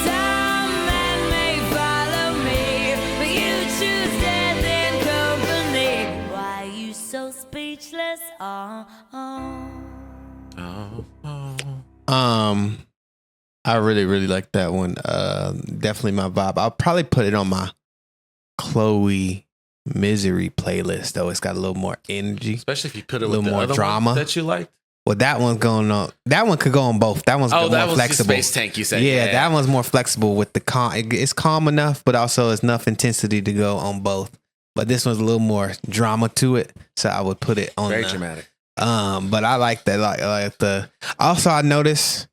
Some men may follow me, but you choose death in company. Why you so speechless? Oh, oh. Oh, oh. I really like that one. Definitely my vibe. I'll probably put it on my Chloe Misery playlist though. It's got a little more energy, especially if you put it a with little the more other drama one that you like. Well, that one's going on. That one could go on both. That one's more that was flexible. Space Tank. You said, yeah, that one's more flexible with the calm. It's calm enough, but also it's enough intensity to go on both. But this one's a little more drama to it, so I would put it on. Very dramatic. But I like that. Like the. Also, I noticed.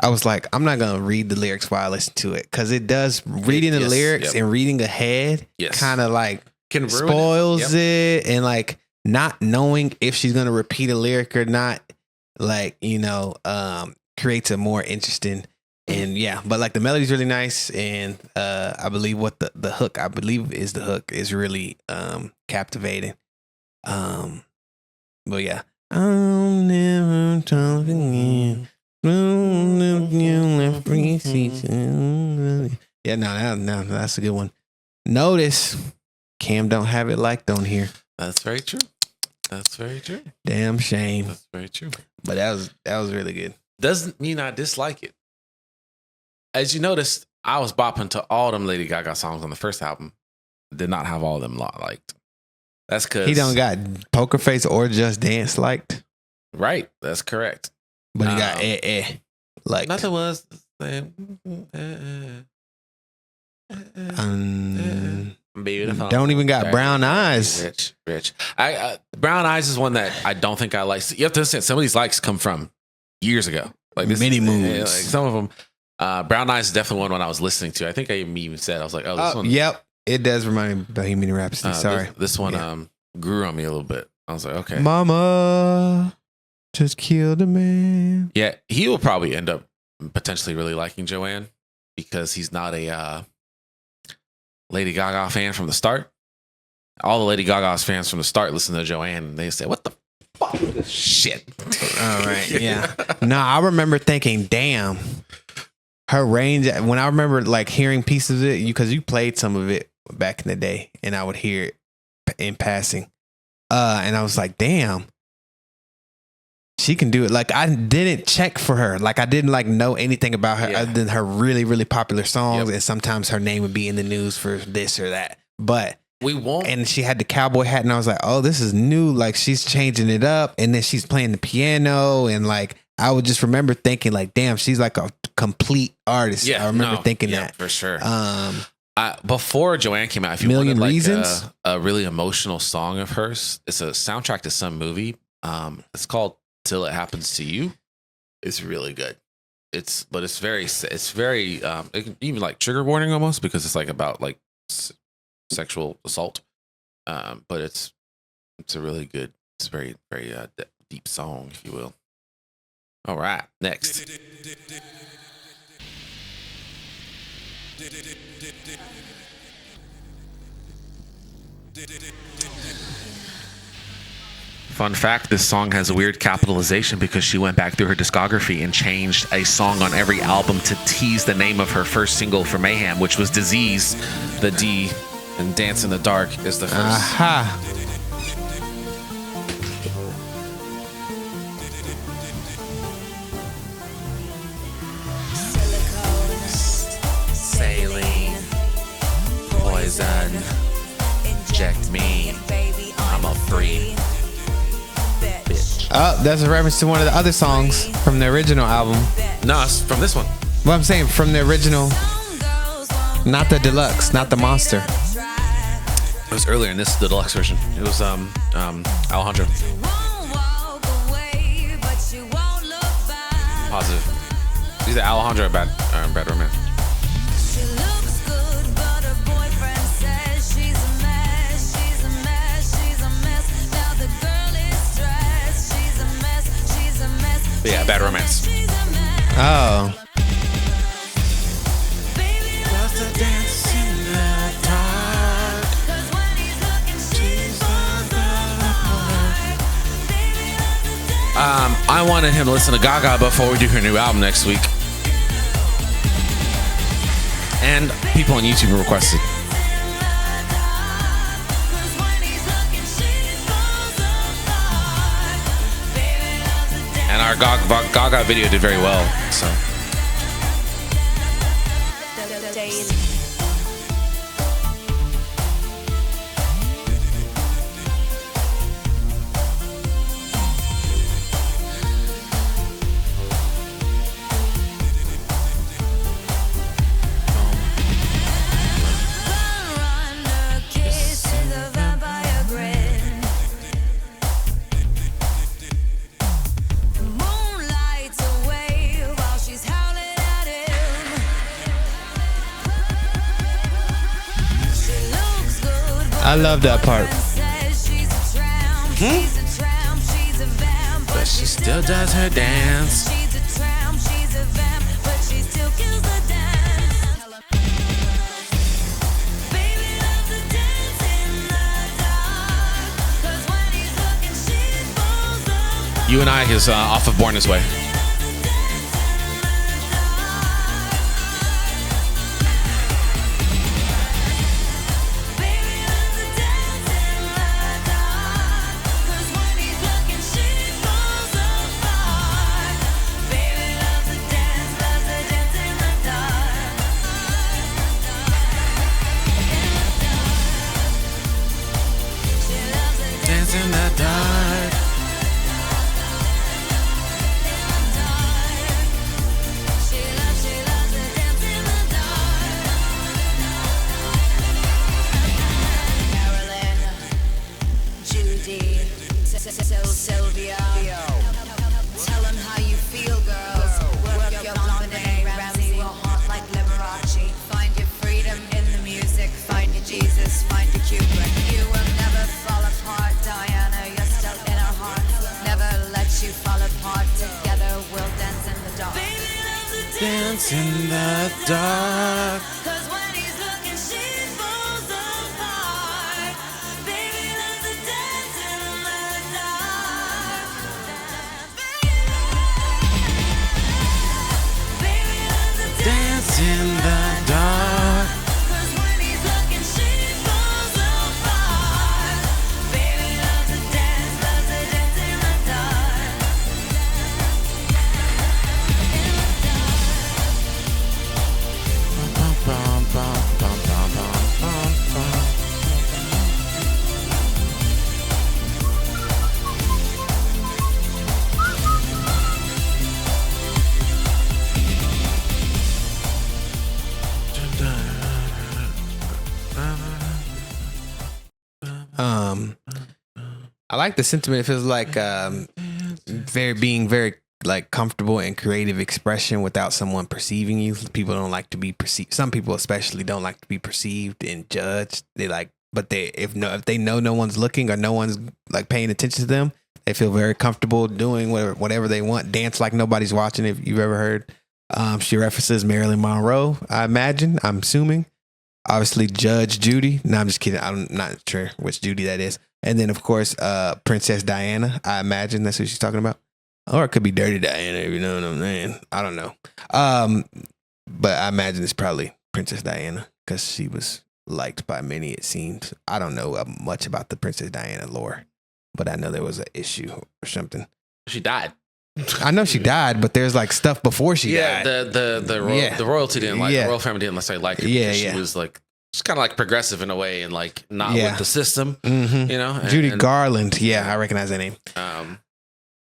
I was like, I'm not gonna read the lyrics while I listen to it because it does. Reading the lyrics and reading ahead, kind of like can spoils it, and like not knowing if she's gonna repeat a lyric or not, like creates a more interesting. And yeah, but like the melody's really nice, and I believe what the hook is really captivating. But yeah, I'm never talking again. Yeah, no, that's a good one. Notice Cam don't have it liked on here. That's very true. That's very true. Damn shame. That's very true. But that was really good. Doesn't mean I dislike it. As you noticed, I was bopping to all them Lady Gaga songs on the first album. Did not have all of them liked. That's because he don't got Poker Face or Just Dance liked. Right, that's correct. But he got like nothing was the same. Beautiful. Don't even got Brown Eyes. Rich. Brown Eyes is one that I don't think I like. You have to understand, some of these likes come from years ago. Like this, many moons. Like some of them. Brown Eyes is definitely one when I was listening to. I think I even said, I was like, oh, this one. Yep. It does remind me of Bohemian Rhapsody. Sorry. This one grew on me a little bit. I was like, okay. Mama just killed a man. Yeah, he will probably end up potentially really liking Joanne because he's not a Lady Gaga fan from the start. All the Lady Gaga's fans from the start listen to Joanne and they say, what the fuck is this shit? All right, yeah. No, I remember thinking, damn, her range. When I remember like hearing pieces of it, because you played some of it back in the day and I would hear it in passing. And I was like, damn. She can do it. Like I didn't check for her. Like I didn't like know anything about her other than her really, really popular songs. And sometimes her name would be in the news for this or that. But we won't. And she had the cowboy hat, and I was like, oh, this is new. Like she's changing it up, and then she's playing the piano, and like I would just remember thinking, like, damn, she's like a complete artist. Yeah, I remember thinking that for sure. Before Joanne came out, if you Million wanted like Reasons, a really emotional song of hers, it's a soundtrack to some movie. It's called Till It Happens to You. It's really good. It's very even like trigger warning almost because it's like about like sexual assault. But it's a really good, it's very deep song, if you will. All right, next. Fun fact, this song has a weird capitalization because she went back through her discography and changed a song on every album to tease the name of her first single for Mayhem, which was Disease. The D and Dance in the Dark is the first. Aha. Saline, poison, inject me, I'm a freak. Oh, that's a reference to one of the other songs from the original album. No, it's from this one. Well, I'm saying from the original, not the deluxe, not the monster. It was earlier in this, the deluxe version. It was Alejandro. Positive. Either Alejandro or Bad Romance. But yeah, Bad Romance. Oh. I wanted him to listen to Gaga before we do her new album next week. And people on YouTube requested. And our Gaga video did very well. So I love that part. But she still does her dance. She's a tramp, she's a vamp, but she still kills the dance. Baby loves to dance in the dark. 'Cause when he's looking, she falls apart. You and I is off of Born This Way. Baby loves to dance in the dark. 'Cause when he's looking, she falls apart. Baby loves to dance in the dark. She loves to Dance in the dark. She loves to dance in the dark. Carolyn, Judy, Sylvia. Tell 'em how you feel, girls. Work your confidence, Ramsey your heart like Liberace. Find your freedom in the music. Find your Jesus, find your Cupid. You will never fall apart, Diana. You're still in her heart. Never let you fall apart. Together we'll dance in the dark. Baby loves to Dance in the dark. 'Cause when he's looking, she falls apart. Baby loves to dance in the dark. Baby loves to Dance in the dark. 'Cause when he's looking, she falls apart. Baby loves to dance in the dark. Bum, bum, bum, bum, bum, bum, bum, bum. I like the sentiment. It feels like being very like comfortable and creative expression without someone perceiving you. People don't like to be perceived. Some people especially don't like to be perceived and judged. They like, but if they know no one's looking or no one's like paying attention to them, they feel very comfortable doing whatever they want. Dance like nobody's watching. If you've ever heard, she references Marilyn Monroe. I'm assuming. Obviously, Judge Judy. No, I'm just kidding. I'm not sure which Judy that is. And then, of course, Princess Diana. I imagine that's what she's talking about. Or it could be Dirty Diana, if you know what I'm saying. I don't know. But I imagine it's probably Princess Diana because she was liked by many, it seems. I don't know much about the Princess Diana lore, but I know there was an issue or something. She died. I know she died, but there's like stuff before she died. The royalty didn't like the royal family didn't necessarily like her. Yeah, She was like she's kind of like progressive in a way and like not with the system, you know. Judy Garland, I recognize that name.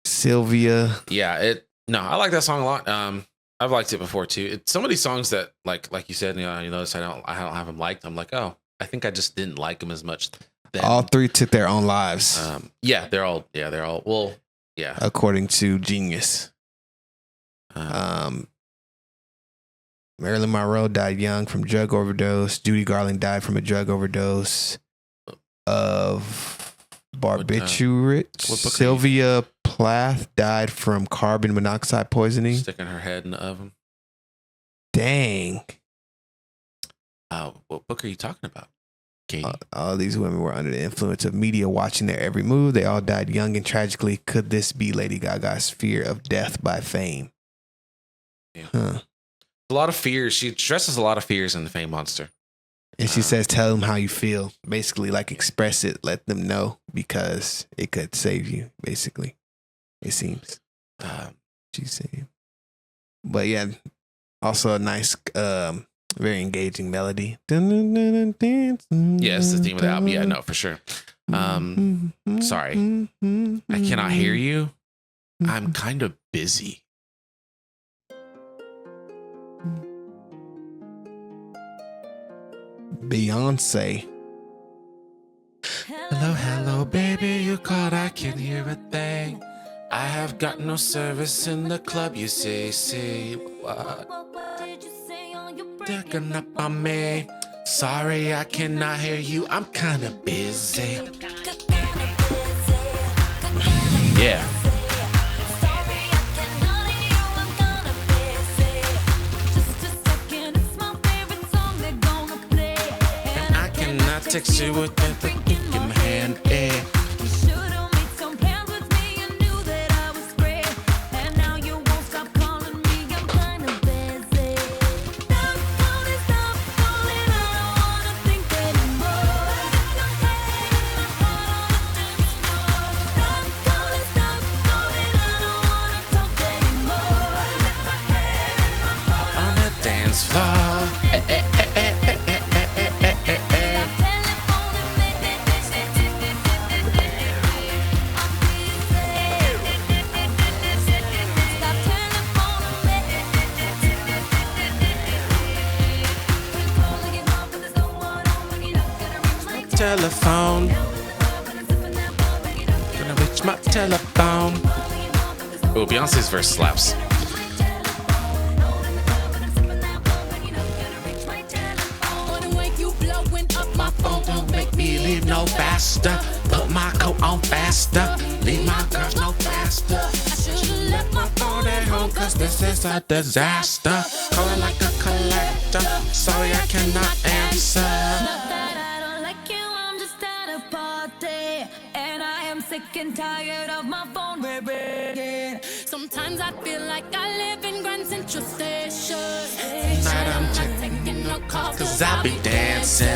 Sylvia, I like that song a lot. I've liked it before too. Some of these songs that like you said, you notice I don't have them liked. I'm like, oh, I think I just didn't like them as much. Then. All three took their own lives. They're all well. Yeah. According to Genius. Marilyn Monroe died young from drug overdose. Judy Garland died from a drug overdose of barbiturates. Sylvia Plath died from carbon monoxide poisoning. Sticking her head in the oven. Dang. What book are you talking about? Katie. All these women were under the influence of media watching their every move. They all died young and tragically. Could this be Lady Gaga's fear of death by fame? Yeah. A lot of fears. She stresses a lot of fears in the Fame Monster. And she says, tell them how you feel. Basically, like express it. Let them know because it could save you, basically. It seems. She's saying. But yeah, also a nice... very engaging melody. Yeah, it's the theme of the album. Yeah, no, for sure. Sorry. I cannot hear you. I'm kind of busy. Beyonce. Hello, baby. You called, I can hear a thing. I have got no service in the club, you see. What? What did you say on your break? Taking up on me. Sorry, I cannot hear you. I'm kind of busy. Yeah. I cannot text you with the dick in my hand. Eh. On the dance floor. Telephone. Gonna reach my telephone. Oh, Beyonce's verse slaps. My phone don't make me leave no faster. Put my coat on faster. Leave my girls no faster. I should've left my phone at home, cause this is a disaster. Calling like a collector. Sorry, I cannot answer. Sick and tired of my phone ringing. Sometimes I feel like I live in Grand Central Station. Tonight I'm taking no calls, cause I'll be dancing.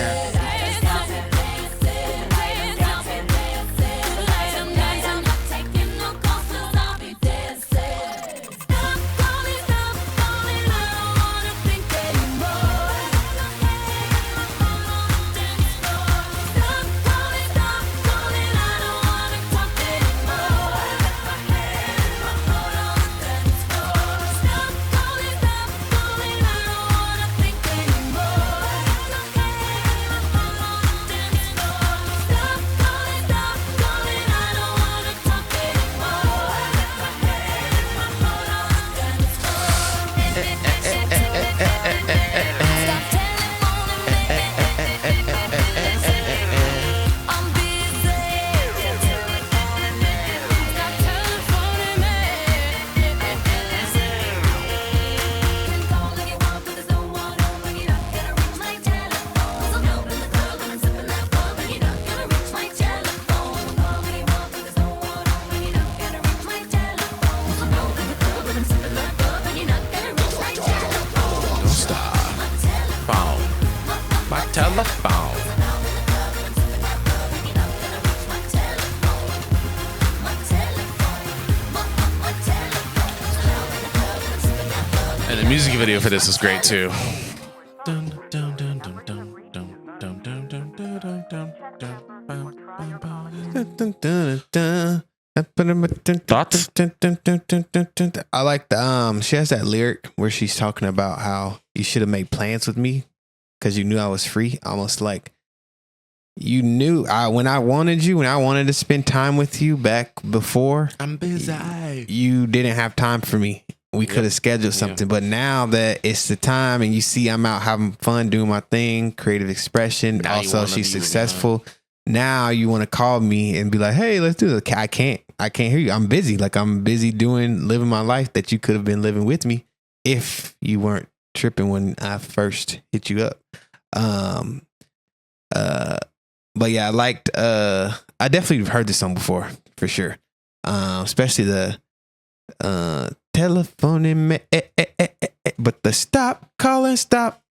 Telephone. And the music video for this is great too. Thoughts? I like the she has that lyric where she's talking about how you should have made plans with me because you knew I was free. Almost like you knew when I wanted you, when I wanted to spend time with you back before. I'm busy. You didn't have time for me. We could have scheduled something, but now that it's the time and you see I'm out having fun, doing my thing, creative expression. Now also, she's successful. Now you want to call me and be like, "Hey, let's do it." I can't hear you. I'm busy. Like I'm busy living my life that you could have been living with me if you weren't tripping when I first hit you up. But yeah, I liked. I definitely heard this song before for sure. Especially the telephoning me, but the stop calling.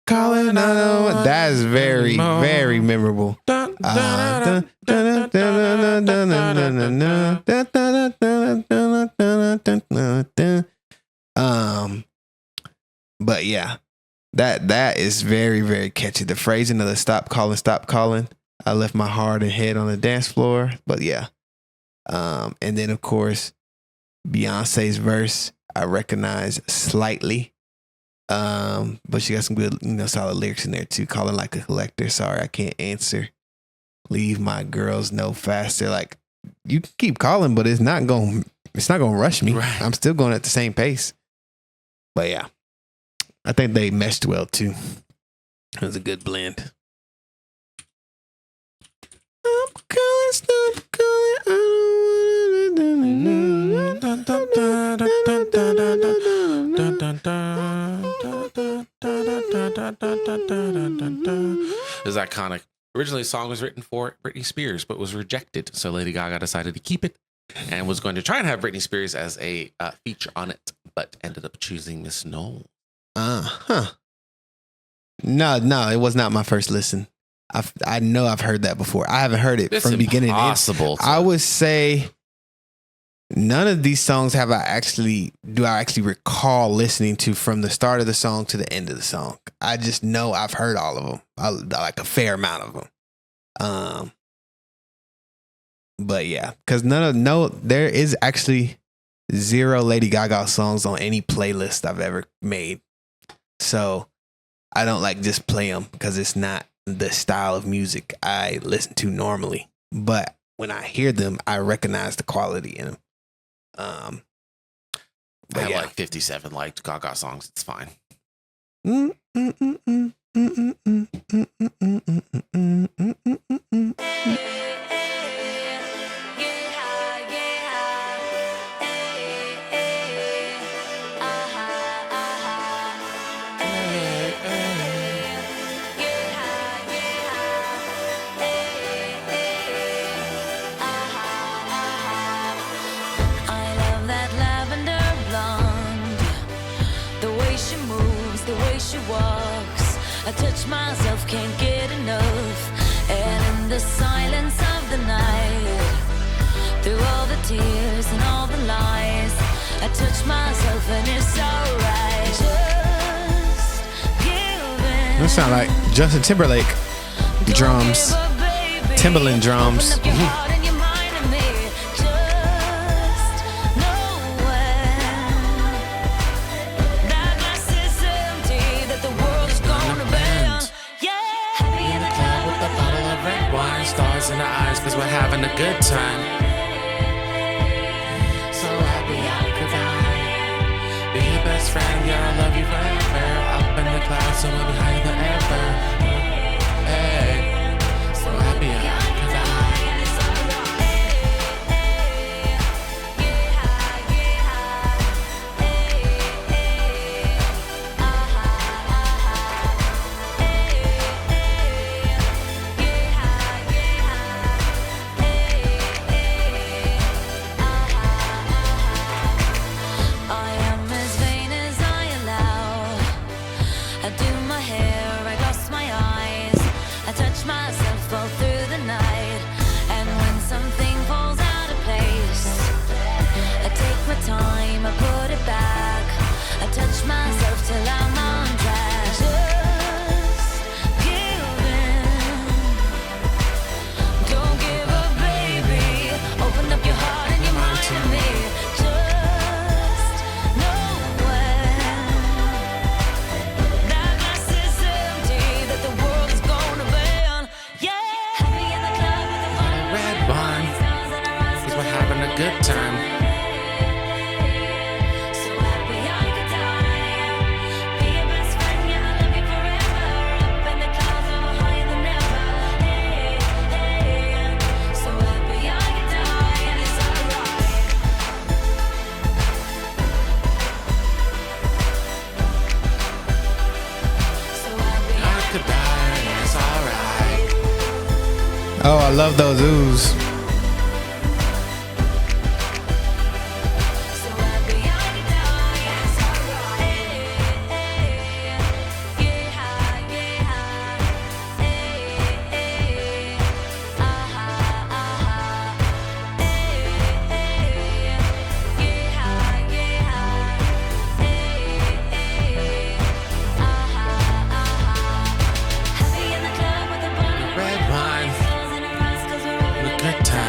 I know that is very, very memorable. But yeah, that is very, very catchy. The phrasing of the stop calling. I left my heart and head on the dance floor. But yeah, and then of course Beyonce's verse I recognize slightly. But she got some good, solid lyrics in there too. Calling like a collector. Sorry, I can't answer. Leave my girls no faster. Like you can keep calling, but it's not gonna rush me. Right. I'm still going at the same pace. But yeah, I think they meshed well too. It was a good blend. is iconic. Originally, the song was written for Britney Spears, but was rejected. So Lady Gaga decided to keep it and was going to try and have Britney Spears as a feature on it, but ended up choosing Miss Knowles. No, it was not my first listen. I know I've heard that before. I haven't heard it It's from beginning to end. impossible. I would say none of these songs do I actually recall listening to from the start of the song to the end of the song. I just know I've heard all of them. I like a fair amount of them. But yeah, because there is actually 0 Lady Gaga songs on any playlist I've ever made. So I don't like just play them because it's not the style of music I listen to normally. But when I hear them, I recognize the quality in them. I have like 57 liked Gaga songs. It's fine. I touch myself, can't get enough. And in the silence of the night, through all the tears and all the lies, I touch myself and it's alright. Just giving. That sound like Justin Timberlake drums. Timberland drums. Stars in the eyes, cause we're having a good time. So happy I could die. Be your best friend, yeah, I love you forever. Up in the clouds, so we'll be higher than ever. Hey, so happy I could die. Time, I put it back. I touch myself till I'm on track. Just giving. Don't give up, baby. Open up your heart and your mind to me. Just know when that glass is empty, that the world is gonna burn. Yeah, happy in the club with the Red wine, cause we're having a good time. Oh, I love those oohs. Good time.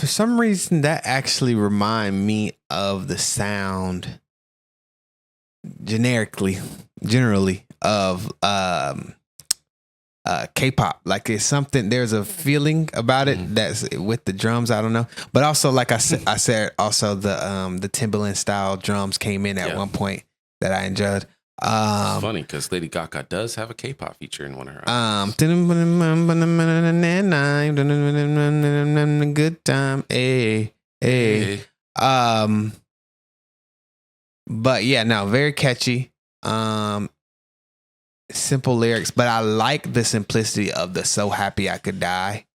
For some reason, that actually remind me of the sound generally of K-pop. Like it's something. There's a feeling about it that's with the drums. I don't know, but also like I said, also the Timbaland style drums came in at one point that I enjoyed. It's funny because Lady Gaga does have a K-pop feature in one of her albums. Good time, hey. But yeah, no, very catchy. Simple lyrics, but I like the simplicity of the "So Happy I Could Die."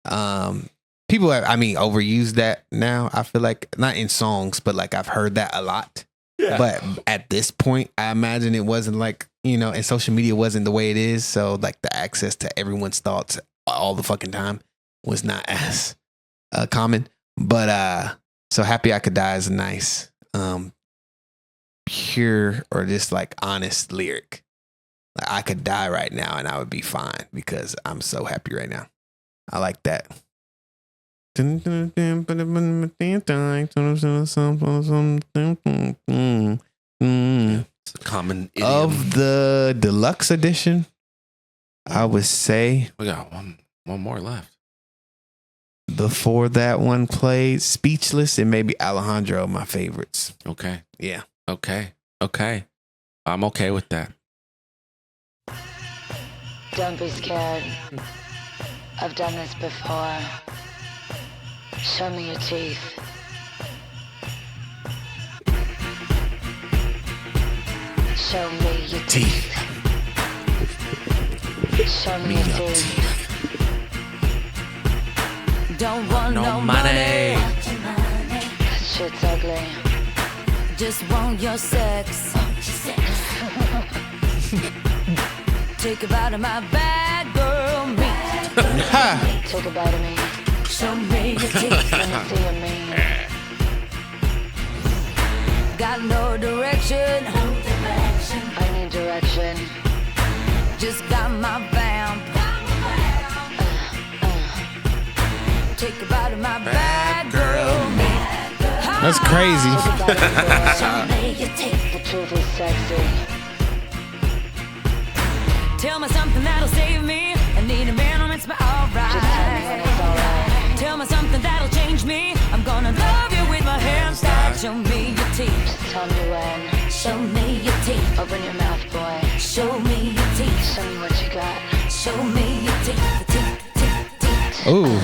People have, overused that now. I feel like not in songs, but like I've heard that a lot. Yeah. But at this point, I imagine it wasn't like, and social media wasn't the way it is. So like the access to everyone's thoughts all the fucking time was not as common. But "So Happy I Could Die" is a nice, pure or just like honest lyric. Like I could die right now and I would be fine because I'm so happy right now. I like that. It's a common idiom. Of the deluxe edition, I would say We got one more left. before that one played, Speechless and maybe Alejandro, my favorites. Okay. Yeah. Okay. I'm okay with that. Don't be scared. I've done this before. Show me your teeth. Show me your teeth. Show me your teeth. Don't want no money. That shit's ugly. Just want your sex. Take a bite of my bad girl meat. Take a bite of me. Show me your teeth. Let me see your meat. Got no direction. I need direction. Just got my vamp. Take a bite of my bad girl meat. That's crazy. The truth is sexy. Tell me something that'll save me. I need a man who makes me alright. Just tell me when it's alright. Tell me something that'll change me. I'm gonna love you with my hands tied. Show me your teeth. Just tell me when. Show me your teeth. Open your mouth, boy. Show me your teeth. Show me what you got. Show me your teeth. The teeth. Ooh.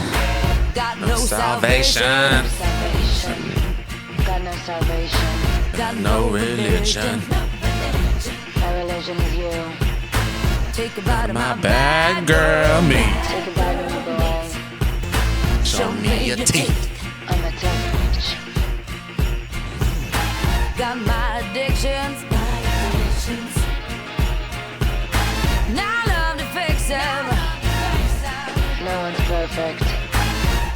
Got no salvation. No salvation. Got no salvation. Got no religion. My religion is you. Take a bite of my bad girl meat. Take a bite of me, boy. Show me your teeth. I'm a tough bitch. Got my addictions. Now I love to fix them. No one's perfect.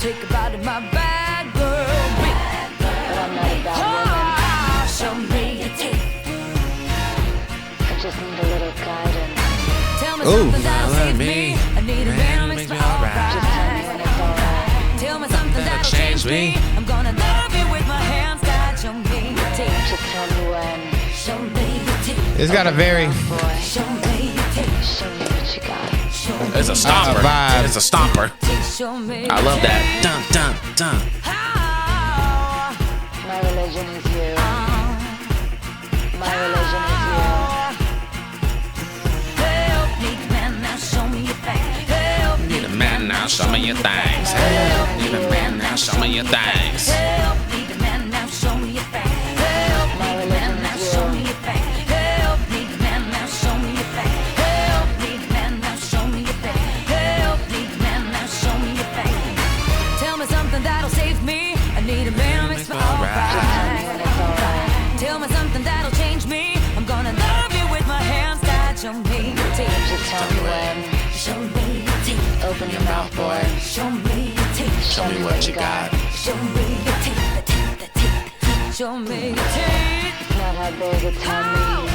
Take a bite of my bad girl meat. But I'm not a bad woman. Show me your teeth. I just need a little guidance. Tell me something that'll save me. I need a man who makes me alright. Just tell me when it's alright. Tell me something that'll change me. I'm gonna love you with my hands tied. Show me your teeth. Just tell me when. Show me your teeth. It's got a very Show me your teeth. Show me what you got. It's a stomper. vibe. It's a stomper. Show me. I love that. Dun, dun, dun. My religion is you. My religion is you. Help me, man, now show me your thing. Help me, Need a man now, show me your things. Need a man now, show me your things. help me, man, now show me your thing. Help me, man, now show me your thing. Help me, man, now show me your thing. Help me, man, now show me your thing. Help me, man, now show me your thing. Tell me something that'll save me. I need a man who makes me alright. Tell me something that'll change me. I'm gonna love you with my hands tied. Show me your teeth. Just tell me when. Show me your teeth. Open your mouth, boy. Show me your teeth. Show me what you got. Show me your teeth. The teeth, the teeth. Show me your teeth. It's not how big it's how mean.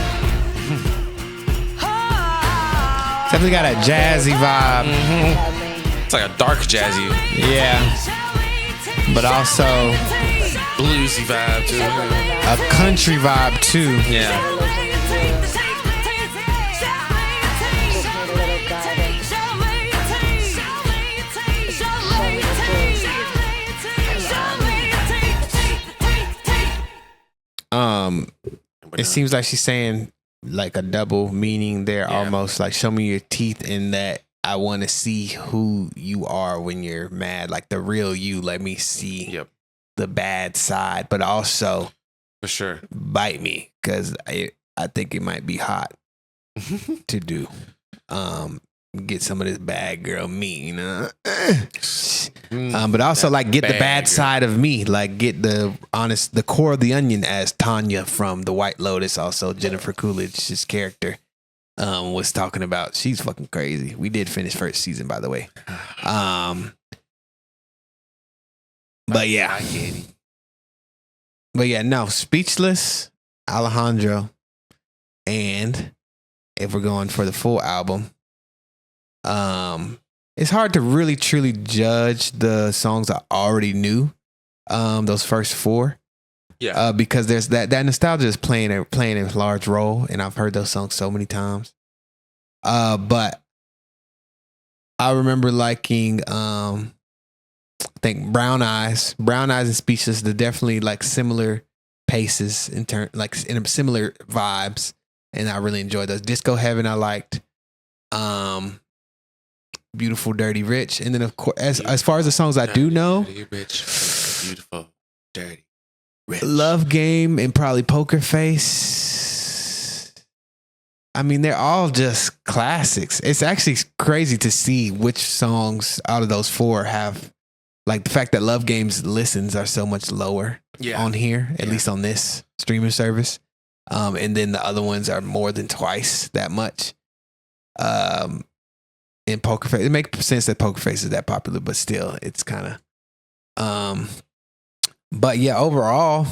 definitely got a jazzy vibe. It's like a dark jazzy. Yeah. Shall we take but also Bluesy vibe too. a country vibe too. Yeah. It seems like she's saying like a double meaning there, almost like show me your teeth in that I want to see who you are when you're mad, like the real you. Let me see the bad side, but also for sure bite me because I think it might be hot to do. Get some of this bad girl me, you know. But also like get the bad side of me, like get the core of the onion, as Tanya from The White Lotus, also Jennifer Coolidge's character, was talking about. She's fucking crazy. We did finish first season, by the way. But yeah, no, Speechless, Alejandro, and if we're going for the full album, it's hard to really truly judge the songs I already knew, those first four, because there's that nostalgia is playing a large role, and I've heard those songs so many times. But I remember liking, I think Brown Eyes and Speechless. They're definitely like similar paces in similar vibes, and I really enjoyed those. Disco Heaven I liked. Beautiful, Dirty, Rich, and then of course, as far as the songs I do know, Dirty, Rich, Beautiful, Dirty, Rich, Love Game, and probably Poker Face. I mean, they're all just classics. It's actually crazy to see which songs out of those four have, like, the fact that Love Game's listens are so much lower on here, at least on this streaming service, and then the other ones are more than twice that much. In Poker Face, it makes sense that Poker Face is that popular, but still, it's kind of. But yeah, overall,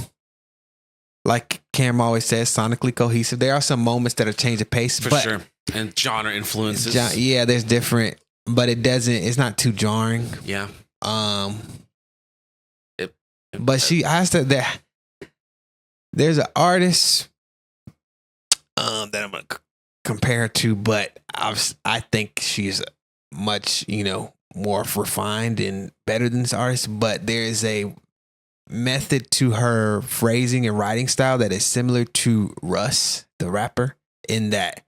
like Cam always says, sonically cohesive. There are some moments that are change of pace, for sure, and genre influences. There's different, but it's not too jarring. Yeah. But she has to. There's an artist that I'm gonna compare her to, but I think she's much, more refined and better than this artist. But there is a method to her phrasing and writing style that is similar to Russ, the rapper, in that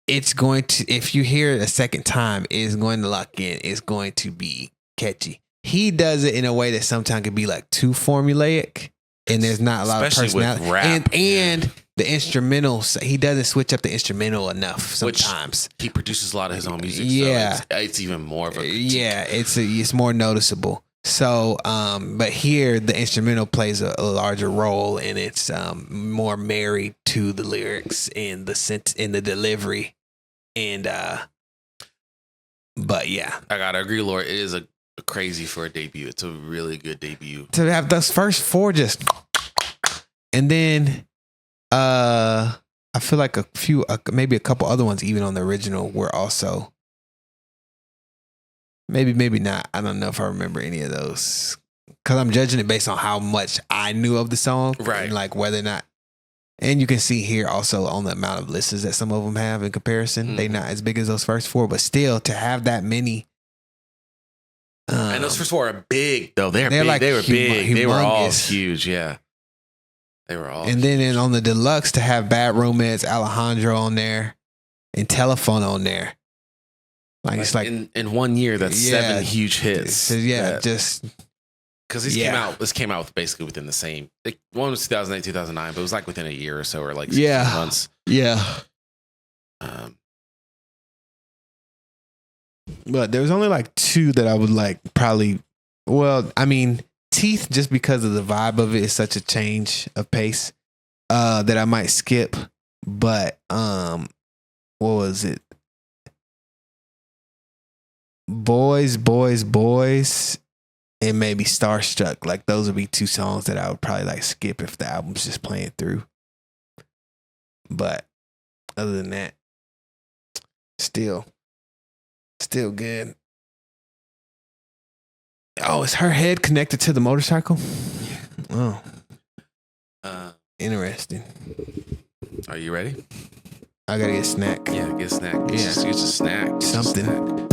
it's going to, if you hear it a second time, it's going to lock in. It's going to be catchy. He does it in a way that sometimes can be like too formulaic, and there's not a lot of personality. With rap. And the instrumentals, he doesn't switch up the instrumental enough sometimes. He produces a lot of his own music. Yeah. So it's even more of a critique. Yeah, it's more noticeable. So, but here the instrumental plays a larger role, and it's more married to the lyrics and the sense in the delivery, and but yeah, I gotta agree, Laura. It is a crazy for a debut. It's a really good debut to have those first four just, and then I feel like a few, maybe a couple other ones even on the original were also. Maybe not. I don't know if I remember any of those, because I'm judging it based on how much I knew of the song, right? And like whether or not, and you can see here also on the amount of listens that some of them have in comparison. They're not as big as those first four, but still to have that many. And those first four are big though. They're big. Like they were big. They were all humongous. huge. Yeah, they were all. And then on the deluxe to have Bad Romance, Alejandro on there, and Telephone on there. Like it's like in 1 year, that's 7 huge hits. So just because this came out basically within the same. One was 2008, 2009, but it was like within a year or so, or like 16 months. Yeah. But there was only like two that I would like probably. Well, I mean, Teeth, just because of the vibe of it is such a change of pace that I might skip. But what was it? Boys, and maybe Starstruck. Like those would be two songs that I would probably like skip if the album's just playing through. But other than that, still good. Oh, is her head connected to the motorcycle? Oh, interesting. Are you ready? I gotta get a snack. Yeah, get a snack. Yeah. Get a snack. Something.